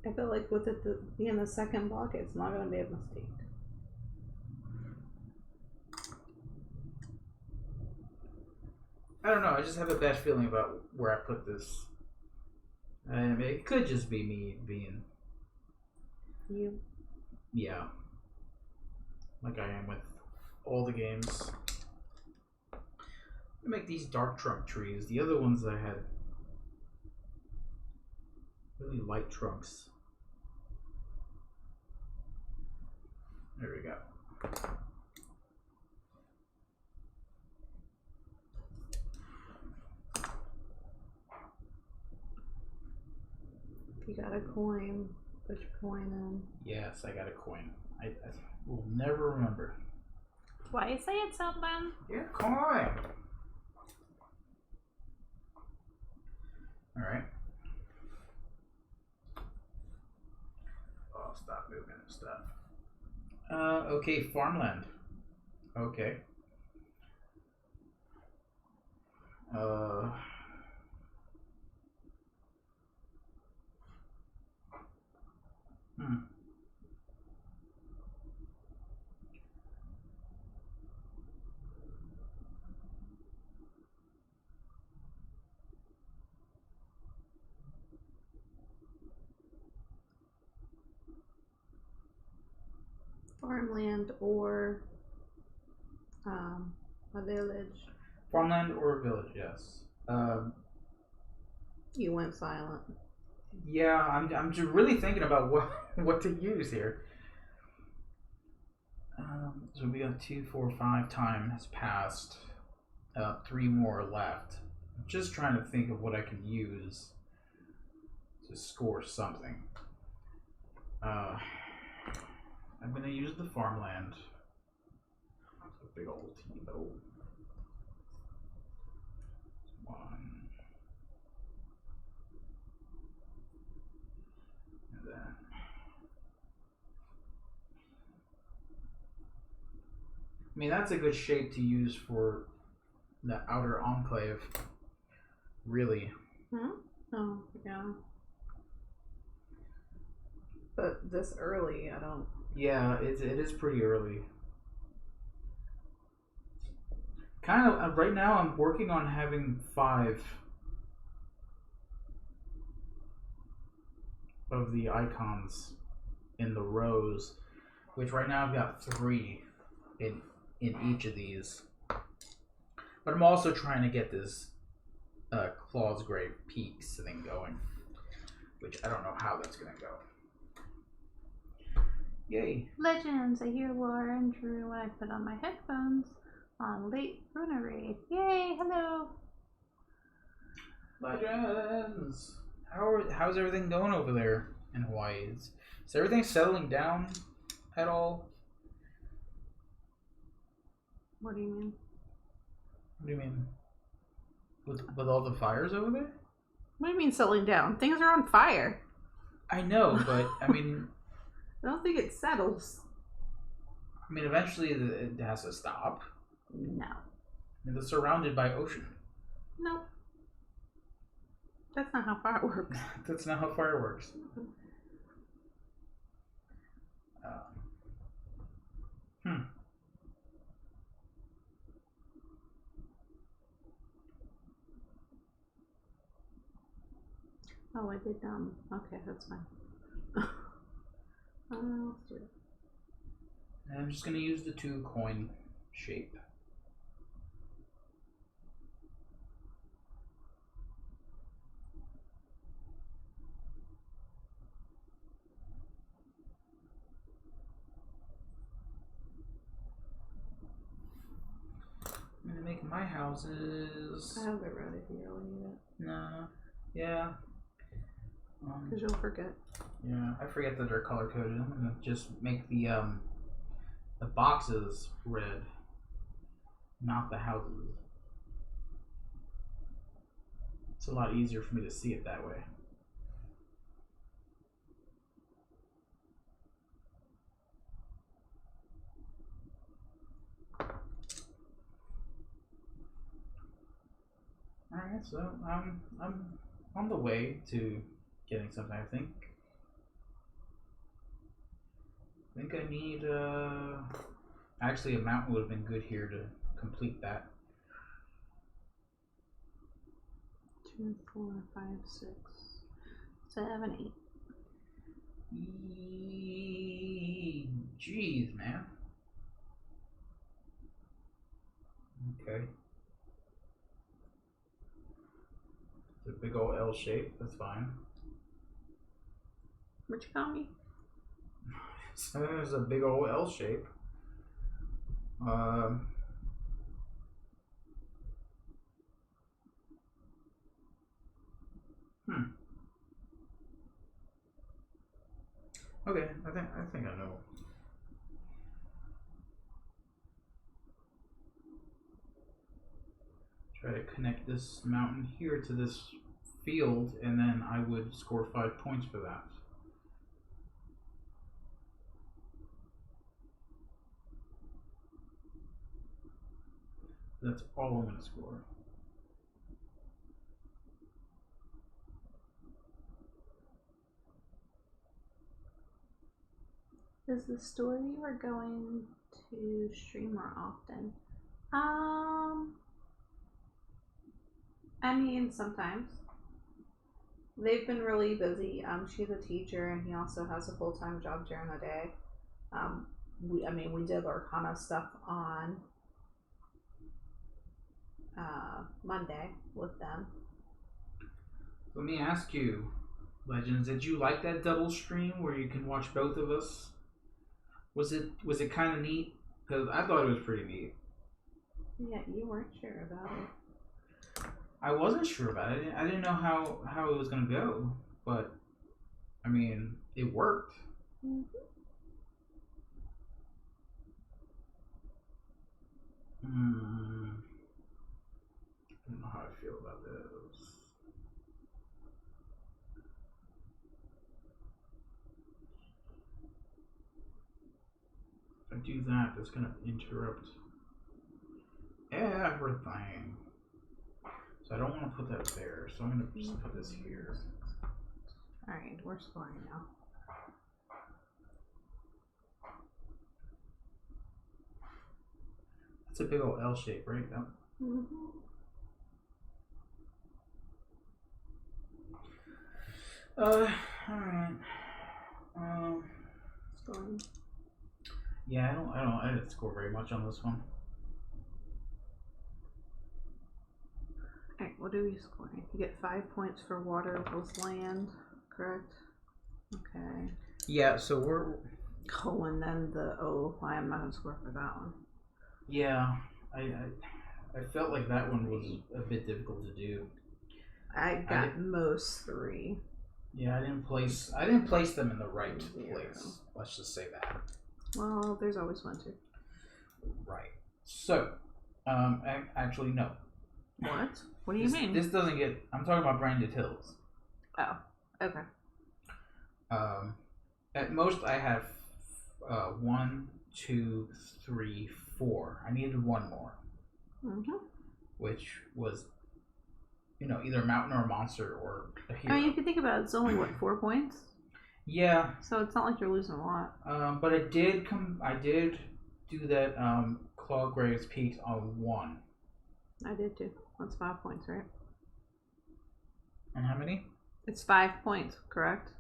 Speaker 1: I feel like with it being the second block, it's not going to be a mistake.
Speaker 2: I don't know. I just have a bad feeling about where I put this. I mean, it could just be me being.
Speaker 1: You.
Speaker 2: Yeah. Like I am with all the games. I make these dark trunk trees. The other ones I had really light trunks. There we go.
Speaker 1: If you got a coin, put your coin in.
Speaker 2: Yes, I got a coin. I will never remember.
Speaker 1: Why say it, something?
Speaker 2: Yeah, coin. All right. Oh, stop moving and stuff. Okay, farmland. Okay. Uh. Hmm.
Speaker 1: Farmland or a village.
Speaker 2: Farmland or a village, yes.
Speaker 1: You went silent.
Speaker 2: Yeah, I'm just really thinking about what to use here. So we got 2, 4, 5 time has passed. 3 more left. I'm just trying to think of what I can use to score something. I'm gonna use the farmland. That's a big old T-bow. 1. And then. I mean, that's a good shape to use for the outer enclave. Really.
Speaker 1: Hmm? Oh, yeah. But this early, I don't.
Speaker 2: Yeah, it is pretty early. Kind of, right now I'm working on having 5 of the icons in the rows, which right now I've got 3 in each of these. But I'm also trying to get this Claw's Grave Peaks thing going, which I don't know how that's going to go. Yay.
Speaker 1: Legends, I hear lore and true when I put on my headphones on late Runa Raid. Yay, hello.
Speaker 2: Legends. How's everything going over there in Hawaii? Is everything settling down at all?
Speaker 1: What do you mean?
Speaker 2: What do you mean? With all the fires over there?
Speaker 1: What do you mean settling down? Things are on fire.
Speaker 2: I know, but I mean,
Speaker 1: I don't think it settles.
Speaker 2: I mean, eventually it has to stop.
Speaker 1: No.
Speaker 2: I mean, they're surrounded by ocean.
Speaker 1: No. That's not how fire works.
Speaker 2: That's not how fire works.
Speaker 1: Oh, I did okay, that's fine. Let's do it.
Speaker 2: And I'm just gonna use the 2 coin shape. I'm gonna make my houses.
Speaker 1: I have it ready if you really need it.
Speaker 2: No. Yeah.
Speaker 1: Because you'll forget.
Speaker 2: Yeah, I forget that they're color coded. I'm gonna just make the boxes red, not the houses. It's a lot easier for me to see it that way. Alright, so I'm on the way to getting something, I think. I think I need actually a mountain would have been good here to complete that.
Speaker 1: 2, 4, 5, 6, 7, 8.
Speaker 2: Jeez, man. Okay. It's a big old L shape, that's fine.
Speaker 1: What you call me?
Speaker 2: So there's a big old L shape. Okay, I think I know. Try to connect this mountain here to this field, and then I would score 5 points for that. That's all I'm going to score.
Speaker 1: Is the store you are going to stream more often? I mean, sometimes. They've been really busy. She's a teacher, and he also has a full-time job during the day. We did Arcana stuff on Monday with them.
Speaker 2: Let me ask you, Legends, did you like that double stream where you can watch both of us? Was it kind of neat? Because I thought it was pretty neat.
Speaker 1: Yeah, you weren't sure about it.
Speaker 2: I wasn't sure about it. I didn't know how it was going to go. But, I mean, it worked.
Speaker 1: Mm-hmm.
Speaker 2: I don't know how I feel about this. If I do that, that's going to interrupt everything. So I don't want to put that there, so I'm going to just put this here.
Speaker 1: Alright, we're scoring now.
Speaker 2: It's a big old L shape, right? Yep.
Speaker 1: Mm-hmm.
Speaker 2: Alright.
Speaker 1: Scoring.
Speaker 2: Yeah, I didn't score very much on this one.
Speaker 1: Alright, what are we scoring? You get 5 points for water plus land, correct? Okay.
Speaker 2: Yeah, so we're...
Speaker 1: Oh, and then I'm not gonna score for that one.
Speaker 2: Yeah, I felt like that one was a bit difficult to do.
Speaker 1: I got most 3.
Speaker 2: Yeah, I didn't place them in the right place. Let's just say that.
Speaker 1: Well, there's always one too.
Speaker 2: Right. So, actually no.
Speaker 1: What? What do you mean?
Speaker 2: This doesn't get. I'm talking about Branded Hills.
Speaker 1: Oh, okay.
Speaker 2: At most I have 1, 2, 3, 4. I needed one more.
Speaker 1: Mm-hmm.
Speaker 2: Which was, either a mountain or a monster or a hero.
Speaker 1: I mean, if you think about it, it's only 4 points.
Speaker 2: Yeah.
Speaker 1: So it's not like you're losing a lot.
Speaker 2: But I did do that Clawgrave's Peaks on 1.
Speaker 1: I did too. That's 5 points, right?
Speaker 2: And how many?
Speaker 1: It's 5 points, correct?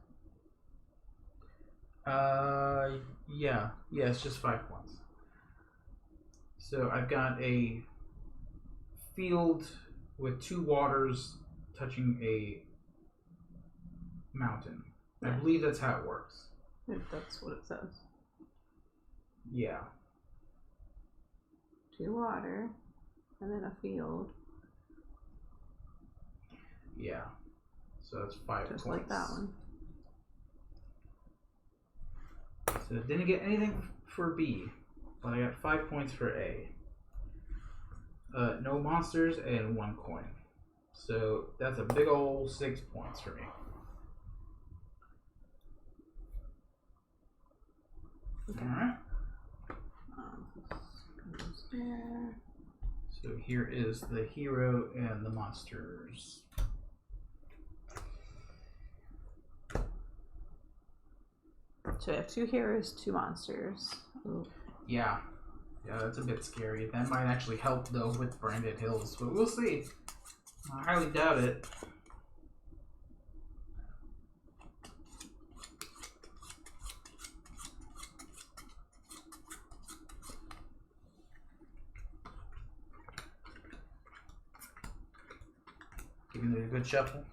Speaker 2: Yeah, it's just 5 points. So I've got a field with 2 waters touching a mountain. I believe that's how it works.
Speaker 1: If that's what it says.
Speaker 2: Yeah.
Speaker 1: 2 water, and then a field.
Speaker 2: Yeah. So that's 5
Speaker 1: Just
Speaker 2: points.
Speaker 1: like that one.
Speaker 2: So I didn't get anything for B, but I got 5 points for A. No monsters and 1 coin. So that's a big old 6 points for me.
Speaker 1: Okay.
Speaker 2: Alright.
Speaker 1: Goes there.
Speaker 2: So here is the hero and the monsters.
Speaker 1: So we have 2 heroes, 2 monsters. Ooh.
Speaker 2: Yeah, that's a bit scary. That might actually help though with Branded Hills, but we'll see. I highly doubt it. Giving it a good shuffle.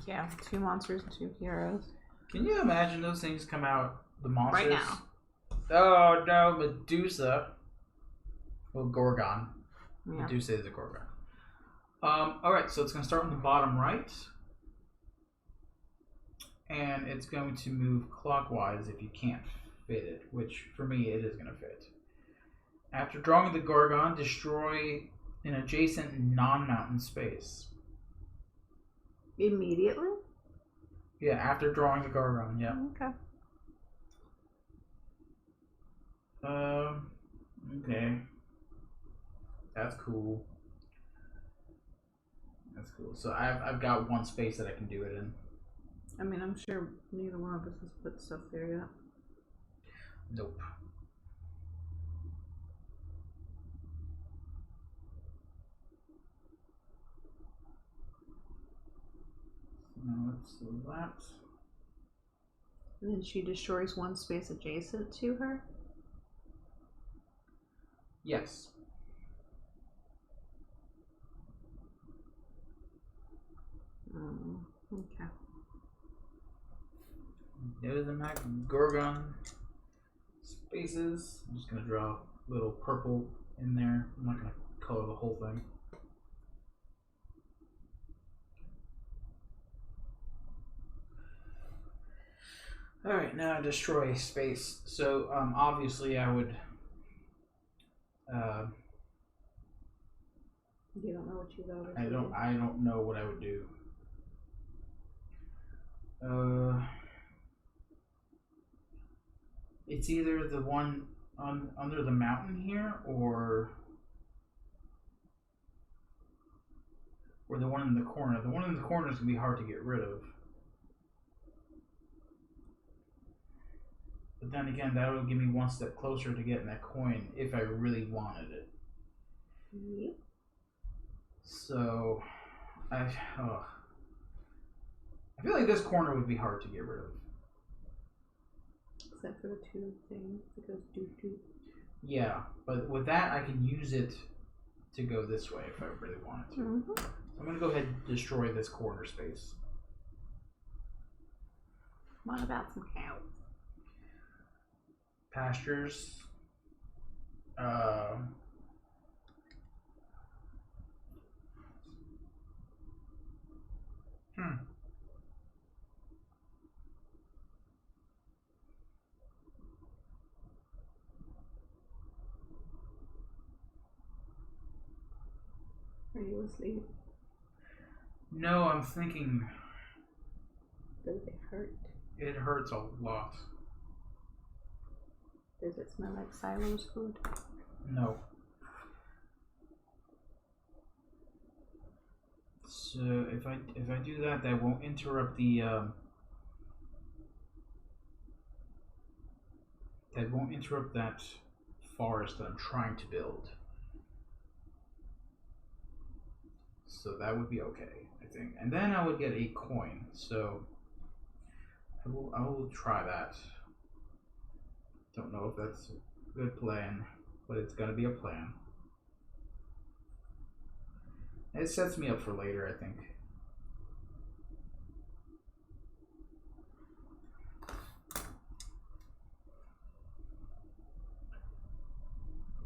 Speaker 1: Yeah, 2 monsters and 2 heroes.
Speaker 2: Can you imagine those things come out, the monsters?
Speaker 1: Right now.
Speaker 2: Oh no, Medusa. Well, Gorgon.
Speaker 1: Yeah.
Speaker 2: Medusa is a Gorgon. Alright, so it's going to start on the bottom right. And it's going to move clockwise if you can't fit it, which for me it is going to fit. After drawing the Gorgon, destroy an adjacent non-mountain space.
Speaker 1: Immediately?
Speaker 2: Yeah, after drawing the Gargon, yeah.
Speaker 1: Okay.
Speaker 2: Okay. That's cool. That's cool. So I've got one space that I can do it in.
Speaker 1: I mean, I'm sure neither one of us has put stuff there yet.
Speaker 2: Nope. Now let's do that.
Speaker 1: And then she destroys one space adjacent to her?
Speaker 2: Yes.
Speaker 1: Okay.
Speaker 2: There's the Gorgon spaces. I'm just gonna draw a little purple in there. I'm not gonna color the whole thing. Alright, now destroy space. So obviously I would
Speaker 1: You don't know what you voted.
Speaker 2: I don't know what I would do. It's either the one under the mountain here or the one in the corner. The one in the corner is gonna be hard to get rid of. But then again, that would give me one step closer to getting that coin if I really wanted it.
Speaker 1: Yep.
Speaker 2: So, I feel like this corner would be hard to get rid of.
Speaker 1: Except for the two things that goes doo-doo.
Speaker 2: Yeah, but with that, I can use it to go this way if I really wanted to.
Speaker 1: Mm-hmm.
Speaker 2: So I'm going to go ahead and destroy this corner space.
Speaker 1: What about some cows?
Speaker 2: Pastures.
Speaker 1: Are you asleep?
Speaker 2: No, I'm thinking
Speaker 1: Does it hurt?
Speaker 2: it hurts a lot.
Speaker 1: Does it smell like Silo's food?
Speaker 2: No. So if I do that, that won't interrupt the that forest that I'm trying to build. So that would be okay, I think. And then I would get a coin. So I will try that. Don't know if that's a good plan, but it's gonna be a plan. It sets me up for later, I think.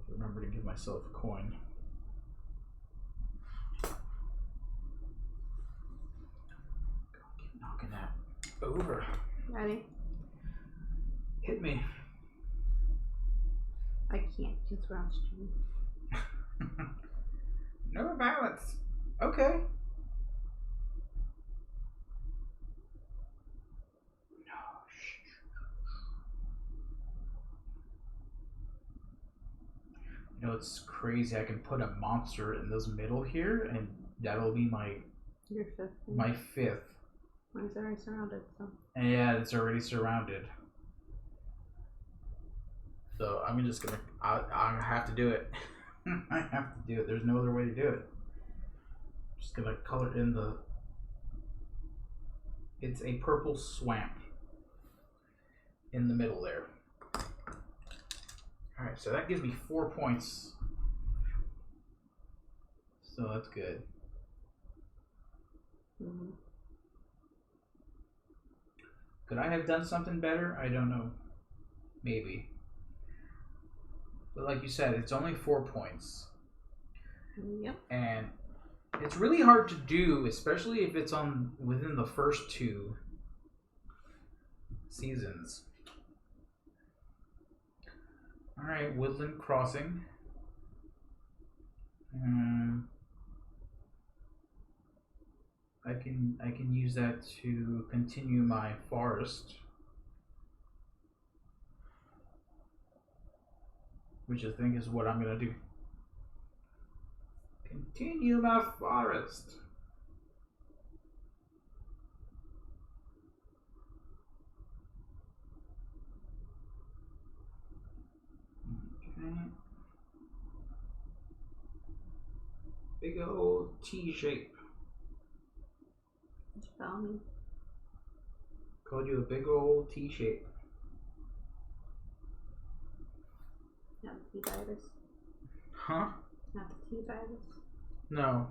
Speaker 2: Remember to give myself a coin. Keep knocking that over.
Speaker 1: Ready?
Speaker 2: Hit me.
Speaker 1: I can't just roust you.
Speaker 2: No balance. Okay. You know, it's crazy. I can put a monster in this middle here, and that'll be
Speaker 1: Your fifth.
Speaker 2: my fifth.
Speaker 1: Mine's already surrounded, so.
Speaker 2: And yeah, it's already surrounded. So I'm just gonna. I have to do it. I have to do it. There's no other way to do it. I'm just gonna color in the. It's a purple swamp in the middle there. Alright, so that gives me 4 points. So that's good.
Speaker 1: Mm-hmm.
Speaker 2: Could I have done something better? I don't know. Maybe. But like you said, it's only 4 points.
Speaker 1: Yep.
Speaker 2: And it's really hard to do, especially if it's within the first 2 seasons. Alright, Woodland Crossing. I can use that to continue my forest, which I think is what I'm gonna do. Continue my forest. Okay. Big old T shape.
Speaker 1: Did you follow me?
Speaker 2: Called you a big old T shape.
Speaker 1: Not the T virus.
Speaker 2: Huh?
Speaker 1: Not the T virus.
Speaker 2: No.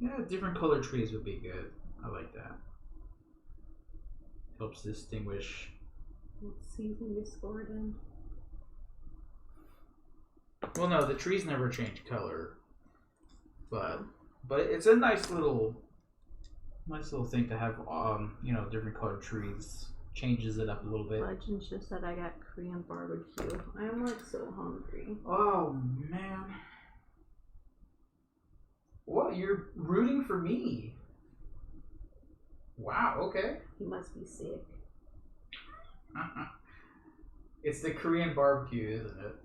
Speaker 2: Yeah, different colored trees would be good. I like that. Helps distinguish.
Speaker 1: What season you scored in?
Speaker 2: Well, no, the trees never change color, but it's a nice little thing to have. Different colored trees changes it up a little bit.
Speaker 1: Legends just said I got Korean barbecue. I'm like so hungry.
Speaker 2: Oh man. What? You're rooting for me? Wow, okay.
Speaker 1: He must be sick.
Speaker 2: It's the Korean barbecue, isn't it?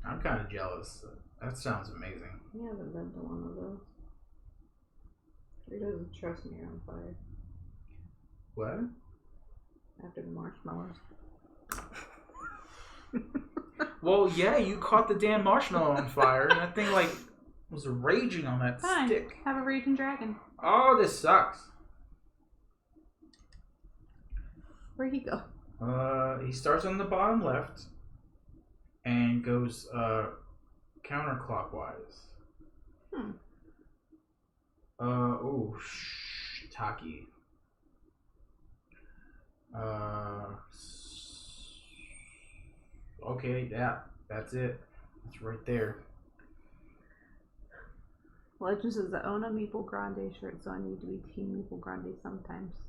Speaker 2: I'm kind of jealous. That sounds amazing.
Speaker 1: He hasn't been to one of those. He doesn't trust me on fire.
Speaker 2: What?
Speaker 1: After the marshmallows.
Speaker 2: Well, yeah, you caught the damn marshmallow on fire, and that thing was raging on that
Speaker 1: Fine.
Speaker 2: stick.
Speaker 1: Have a raging dragon.
Speaker 2: Oh, this sucks.
Speaker 1: Where'd he go?
Speaker 2: He starts on the bottom left and goes counterclockwise. Taki. Okay, that's it. It's right there.
Speaker 1: Legends says I own a Meeple Grande shirt, so I need to be Team Meeple Grande sometimes.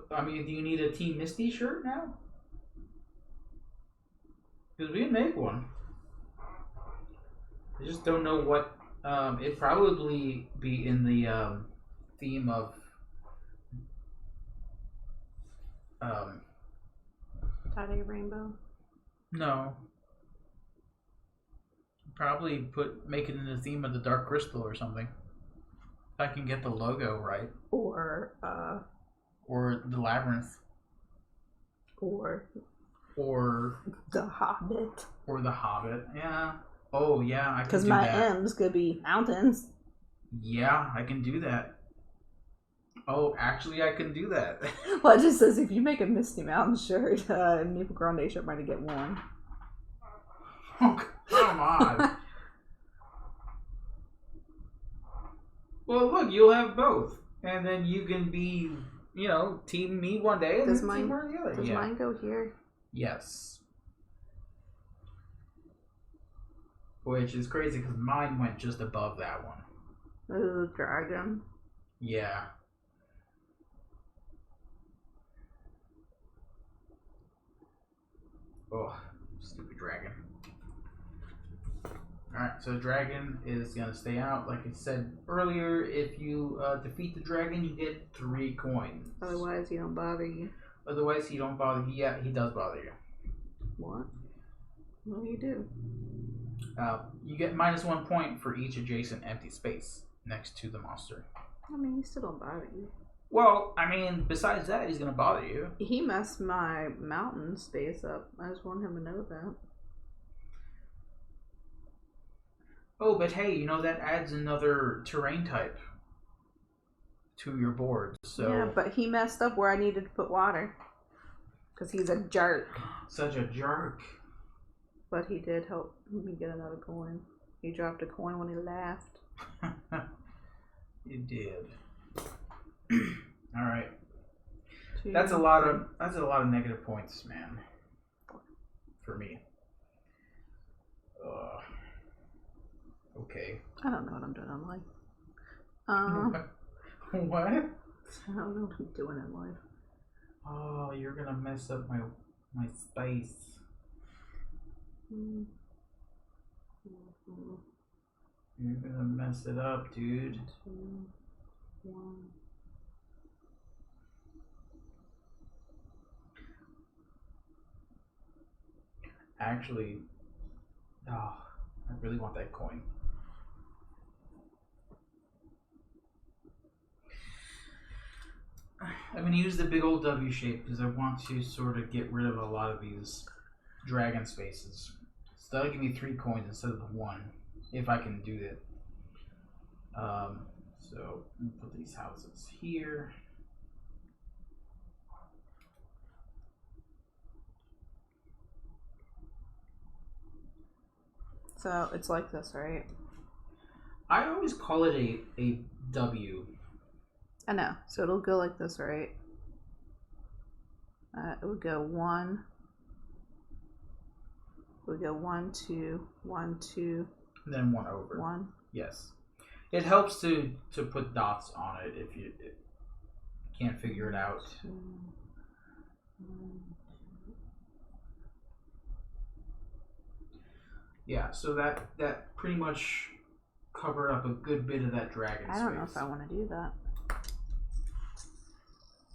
Speaker 2: I mean, do you need a Team Misty shirt now? Because we can make one. I just don't know what. It'd probably be in the theme of.
Speaker 1: Tie-dye rainbow?
Speaker 2: No. Probably make it in the theme of the Dark Crystal or something. If I can get the logo right.
Speaker 1: Or
Speaker 2: the Labyrinth.
Speaker 1: Or
Speaker 2: the
Speaker 1: Hobbit.
Speaker 2: Or the Hobbit. Yeah. Oh yeah, I can do that.
Speaker 1: Because my M's could be mountains.
Speaker 2: Yeah, I can do that. Oh, actually, I can do that.
Speaker 1: Well, it just says if you make a Misty Mountain shirt, Meeple Grande shirt might get worn.
Speaker 2: Oh, come on. Well, look, you'll have both. And then you can be, team me one day and then team her the other.
Speaker 1: Does mine go here?
Speaker 2: Yes. Which is crazy because mine went just above that one.
Speaker 1: Ooh, dragon.
Speaker 2: Yeah. Oh, stupid dragon. Alright, so dragon is going to stay out. Like I said earlier, if you defeat the dragon, you get 3 coins.
Speaker 1: Otherwise, he don't bother you.
Speaker 2: Otherwise, he don't bother you. Yeah, he does bother you.
Speaker 1: What? What do you do?
Speaker 2: You get -1 point for each adjacent empty space next to the monster.
Speaker 1: I mean, he still don't bother you.
Speaker 2: Well, I mean, besides that, he's going to bother you.
Speaker 1: He messed my mountain space up. I just want him to know that.
Speaker 2: Oh, but hey, that adds another terrain type to your board. So
Speaker 1: yeah, but he messed up where I needed to put water. Because he's a jerk.
Speaker 2: Such a jerk.
Speaker 1: But he did help me get another coin. He dropped a coin when he laughed.
Speaker 2: You did. All right. That's a lot of negative points, man. For me. Okay.
Speaker 1: I don't know what I'm doing in life.
Speaker 2: What?
Speaker 1: I don't know what I'm doing in life.
Speaker 2: Oh, you're gonna mess up my space.
Speaker 1: Mhm.
Speaker 2: You're gonna mess it up, dude.
Speaker 1: 2, 1.
Speaker 2: Actually, oh, I really want that coin. I'm gonna use the big old W shape because I want to sort of get rid of a lot of these dragon spaces. So that'll give me 3 coins instead of the 1, if I can do that. So I'm gonna put these houses here.
Speaker 1: So it's like this, right?
Speaker 2: I always call it a W.
Speaker 1: I know. So it'll go like this, right? It would go 1. It would go 1, 2, 1, 2.
Speaker 2: And then 1 over.
Speaker 1: 1.
Speaker 2: Yes. It helps to put dots on it if you can't figure it out.
Speaker 1: 2, 1.
Speaker 2: Yeah, so that pretty much covered up a good bit of that dragon space.
Speaker 1: I don't know if I want to do that.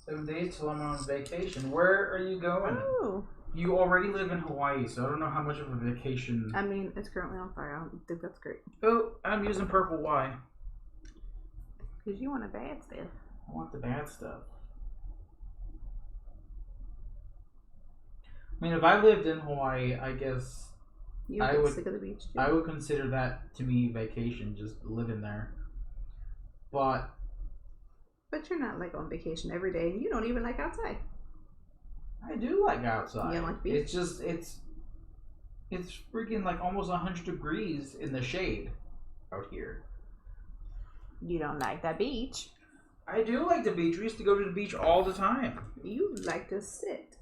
Speaker 2: 7 days till I'm on vacation. Where are you going?
Speaker 1: Oh.
Speaker 2: You already live in Hawaii, so I don't know how much of a vacation.
Speaker 1: I mean, it's currently on fire. I don't think that's great.
Speaker 2: Oh, I'm using purple. Why?
Speaker 1: Because you want a bad stuff.
Speaker 2: I want the bad stuff. I mean, if I lived in Hawaii, I guess
Speaker 1: You would get sick of the beach too.
Speaker 2: I would consider that to me vacation, just living there. But
Speaker 1: you're not like on vacation every day, and you don't even like outside.
Speaker 2: I do like outside.
Speaker 1: You don't like beach?
Speaker 2: It's just it's freaking like almost 100 degrees in the shade out here.
Speaker 1: You don't like that beach.
Speaker 2: I do like the beach. We used to go to the beach all the time.
Speaker 1: You like to sit.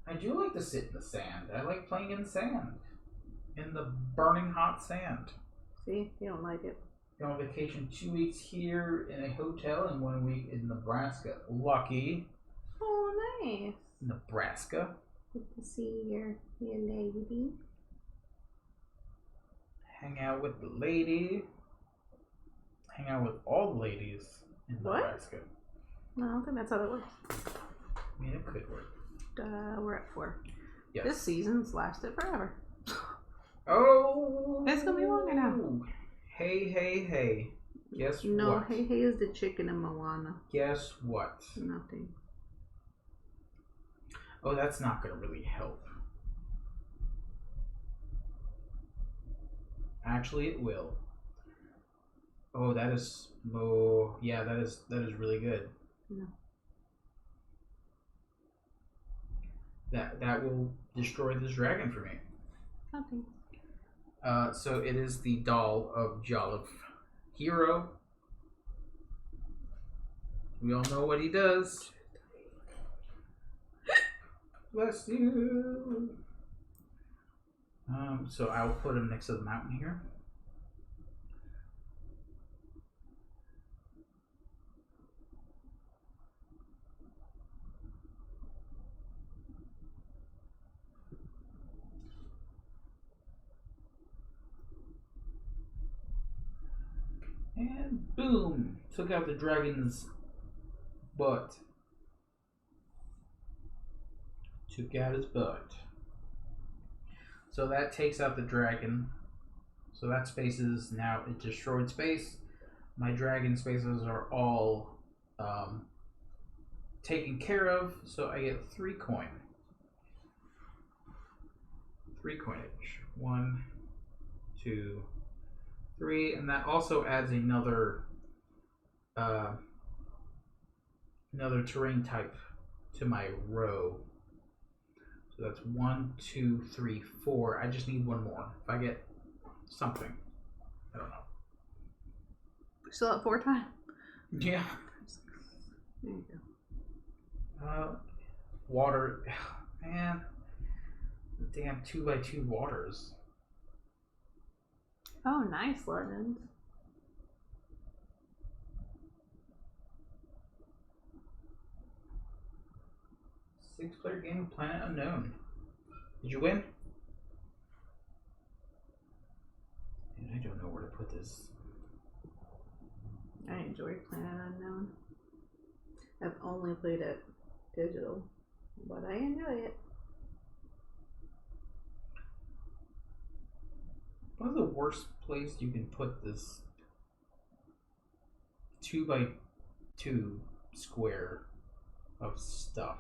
Speaker 2: I do like to sit in the sand. I like playing in sand. In the burning hot sand.
Speaker 1: See, you don't like it.
Speaker 2: Go on vacation 2 weeks here in a hotel and 1 week in Nebraska. Lucky.
Speaker 1: Oh, nice.
Speaker 2: Nebraska.
Speaker 1: Good to see your lady.
Speaker 2: Hang out with the lady. Hang out with all the ladies in
Speaker 1: What?
Speaker 2: Nebraska.
Speaker 1: No, I don't think that's how that works.
Speaker 2: I mean, it could work.
Speaker 1: We're at 4.
Speaker 2: Yes.
Speaker 1: This season's lasted forever.
Speaker 2: Oh!
Speaker 1: It's gonna be longer now.
Speaker 2: Hey, hey, hey. Guess
Speaker 1: No,
Speaker 2: what?
Speaker 1: hey, hey is the chicken in Moana.
Speaker 2: Guess what?
Speaker 1: Nothing.
Speaker 2: Oh, that's not going to really help. Actually, it will. Oh, that is. Oh, yeah, that is really good.
Speaker 1: No.
Speaker 2: That will destroy this dragon for me.
Speaker 1: Nothing.
Speaker 2: So it is the doll of Jolliffe Hero. We all know what he does. Bless you. So I'll put him next to the mountain here. And boom! Took out the dragon's butt. Took out his butt. So that takes out the dragon. So that space is now a destroyed space. My dragon spaces are all taken care of. So I get 3 coin. 3 coinage. 1, 2, 3, and that also adds another terrain type to my row. So that's 1, 2, 3, 4. I just need 1 more. If I get something, I don't know.
Speaker 1: Still at 4 times.
Speaker 2: Yeah.
Speaker 1: There you go.
Speaker 2: Water, man. Damn 2x2 waters.
Speaker 1: Oh, nice, Legends.
Speaker 2: Six-player game of Planet Unknown. Did you win? put this?
Speaker 1: I enjoy Planet Unknown. I've only played it digital, but I enjoy it.
Speaker 2: One of the worst place you can put this 2x2 square of stuff.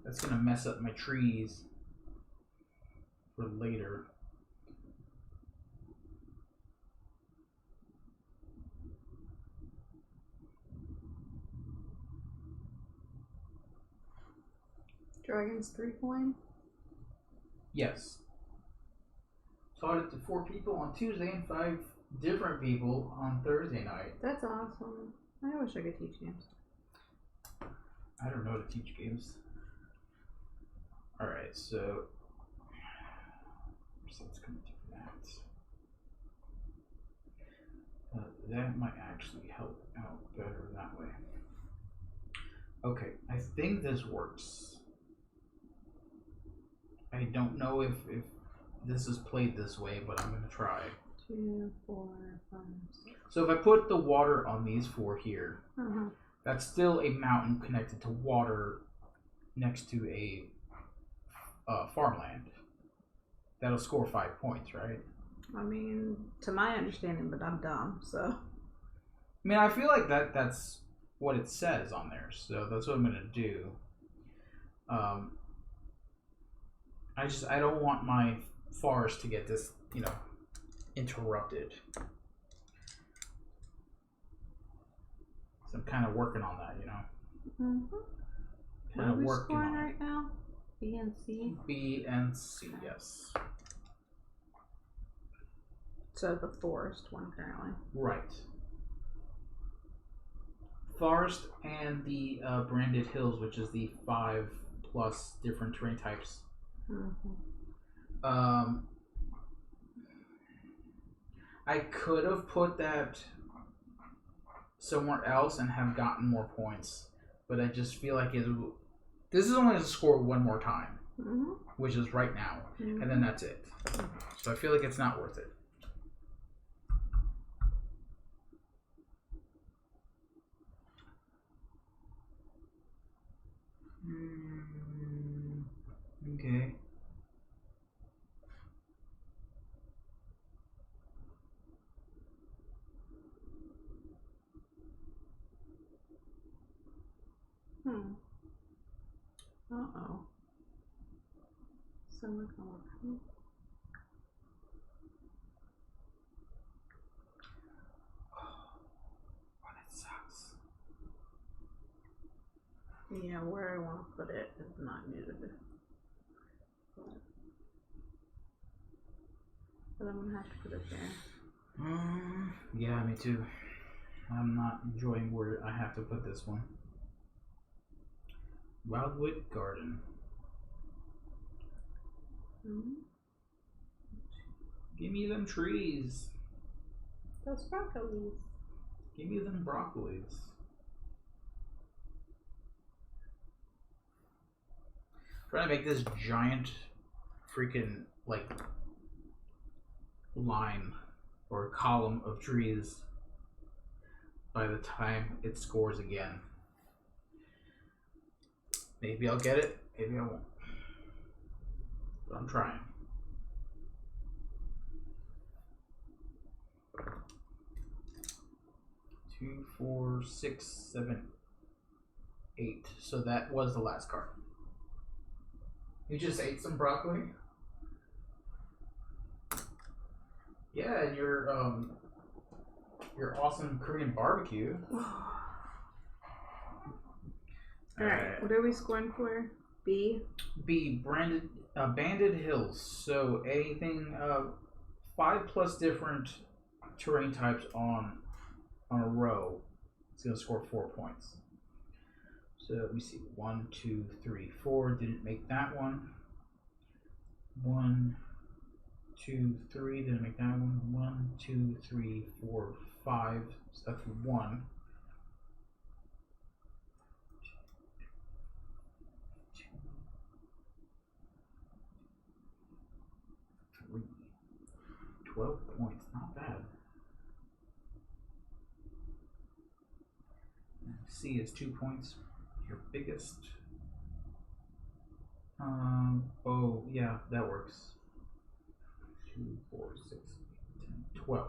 Speaker 2: That's gonna mess up my trees for later.
Speaker 1: Dragon's 3 coin?
Speaker 2: Yes. Taught it to 4 people on Tuesday and 5 different people on Thursday night.
Speaker 1: That's awesome. I wish I could teach games.
Speaker 2: I don't know how to teach games. Alright, so let's come to that. That might actually help out better that way. Okay, I think this works. I don't know if this is played this way, but I'm going to try.
Speaker 1: 2, 4, 5, 6.
Speaker 2: So if I put the water on these 4 here,
Speaker 1: Uh-huh.
Speaker 2: that's still a mountain connected to water next to a farmland. That'll score 5 points, right?
Speaker 1: I mean, to my understanding, but I'm dumb, so.
Speaker 2: I mean, I feel like that's what it says on there, so that's what I'm going to do. I don't want my forest to get this, interrupted. So I'm kind of working on that,
Speaker 1: Mm-hmm. What
Speaker 2: Kind
Speaker 1: are
Speaker 2: of
Speaker 1: we
Speaker 2: working
Speaker 1: scoring
Speaker 2: on it.
Speaker 1: right now? B and C?
Speaker 2: B and C, yes.
Speaker 1: So the forest one currently.
Speaker 2: Right. Forest and the branded hills, which is the 5+ different terrain types.
Speaker 1: Mm-hmm.
Speaker 2: I could have put that somewhere else and have gotten more points, but I just feel like this is only going to score one more time,
Speaker 1: Mm-hmm.
Speaker 2: which is right now,
Speaker 1: Mm-hmm.
Speaker 2: and then that's it. So I feel like it's not worth it. Okay.
Speaker 1: Uh-oh. So we're going.
Speaker 2: Oh, that sucks.
Speaker 1: Yeah, where I want to put it is not needed. But I'm going to have to put it there.
Speaker 2: Yeah, me too. I'm not enjoying where I have to put this one. Wildwood Garden.
Speaker 1: Mm-hmm.
Speaker 2: Give me them trees.
Speaker 1: Those broccolis.
Speaker 2: Give me them broccolis. Trying to make this giant freaking line or column of trees by the time it scores again. Maybe I'll get it, maybe I won't. But I'm trying. Two, 4, 6, 7, 8. So that was the last card. You just ate some broccoli? Yeah, and your awesome Korean barbecue.
Speaker 1: Alright, what are we scoring for? B?
Speaker 2: B, banded hills. So anything 5+ different terrain types on a row, it's gonna score 4 points. So let me see. 1, 2, 3, 4. Didn't make that one. 1, 2, 3. Didn't make that one. 1, 2, 3, 4, 5. So that's 1. 2, 12 points. Not bad. C is 2 points. Your biggest. Oh, yeah, that works. 2, 4, 6, 8, 10, 12.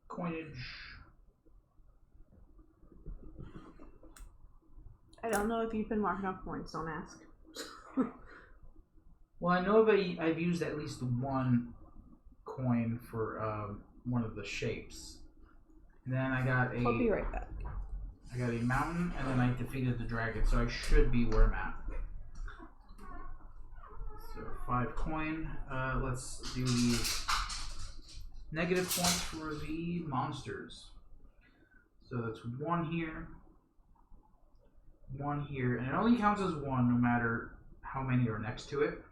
Speaker 2: Coinage.
Speaker 1: I don't know if you've been marking off points, don't ask.
Speaker 2: Well, I know I've used at least one coin for one of the shapes. And then I got
Speaker 1: I'll be right back.
Speaker 2: I got a mountain, and then I defeated the dragon, so I should be where I'm at. So 5 coin. Let's do the negative points for the monsters. So that's 1 here, 1 here, and it only counts as 1 no matter how many are next to it.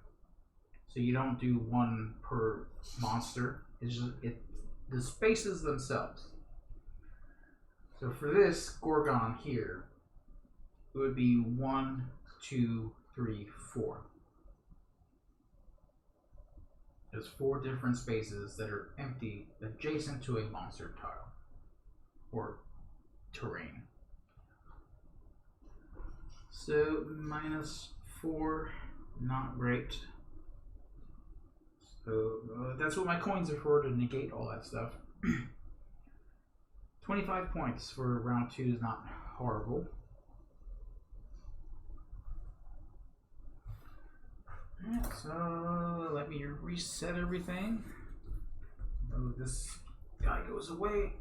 Speaker 2: So you don't do 1 per monster. It's just the spaces themselves. So for this Gorgon here, it would be 1, 2, 3, 4. There's 4 different spaces that are empty adjacent to a monster tile or terrain. So -4, not great. So that's what my coins are for, to negate all that stuff. 25 points for round 2 is not horrible. Alright, so let me reset everything. Oh, this guy goes away.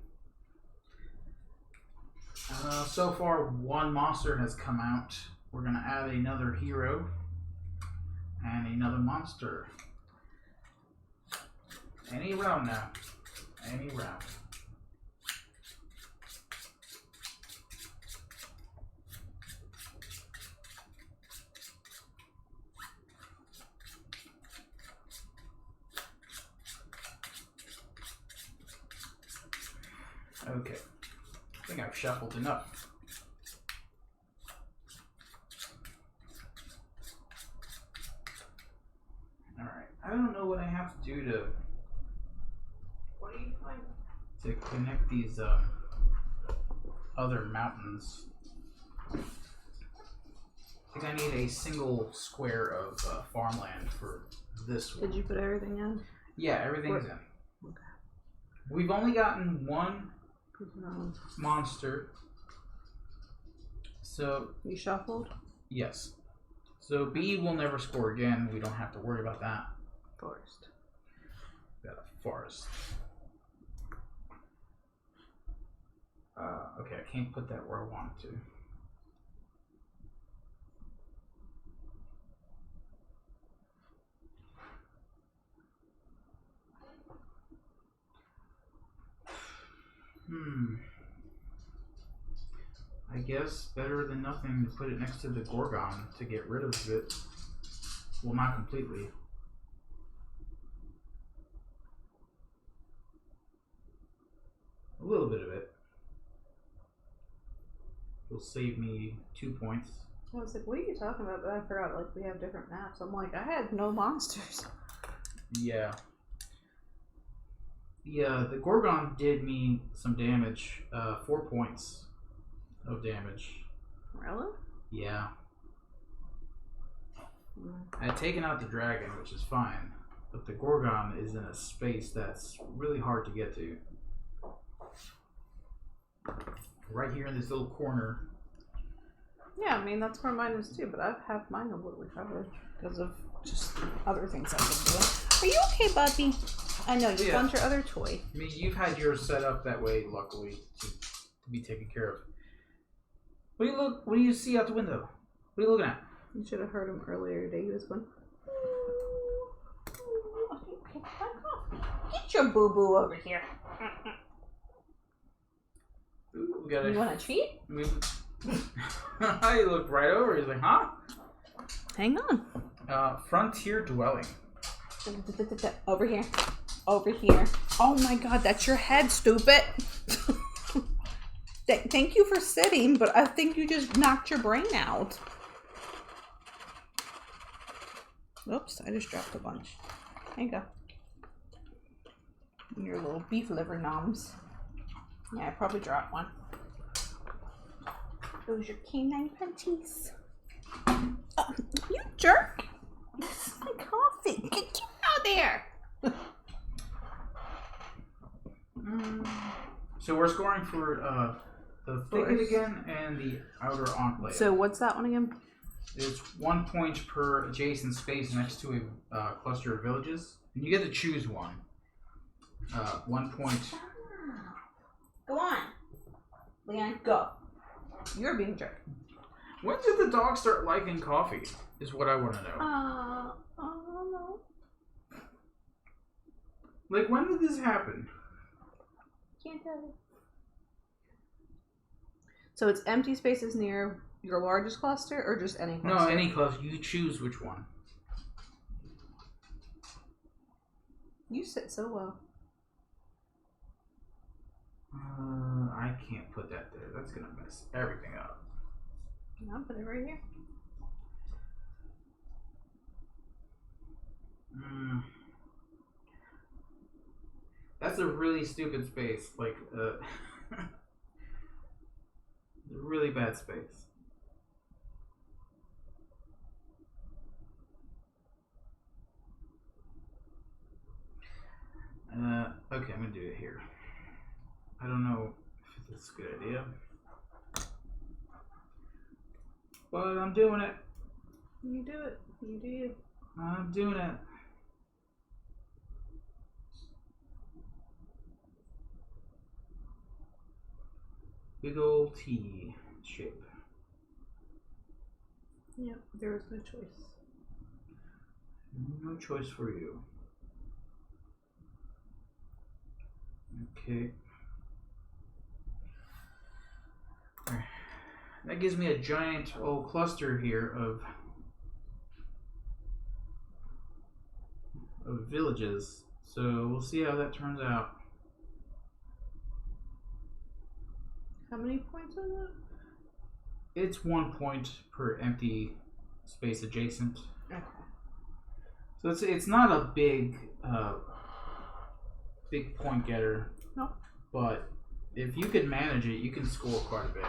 Speaker 2: So far, 1 monster has come out. We're going to add another hero and another monster. Any round now. Any round. Okay, I think I've shuffled enough. Alright, I don't know what I have to do to... What do you find? To connect these other mountains. I think I need a single square of farmland for this one.
Speaker 1: Did you put everything in?
Speaker 2: Yeah, everything's in.
Speaker 1: Okay.
Speaker 2: We've only gotten 1 monster. So
Speaker 1: you shuffled?
Speaker 2: Yes. So B will never score again. We don't have to worry about that.
Speaker 1: Forest.
Speaker 2: Got a forest. Okay, I can't put that where I want it to. I guess better than nothing to put it next to the Gorgon to get rid of it. Well, not completely. A little bit of it. Will save me 2 points.
Speaker 1: I was like, what are you talking about? But I forgot, like, we have different maps. I'm like, I had no monsters.
Speaker 2: Yeah. Yeah, the Gorgon did me some damage. 4 points of damage.
Speaker 1: Really?
Speaker 2: Yeah. I had taken out the dragon, which is fine. But the Gorgon is in a space that's really hard to get to. Right here in this little corner.
Speaker 1: Yeah, I mean, that's where mine is too, but I've had mine completely covered because of just other things I've been doing. Are you okay, Buffy? I know, you found your other toy.
Speaker 2: I mean, you've had yours set up that way, luckily, to be taken care of. What do you see out the window? What are you looking at?
Speaker 1: You should have heard him earlier today. He was going, okay, back off. Get your boo-boo over here.
Speaker 2: Ooh, we got
Speaker 1: you want a treat?
Speaker 2: He looked right over. He's like, huh?
Speaker 1: Hang on.
Speaker 2: Frontier dwelling.
Speaker 1: Over here. Over here. Oh my god, that's your head, stupid. Thank you for sitting, but I think you just knocked your brain out. Oops, I just dropped a bunch. There you go. Your little beef liver noms. Yeah, I probably dropped one. Those are your canine panties. Oh, you jerk! This is my coffee. Get out there!
Speaker 2: So we're scoring for the thicket again and the outer enclave.
Speaker 1: So what's that one again?
Speaker 2: It's 1 point per adjacent space next to a cluster of villages. And you get to choose one. 1 point.
Speaker 1: Go on. Leanne, go. You're being a jerk.
Speaker 2: When did the dog start liking coffee? Is what I want to know.
Speaker 1: I don't know.
Speaker 2: Like, when did this happen?
Speaker 1: Can't tell you. So it's empty spaces near your largest cluster, or just any cluster?
Speaker 2: No, any cluster. You choose which one.
Speaker 1: You sit so well.
Speaker 2: I can't put that there. That's gonna mess everything up.
Speaker 1: I'll put it right here.
Speaker 2: That's a really stupid space. Like, a really bad space. Okay, I'm gonna do it here. I don't know if it's a good idea, but I'm doing it.
Speaker 1: You do it. You do you.
Speaker 2: I'm doing it. Big old T shape.
Speaker 1: Yep, there was no choice.
Speaker 2: No choice for you. Okay. That gives me a giant old cluster here of villages. So we'll see how that turns out.
Speaker 1: How many points is it?
Speaker 2: It's 1 point per empty space adjacent.
Speaker 1: Okay.
Speaker 2: So it's not a big point getter.
Speaker 1: No.
Speaker 2: But if you can manage it, you can score quite a bit.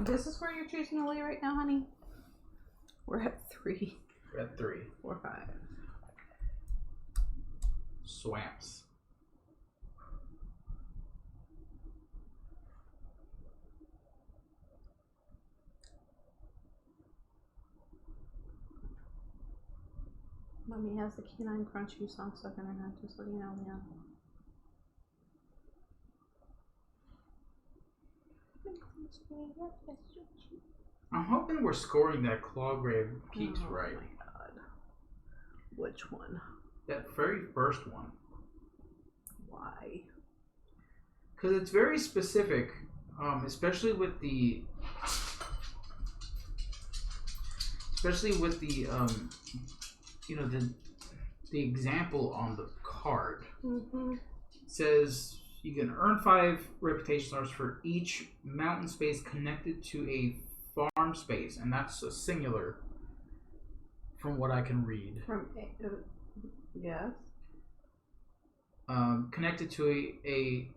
Speaker 1: This is where you're choosing to lay right now, honey? We're at 3.
Speaker 2: We're at 3.
Speaker 1: 4, 5.
Speaker 2: Swamps.
Speaker 1: Mommy has the Canine Crunchy song stuck in her head, just letting you know, Leanne.
Speaker 2: I'm hoping we're scoring that Clawgrave Peaks right.
Speaker 1: Oh my god. Which one?
Speaker 2: That very first one.
Speaker 1: Why?
Speaker 2: Because it's very specific, especially with the you know, the example on the card.
Speaker 1: Mm-hmm.
Speaker 2: It says you can earn 5 reputation stars for each mountain space connected to a farm space, and that's a singular from what I can read.
Speaker 1: From yes.
Speaker 2: Connected to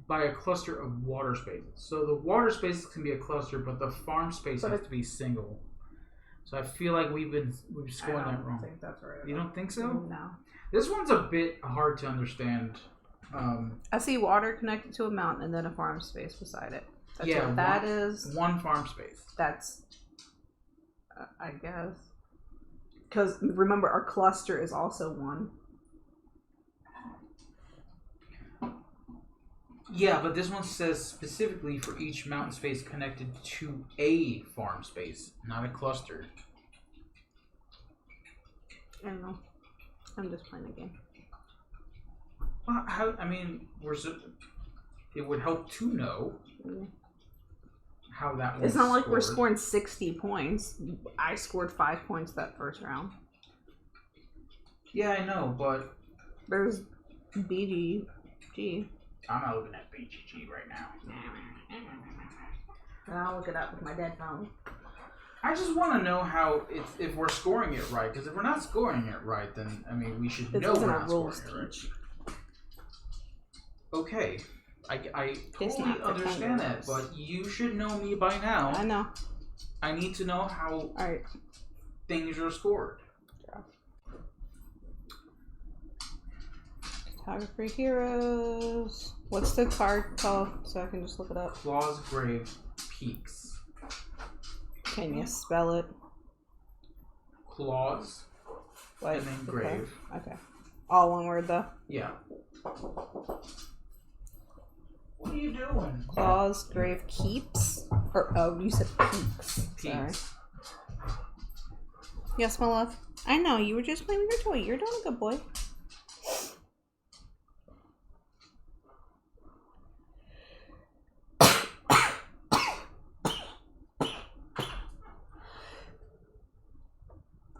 Speaker 2: by a cluster of water spaces. So the water spaces can be a cluster, but the farm space has to be single. So I feel like we've scoring that wrong.
Speaker 1: I don't think that's right.
Speaker 2: You don't think so?
Speaker 1: No.
Speaker 2: This one's a bit hard to understand.
Speaker 1: I see water connected to a mountain and then a farm space beside it. That's
Speaker 2: yeah,
Speaker 1: what that is.
Speaker 2: One farm space.
Speaker 1: That's, I guess. Because remember, our cluster is also 1.
Speaker 2: Yeah, but this one says specifically for each mountain space connected to a farm space, not a cluster.
Speaker 1: I don't know. I'm just playing a game.
Speaker 2: Well, it would help to know how that was.
Speaker 1: It's not like we're
Speaker 2: scored.
Speaker 1: scoring 60 points. I scored 5 points that first round.
Speaker 2: Yeah, I know, but
Speaker 1: There's BGG.
Speaker 2: I'm not looking at BGG right now.
Speaker 1: And I'll look it up with my dead phone.
Speaker 2: I just want to know how if we're scoring it right. Because if we're not scoring it right, then I mean we should know we're not scoring it right. Okay, I totally understand that, but you should know me by now.
Speaker 1: I know.
Speaker 2: I need to know how things are scored.
Speaker 1: Cartographer heroes. What's the card called so I can just look it up?
Speaker 2: Claws Grave Peaks.
Speaker 1: Can you spell it?
Speaker 2: Claws.
Speaker 1: Like,
Speaker 2: and then grave.
Speaker 1: Okay. All one word though?
Speaker 2: Yeah. What are you doing?
Speaker 1: Claws Grave Keeps? Or, oh, you said Peaks. Sorry. Yes, my love. I know, you were just playing with your toy. You're doing a good boy.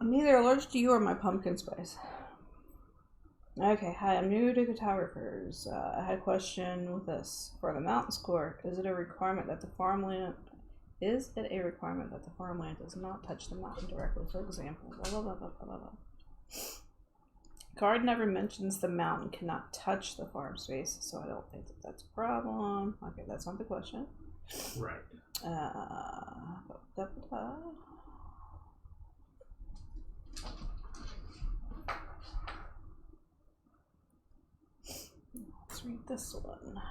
Speaker 1: I'm neither allergic to you or my pumpkin spice. Okay, hi, I'm new to Cartographers. I had a question with this. For the mountain score, is it a requirement that the farmland does not touch the mountain directly? For example, blah, blah, blah, blah, blah, blah. Card never mentions the mountain cannot touch the farm space, so I don't think that's a problem. Okay, that's not the question.
Speaker 2: Right.
Speaker 1: Let's read this one.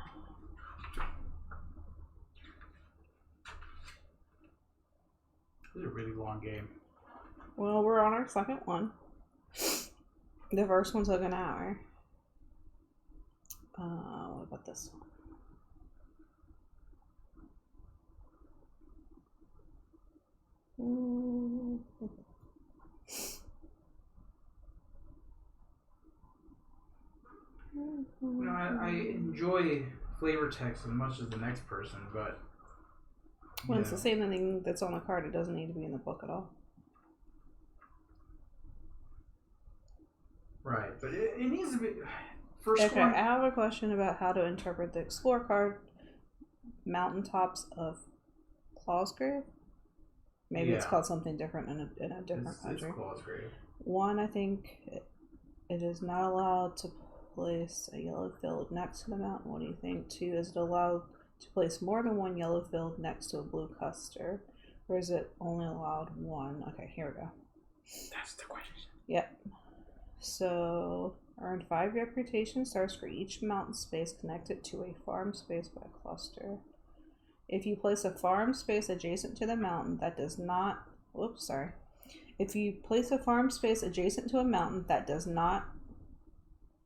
Speaker 2: This is a really long game.
Speaker 1: Well, we're on our second one. The first one took an hour. What about this one?
Speaker 2: You know, I enjoy flavor text as much as the next person, but
Speaker 1: when it's the same thing that's on the card, it doesn't need to be in the book at all.
Speaker 2: Right, but it needs to be.
Speaker 1: Okay, I have a question about how to interpret the Explore card. Mountaintops of Clawsgrave? Maybe it's called something different in a different country.
Speaker 2: It's Clawsgrave.
Speaker 1: One, I think it is not allowed to place a yellow field next to the mountain. What do you think? Two, is it allowed to place more than one yellow field next to a blue cluster? Or is it only allowed one? Okay, here we go.
Speaker 2: That's the question.
Speaker 1: Yep. So, earn 5 reputation stars for each mountain space connected to a farm space by a cluster. If you place a farm space adjacent to the mountain that does not... If you place a farm space adjacent to a mountain that does not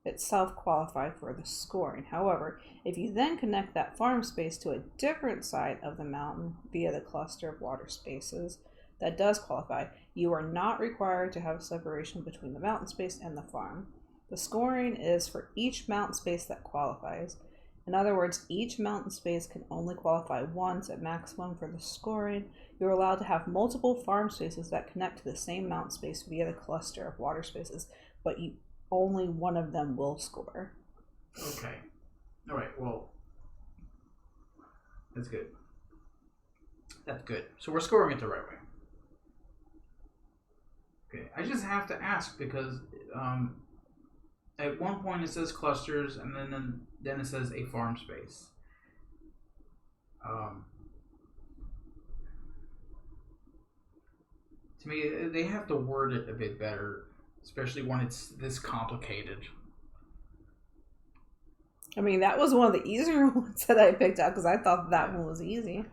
Speaker 1: itself qualify for the scoring. However, if you then connect that farm space to a different side of the mountain via the cluster of water spaces that does qualify, you are not required to have a separation between the mountain space and the farm. The scoring is for each mountain space that qualifies. In other words, each mountain space can only qualify once at maximum for the scoring. You're allowed to have multiple farm spaces that connect to the same mountain space via the cluster of water spaces, but only one of them will score.
Speaker 2: Okay. All right, well, that's good. That's good. So we're scoring it the right way. Okay, I just have to ask because at one point it says clusters and then it says a farm space. To me, they have to word it a bit better, especially when it's this complicated.
Speaker 1: I mean, that was one of the easier ones that I picked out because I thought that one was easy.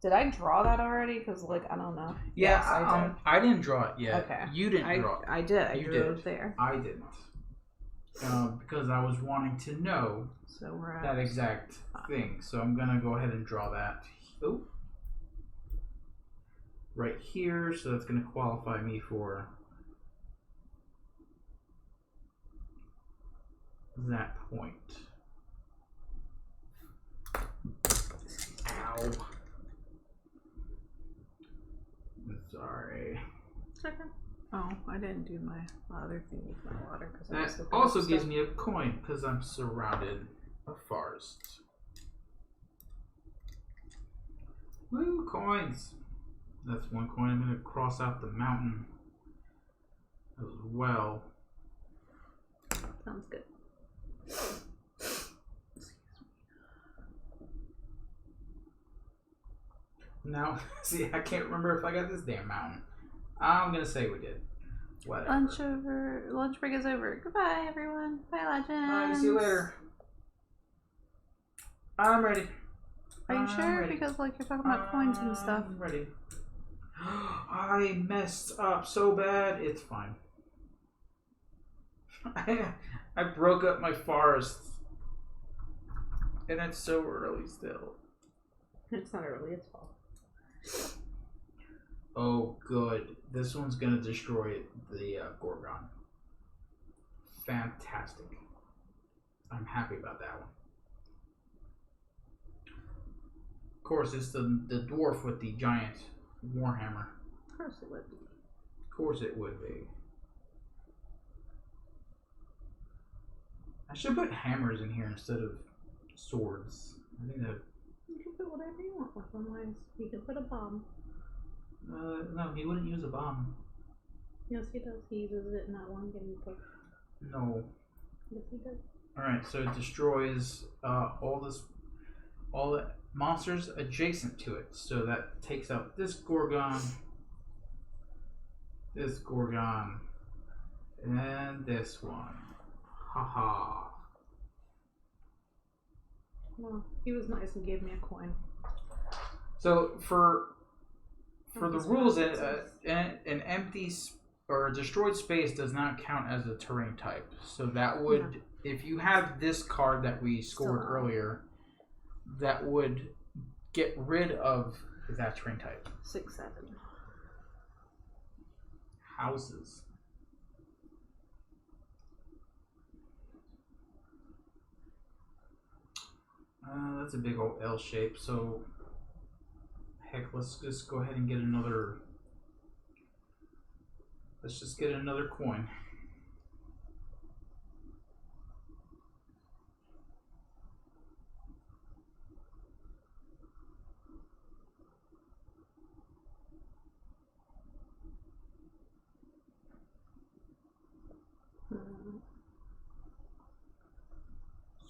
Speaker 1: Did I draw that already? Because, I don't know.
Speaker 2: Yeah, yes, I didn't draw it yet.
Speaker 1: Okay.
Speaker 2: You didn't draw it.
Speaker 1: I did. I drew it there.
Speaker 2: I didn't. Because I was wanting to know that exact thing. So I'm going to go ahead and draw that. Oh. Right here. So that's going to qualify me for that point. Ow. I'm sorry.
Speaker 1: Okay. Oh, I didn't do my other thing with my water.
Speaker 2: That also gives me a coin because I'm surrounded by forest. Woo, coins. That's one coin. I'm going to cross out the mountain as well.
Speaker 1: Sounds good.
Speaker 2: Now, see, I can't remember if I got this damn mountain. I'm going to say we did. Whatever.
Speaker 1: Lunch break is over. Goodbye, everyone. Bye, Legends.
Speaker 2: Bye, see you later. I'm ready.
Speaker 1: Are you sure?
Speaker 2: Ready.
Speaker 1: Because, like, you're talking about coins and stuff.
Speaker 2: I'm ready. I messed up so bad. It's fine. I broke up my forest. And it's so early still.
Speaker 1: It's not early, it's fall.
Speaker 2: Oh, good. This one's going to destroy the Gorgon. Fantastic. I'm happy about that one. Of course, it's the dwarf with the giant warhammer.
Speaker 1: Of course it would be.
Speaker 2: Of course it would be. I should put hammers in here instead of swords. I think that.
Speaker 1: You can put whatever you want weapon-wise. You can put a bomb.
Speaker 2: No, he wouldn't use a bomb.
Speaker 1: Yes, he does. He uses it in that one game book.
Speaker 2: No.
Speaker 1: Yes, he does.
Speaker 2: Alright, so it destroys all the monsters adjacent to it. So that takes out this Gorgon, and this one. Haha.
Speaker 1: Well, he was nice and gave me a coin.
Speaker 2: So for the rules, an empty or a destroyed space does not count as a terrain type. So that would, if you have this card that we scored earlier, that would get rid of that terrain type.
Speaker 1: 6, 7.
Speaker 2: Houses. That's a big old L shape, so heck, let's just go ahead and get another. Let's just get another coin.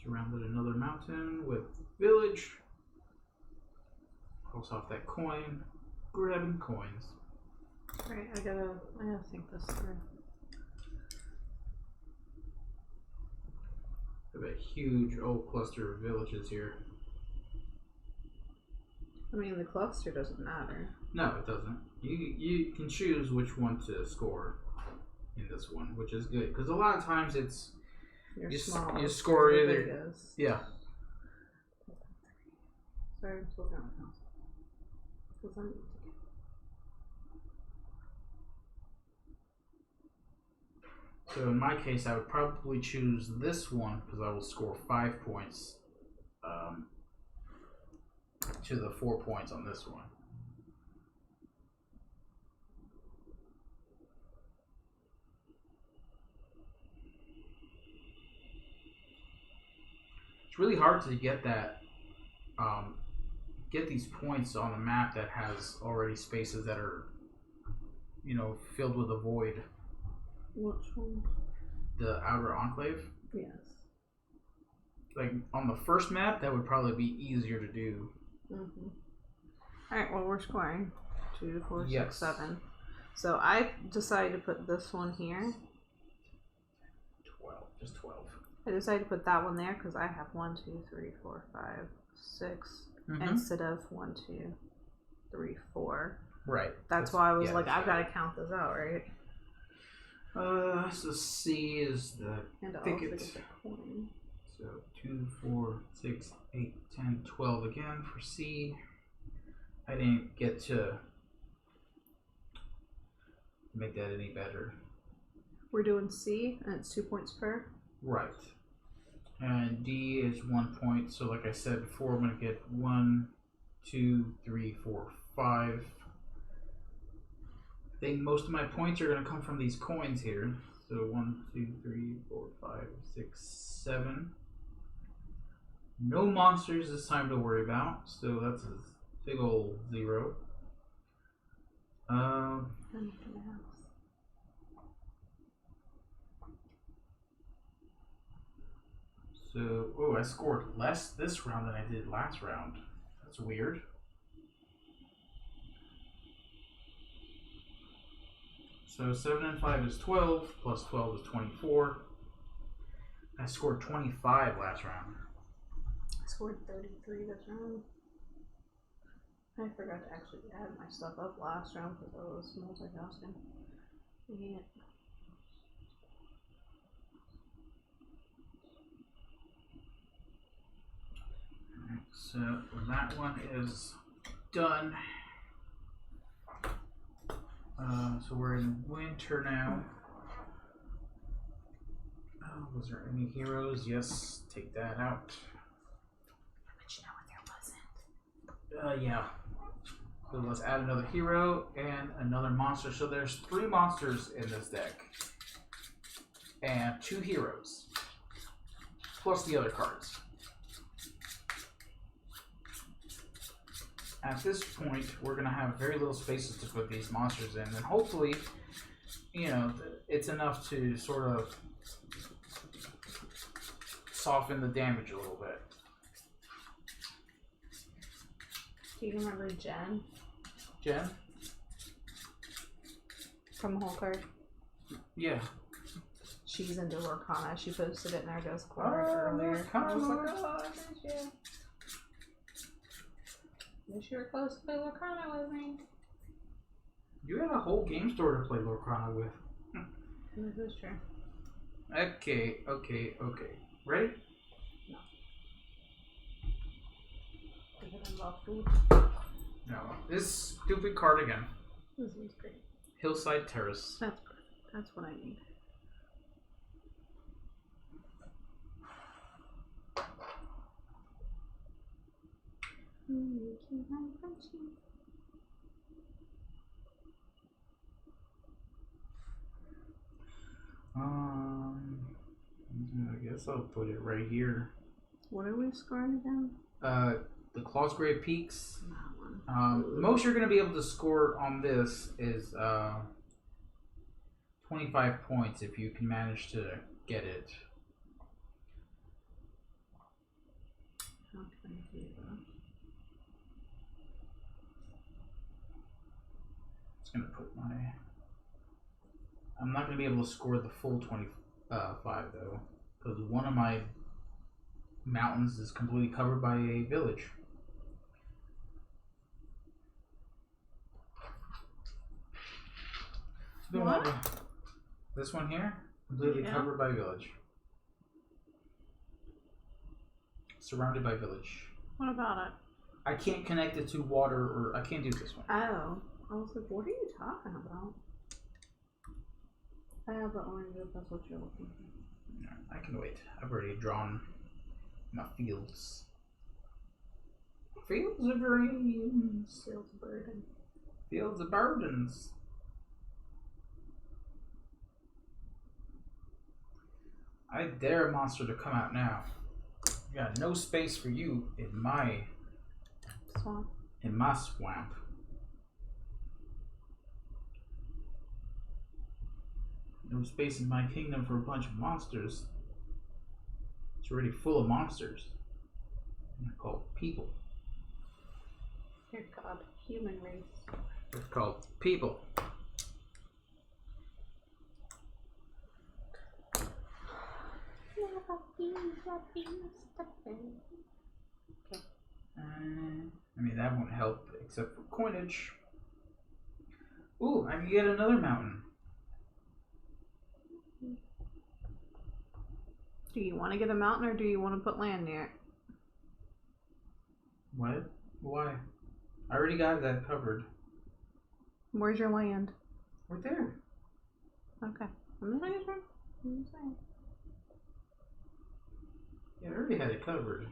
Speaker 2: Surrounded another mountain with village. Cross off that coin. Grabbing coins.
Speaker 1: Right, I gotta think this through.
Speaker 2: We have a huge old cluster of villages here.
Speaker 1: I mean, the cluster doesn't matter.
Speaker 2: No, it doesn't. You can choose which one to score in this one, which is good because a lot of times it's you score either. Yeah.
Speaker 1: Sorry, I'm still down my house. Because I'm
Speaker 2: So in my case, I would probably choose this one because I will score 5 points to the 4 points on this one. It's really hard to get that, get these points on a map that has already spaces that are, filled with a void.
Speaker 1: Which one?
Speaker 2: The Outer Enclave?
Speaker 1: Yes.
Speaker 2: Like, on the first map, that would probably be easier to do.
Speaker 1: Mm-hmm. Alright, well, we're scoring 2, 4, 6,
Speaker 2: Yes.
Speaker 1: 7. So I decided to put this one here.
Speaker 2: 12. Just 12.
Speaker 1: I decided to put that one there because I have 1, 2, 3, 4, 5, 6 instead of 1, 2, 3, 4.
Speaker 2: Right.
Speaker 1: That's why I was like, I've got to count this out, right?
Speaker 2: So C is the thicket.
Speaker 1: The coin.
Speaker 2: So 2, 4, 6, 8, 10, 12 again for C. I didn't get to make that any better.
Speaker 1: We're doing C, and it's 2 points per.
Speaker 2: Right. And D is 1 point. So like I said before, I'm going to get 1, 2, 3, 4, 5. I think most of my points are going to come from these coins here. So 1, 2, 3, 4, 5, 6, 7. No monsters this time to worry about. So that's a big old 0. So, I scored less this round than I did last round. That's weird. So 7 and 5 is 12, plus 12 is 24. I scored 25 last round.
Speaker 1: I scored 33 this round. I forgot to actually add my stuff up last round because I was multitasking. Dang it.
Speaker 2: Alright, so that one is done. So we're in winter now. Oh, was there any heroes? Yes, take that out.
Speaker 1: But you know what there wasn't?
Speaker 2: Yeah. So let's add another hero and another monster. So there's 3 monsters in this deck. And 2 heroes. Plus the other cards. At this point, we're going to have very little spaces to put these monsters in. And hopefully, you know, it's enough to sort of soften the damage a little bit.
Speaker 1: Do you remember Jen?
Speaker 2: Jen?
Speaker 1: From the whole card?
Speaker 2: Yeah.
Speaker 1: She's into Lorcana. She posted it in our Discord earlier.
Speaker 2: I was like,
Speaker 1: oh, I miss you. Wish you were close to play Lorcana with me.
Speaker 2: You had a whole game store to play Lorcana with.
Speaker 1: This is true.
Speaker 2: Okay. Ready?
Speaker 1: No. Because I love food.
Speaker 2: No. This stupid card again.
Speaker 1: This is great.
Speaker 2: Hillside Terrace.
Speaker 1: That's perfect. That's what I need.
Speaker 2: I guess I'll put it right here.
Speaker 1: What are we scoring again?
Speaker 2: The Clawsgrave Peaks.
Speaker 1: That one.
Speaker 2: Most you're going to be able to score on this is 25 points if you can manage to get it.
Speaker 1: How can I do that?
Speaker 2: It's going to put my... I'm not going to be able to score the full 25 though, because one of my mountains is completely covered by a village.
Speaker 1: What?
Speaker 2: This one here, completely covered by village. Surrounded by village.
Speaker 1: What about it?
Speaker 2: I can't connect it to water, or I can't do this one.
Speaker 1: Oh. I was like, what are you talking about? I have the orange if that's what you're looking for.
Speaker 2: No, I can wait. I've already drawn my fields. Fields of dreams.
Speaker 1: Fields of burden.
Speaker 2: Fields of burdens. I dare a monster to come out now. I got no space for you in my
Speaker 1: swamp.
Speaker 2: In my swamp. No space in my kingdom for a bunch of monsters. It's already full of monsters. They're called people.
Speaker 1: They're called human race.
Speaker 2: They're called people.
Speaker 1: Okay.
Speaker 2: I mean, that won't help except for coinage. Ooh, I can get another mountain.
Speaker 1: Do you want to get a mountain or do you want to put land near it?
Speaker 2: What? Why? I already got that covered.
Speaker 1: Where's your land?
Speaker 2: Right there.
Speaker 1: Okay. I'm just making sure. I'm just saying.
Speaker 2: Yeah, I already had it covered.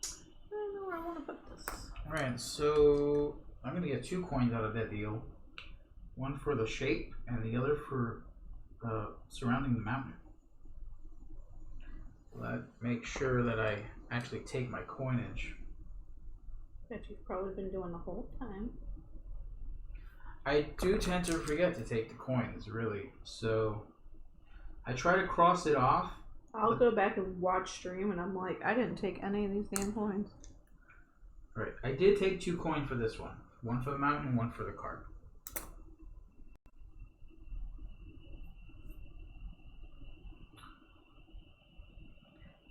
Speaker 1: I don't know where I want to put this.
Speaker 2: Alright, so I'm going to get 2 coins out of that deal. One for the shape and the other for surrounding the mountain. Let make sure that I actually take my coinage.
Speaker 1: That you've probably been doing the whole time.
Speaker 2: I do tend to forget to take the coins, really. So I try to cross it off.
Speaker 1: I'll go back and watch stream, and I'm like, I didn't take any of these damn coins.
Speaker 2: Right. I did take 2 coins for this one. One for the mountain and one for the card.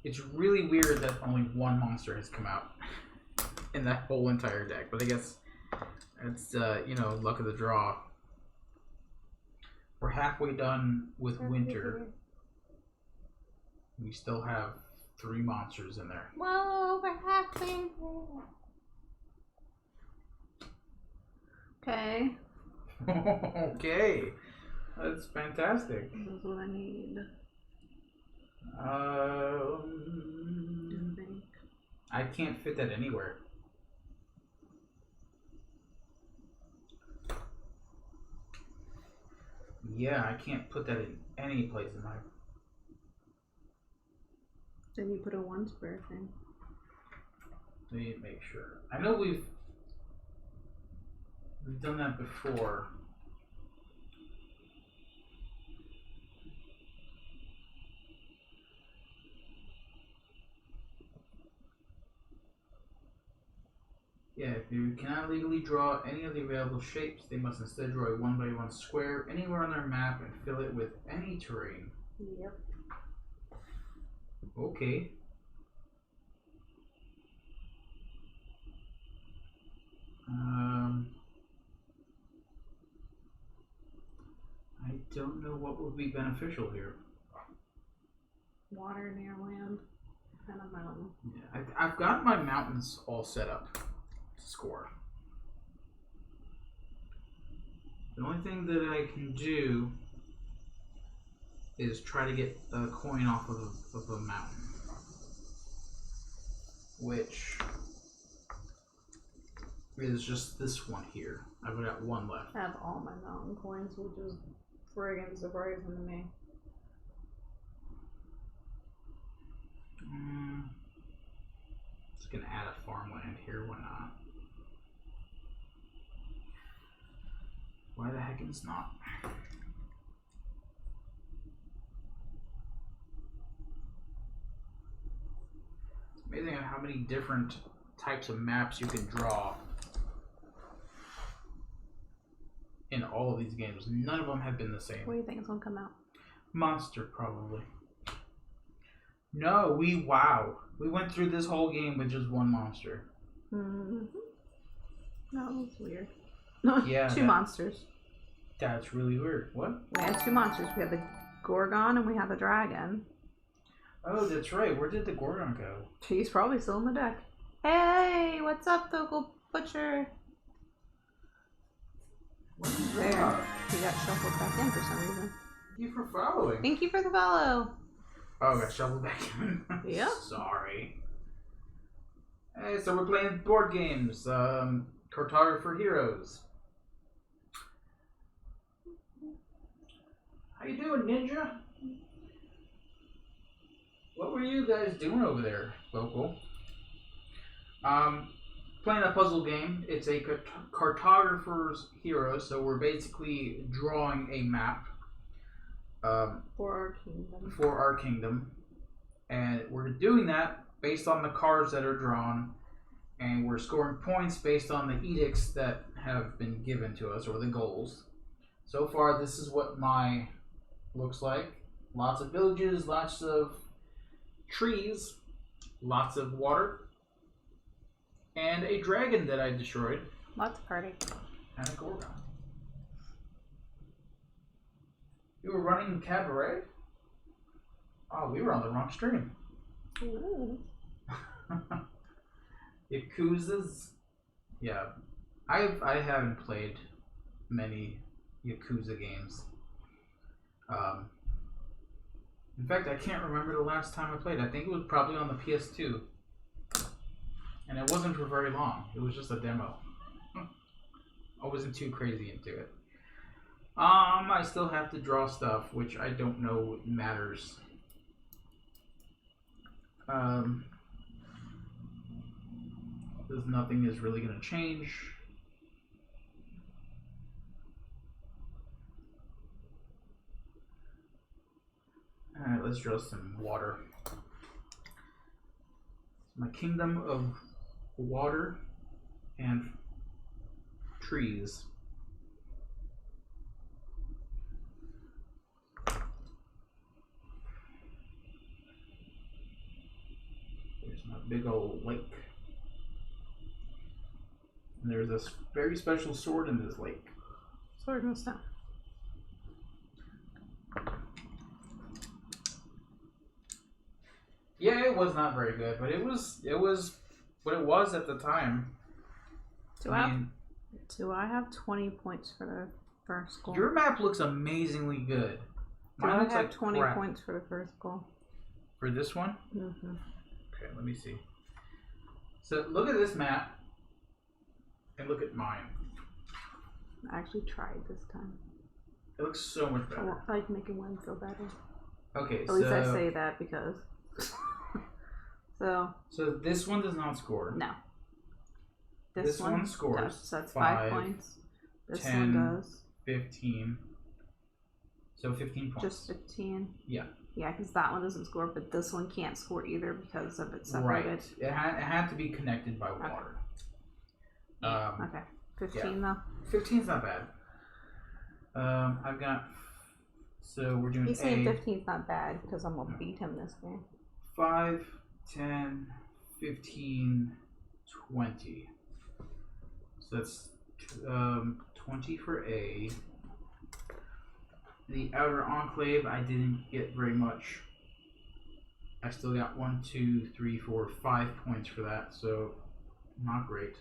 Speaker 2: It's really weird that only one monster has come out in that whole entire deck. But I guess it's, you know, luck of the draw. We're halfway done with winter. We still have 3 monsters in there.
Speaker 1: Whoa, we're halfway there. Okay.
Speaker 2: Okay. That's fantastic.
Speaker 1: That's what I need.
Speaker 2: I can't fit that anywhere. Yeah, I can't put that in any place in my...
Speaker 1: Then you put a 1 square thing.
Speaker 2: Let me make sure. I know we've done that before. Yeah, if you cannot legally draw any of the available shapes, they must instead draw a 1x1 square anywhere on their map and fill it with any terrain.
Speaker 1: Yep.
Speaker 2: Okay. I don't know what would be beneficial here.
Speaker 1: Water near land and a mountain.
Speaker 2: Yeah, I've got my mountains all set up to score. The only thing that I can do is try to get a coin off of a mountain, which is just this one here. I've got 1 left.
Speaker 1: I have all my mountain coins, which is friggin' surprising to me.
Speaker 2: Just gonna add a farmland here, why not? Why the heck is not? It's amazing how many different types of maps you can draw in all of these games. None of them have been the same.
Speaker 1: What do you think is gonna come out?
Speaker 2: Monster, probably. No, we went through this whole game with just 1 monster.
Speaker 1: Mm-hmm. That was weird.
Speaker 2: Yeah,
Speaker 1: 2 monsters.
Speaker 2: That's really weird. What?
Speaker 1: We had 2 monsters. We had the Gorgon and we had the Dragon.
Speaker 2: Oh, that's right. Where did the Gorgon go?
Speaker 1: He's probably still in the deck. Hey, what's up, local butcher? There. He got shuffled back in for some reason.
Speaker 2: Thank you for following.
Speaker 1: Thank you for the follow.
Speaker 2: Oh, got shuffled back in.
Speaker 1: Yep.
Speaker 2: Sorry. Hey, so we're playing board games. Cartographer Heroes. How you doing, Ninja? What were you guys doing over there, local? Playing a puzzle game. It's a Cartographer's Heroes, so we're basically drawing a map.
Speaker 1: For
Speaker 2: our kingdom, and we're doing that based on the cards that are drawn, and we're scoring points based on the edicts that have been given to us, or the goals. So far, this is what my looks like. Lots of villages, lots of trees, lots of water, and a dragon that I destroyed.
Speaker 1: Lots of party.
Speaker 2: And a Gorgon. You were running Cabaret? Oh, we were on the wrong stream.
Speaker 1: Ooh.
Speaker 2: Yakuza's? Yeah. I haven't played many Yakuza games. In fact, I can't remember the last time I played. I think it was probably on the PS2. And it wasn't for very long. It was just a demo. I wasn't too crazy into it. I still have to draw stuff, which I don't know matters. because nothing is really going to change. Alright, let's draw some water. My kingdom of water and trees. There's my big old lake. And there's this very special sword in this lake.
Speaker 1: Sword and stuff.
Speaker 2: Yeah, it was not very good, but it was what it was at the time.
Speaker 1: Do I have 20 points for the first goal?
Speaker 2: Your map looks amazingly good.
Speaker 1: Mine looks like 20 crap. Points for the first goal.
Speaker 2: For this one?
Speaker 1: Mm-hmm.
Speaker 2: Okay, let me see. So look at this map and look at mine.
Speaker 1: I actually tried this time.
Speaker 2: It looks so much better.
Speaker 1: I like making one feel better.
Speaker 2: Okay,
Speaker 1: At least I say that because... So
Speaker 2: this one does not score.
Speaker 1: No.
Speaker 2: This one scores.
Speaker 1: Does, so that's 5 points. This
Speaker 2: 10,
Speaker 1: one does.
Speaker 2: 15. So 15 points.
Speaker 1: Just 15?
Speaker 2: Yeah.
Speaker 1: Yeah, because that one doesn't score, but this one can't score either because of it separated.
Speaker 2: Right. It had to be connected by water.
Speaker 1: Okay. 15 though?
Speaker 2: 15's not bad. I've got... So we're doing
Speaker 1: He's saying 15's not bad because I'm going to beat him this game.
Speaker 2: 5, 10, 15, 20. So that's 20 for A. The outer enclave, I didn't get very much. I still got 1, 2, 3, 4, 5 points for that, so not great.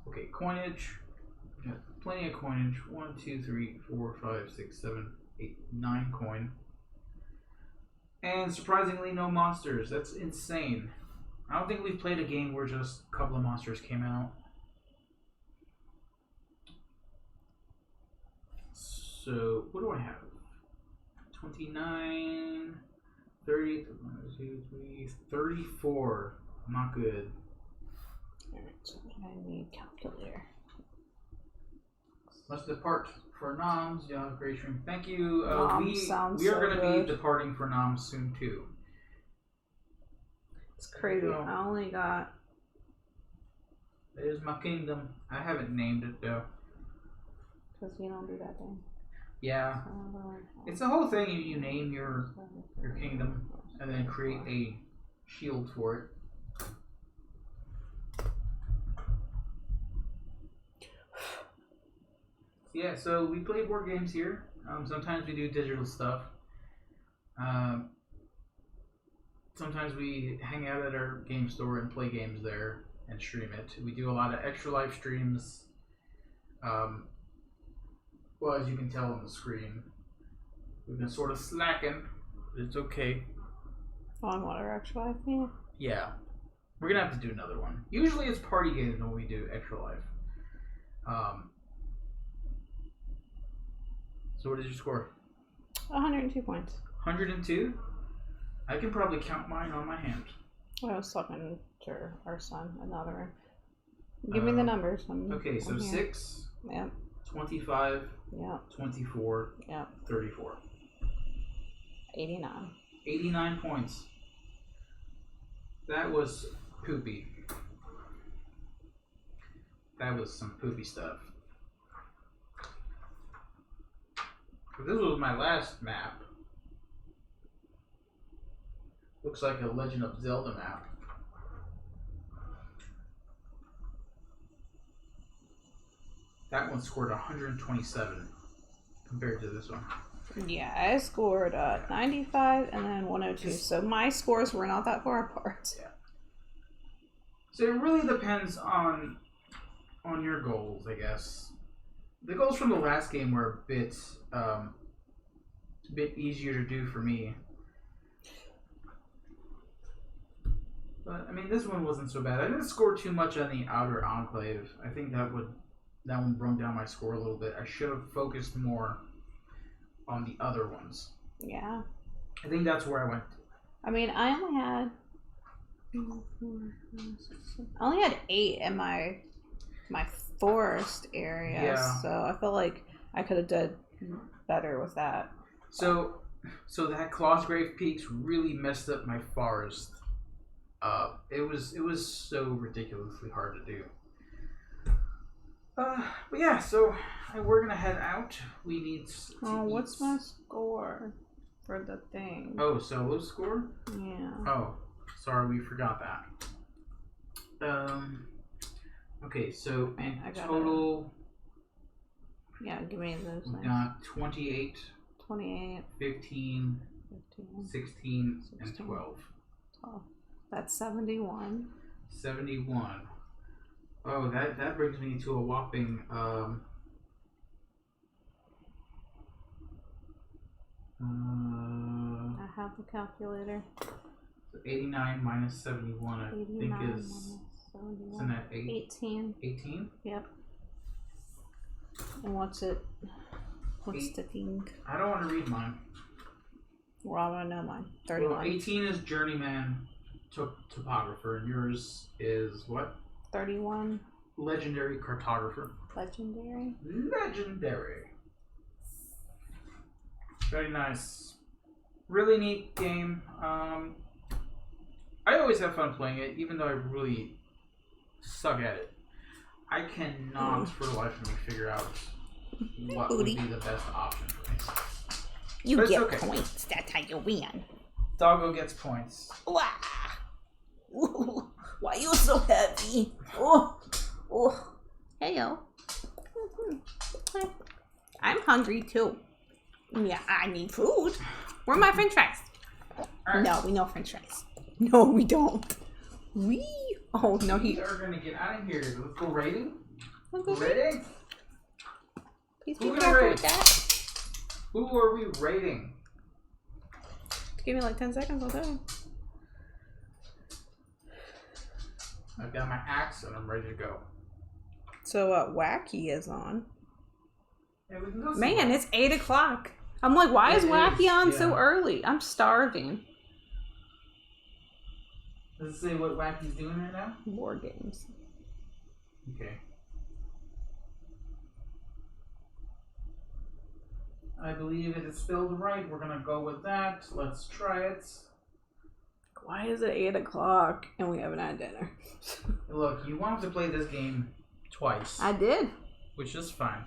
Speaker 2: Okay, coinage. Got plenty of coinage. 1, 2, 3, 4, 5, 6, 7, 8, 9 coin. And surprisingly, no monsters. That's insane. I don't think we've played a game where just a couple of monsters came out. So, what do I have? 29, 30, 1, 2, 3, 34. Not good.
Speaker 1: Alright, so I need calculator.
Speaker 2: Let's depart for Noms. Y'all have a great stream. Thank you. We are going to be departing for Noms soon too.
Speaker 1: It's crazy. I only got...
Speaker 2: There's my kingdom. I haven't named it though.
Speaker 1: Because you don't do that thing.
Speaker 2: Yeah. It's the whole thing. You name your kingdom and then create a shield for it. Yeah, so we play board games here. Sometimes we do digital stuff. Sometimes we hang out at our game store and play games there and stream it. We do a lot of extra live streams. Well, as you can tell on the screen, we've been sort of slacking, but it's okay.
Speaker 1: On what, our extra life? Yeah.
Speaker 2: Yeah. We're going to have to do another one. Usually it's party games when we do extra life. So what did you score?
Speaker 1: 102 points.
Speaker 2: 102? I can probably count mine on my hand.
Speaker 1: I was talking to our son in the other room. Give me the numbers.
Speaker 2: Okay, so 6.
Speaker 1: Yep.
Speaker 2: 25.
Speaker 1: Yep.
Speaker 2: 24.
Speaker 1: Yep.
Speaker 2: 34.
Speaker 1: 89.
Speaker 2: 89 points. That was poopy. That was some poopy stuff. This was my last map. Looks like a Legend of Zelda map. That one scored 127 compared to this one.
Speaker 1: Yeah, I scored 95 and then 102. So my scores were not that far apart.
Speaker 2: Yeah. So it really depends on your goals, I guess. The goals from the last game were a bit easier to do for me. But I mean, this one wasn't so bad. I didn't score too much on the outer enclave. I think that one brought down my score a little bit. I should have focused more on the other ones.
Speaker 1: Yeah.
Speaker 2: I think that's where I went.
Speaker 1: I mean, I only had 8 in my forest area,
Speaker 2: Yeah.
Speaker 1: so I feel like I could have done better with that.
Speaker 2: So that Clawsgrave Peaks really messed up my forest. It was so ridiculously hard to do. But yeah, so we're gonna head out. We need to
Speaker 1: what's my score for the thing?
Speaker 2: Oh, solo score?
Speaker 1: Yeah.
Speaker 2: Oh, sorry, we forgot that. Okay, so in total...
Speaker 1: Yeah, give me those
Speaker 2: We
Speaker 1: things.
Speaker 2: got 28,
Speaker 1: 28,
Speaker 2: 15,
Speaker 1: 15,
Speaker 2: 16, and 12.
Speaker 1: 12. That's 71.
Speaker 2: 71. Oh, that brings me to a whopping...
Speaker 1: I have the calculator.
Speaker 2: 89 minus 71, I think is... Isn't that
Speaker 1: 18.
Speaker 2: 18?
Speaker 1: Yep. And what's the thing?
Speaker 2: I don't want to read mine.
Speaker 1: We're all gonna know mine. 31.
Speaker 2: Well, 18 is Journeyman Topographer, and yours is what?
Speaker 1: 31.
Speaker 2: Legendary Cartographer.
Speaker 1: Legendary.
Speaker 2: Legendary. Very nice. Really neat game. I always have fun playing it, even though I really suck at it. I cannot, for the life of me, figure out what would be the best option for me.
Speaker 1: You
Speaker 2: but
Speaker 1: get points. That's how you win.
Speaker 2: Doggo gets points.
Speaker 1: Wow. Ooh, why you so heavy? Oh. Hey yo. I'm hungry too. Yeah, I need food. Where are my French fries? Right. No, we know French fries. No, we don't. Oh no,
Speaker 2: we are gonna get out of here. Let's go raiding. Raiding.
Speaker 1: Please be careful with that.
Speaker 2: Who are we raiding?
Speaker 1: Give me like 10 seconds, I'll tell you.
Speaker 2: I've got my axe and I'm ready to go.
Speaker 1: So Wacky is on.
Speaker 2: Yeah, we can go.
Speaker 1: Man, it's 8 o'clock. I'm like, why is Wacky on so early? I'm starving.
Speaker 2: Does it say what Wacky's doing right now?
Speaker 1: War games.
Speaker 2: Okay. I believe it is spelled right. We're gonna go with that. Let's try it.
Speaker 1: Why is it 8 o'clock and we haven't had dinner?
Speaker 2: Look, you wanted to play this game twice.
Speaker 1: I did.
Speaker 2: Which is fine.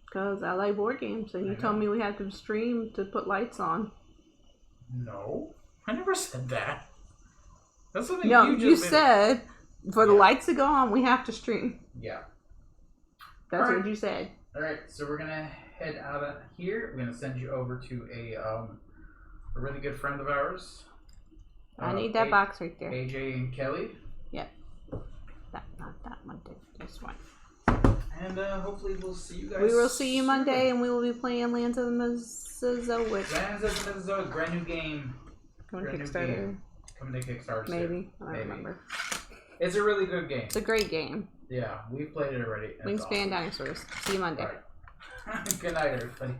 Speaker 1: Because I like board games and you told me we had to stream to put lights on.
Speaker 2: No. I never said that. That's something
Speaker 1: you said for the lights to go on, we have to stream.
Speaker 2: Yeah.
Speaker 1: That's what you said.
Speaker 2: Alright, so we're going to head out of here. We're going to send you over to a really good friend of ours.
Speaker 1: I need that box right there.
Speaker 2: AJ and Kelly.
Speaker 1: Yep. Not that one. This one.
Speaker 2: And hopefully we'll see you guys.
Speaker 1: We will see you Monday, and we will be playing Lands of the Mesozoic.
Speaker 2: Lands of the Mesozoic, brand new game.
Speaker 1: Coming to Kickstarter.
Speaker 2: Coming to Kickstarter.
Speaker 1: Maybe. I don't remember.
Speaker 2: It's a really good game.
Speaker 1: It's a great game.
Speaker 2: Yeah, we've played it already.
Speaker 1: Wingspan Dinosaurs. See you Monday.
Speaker 2: Right. Good night, everybody.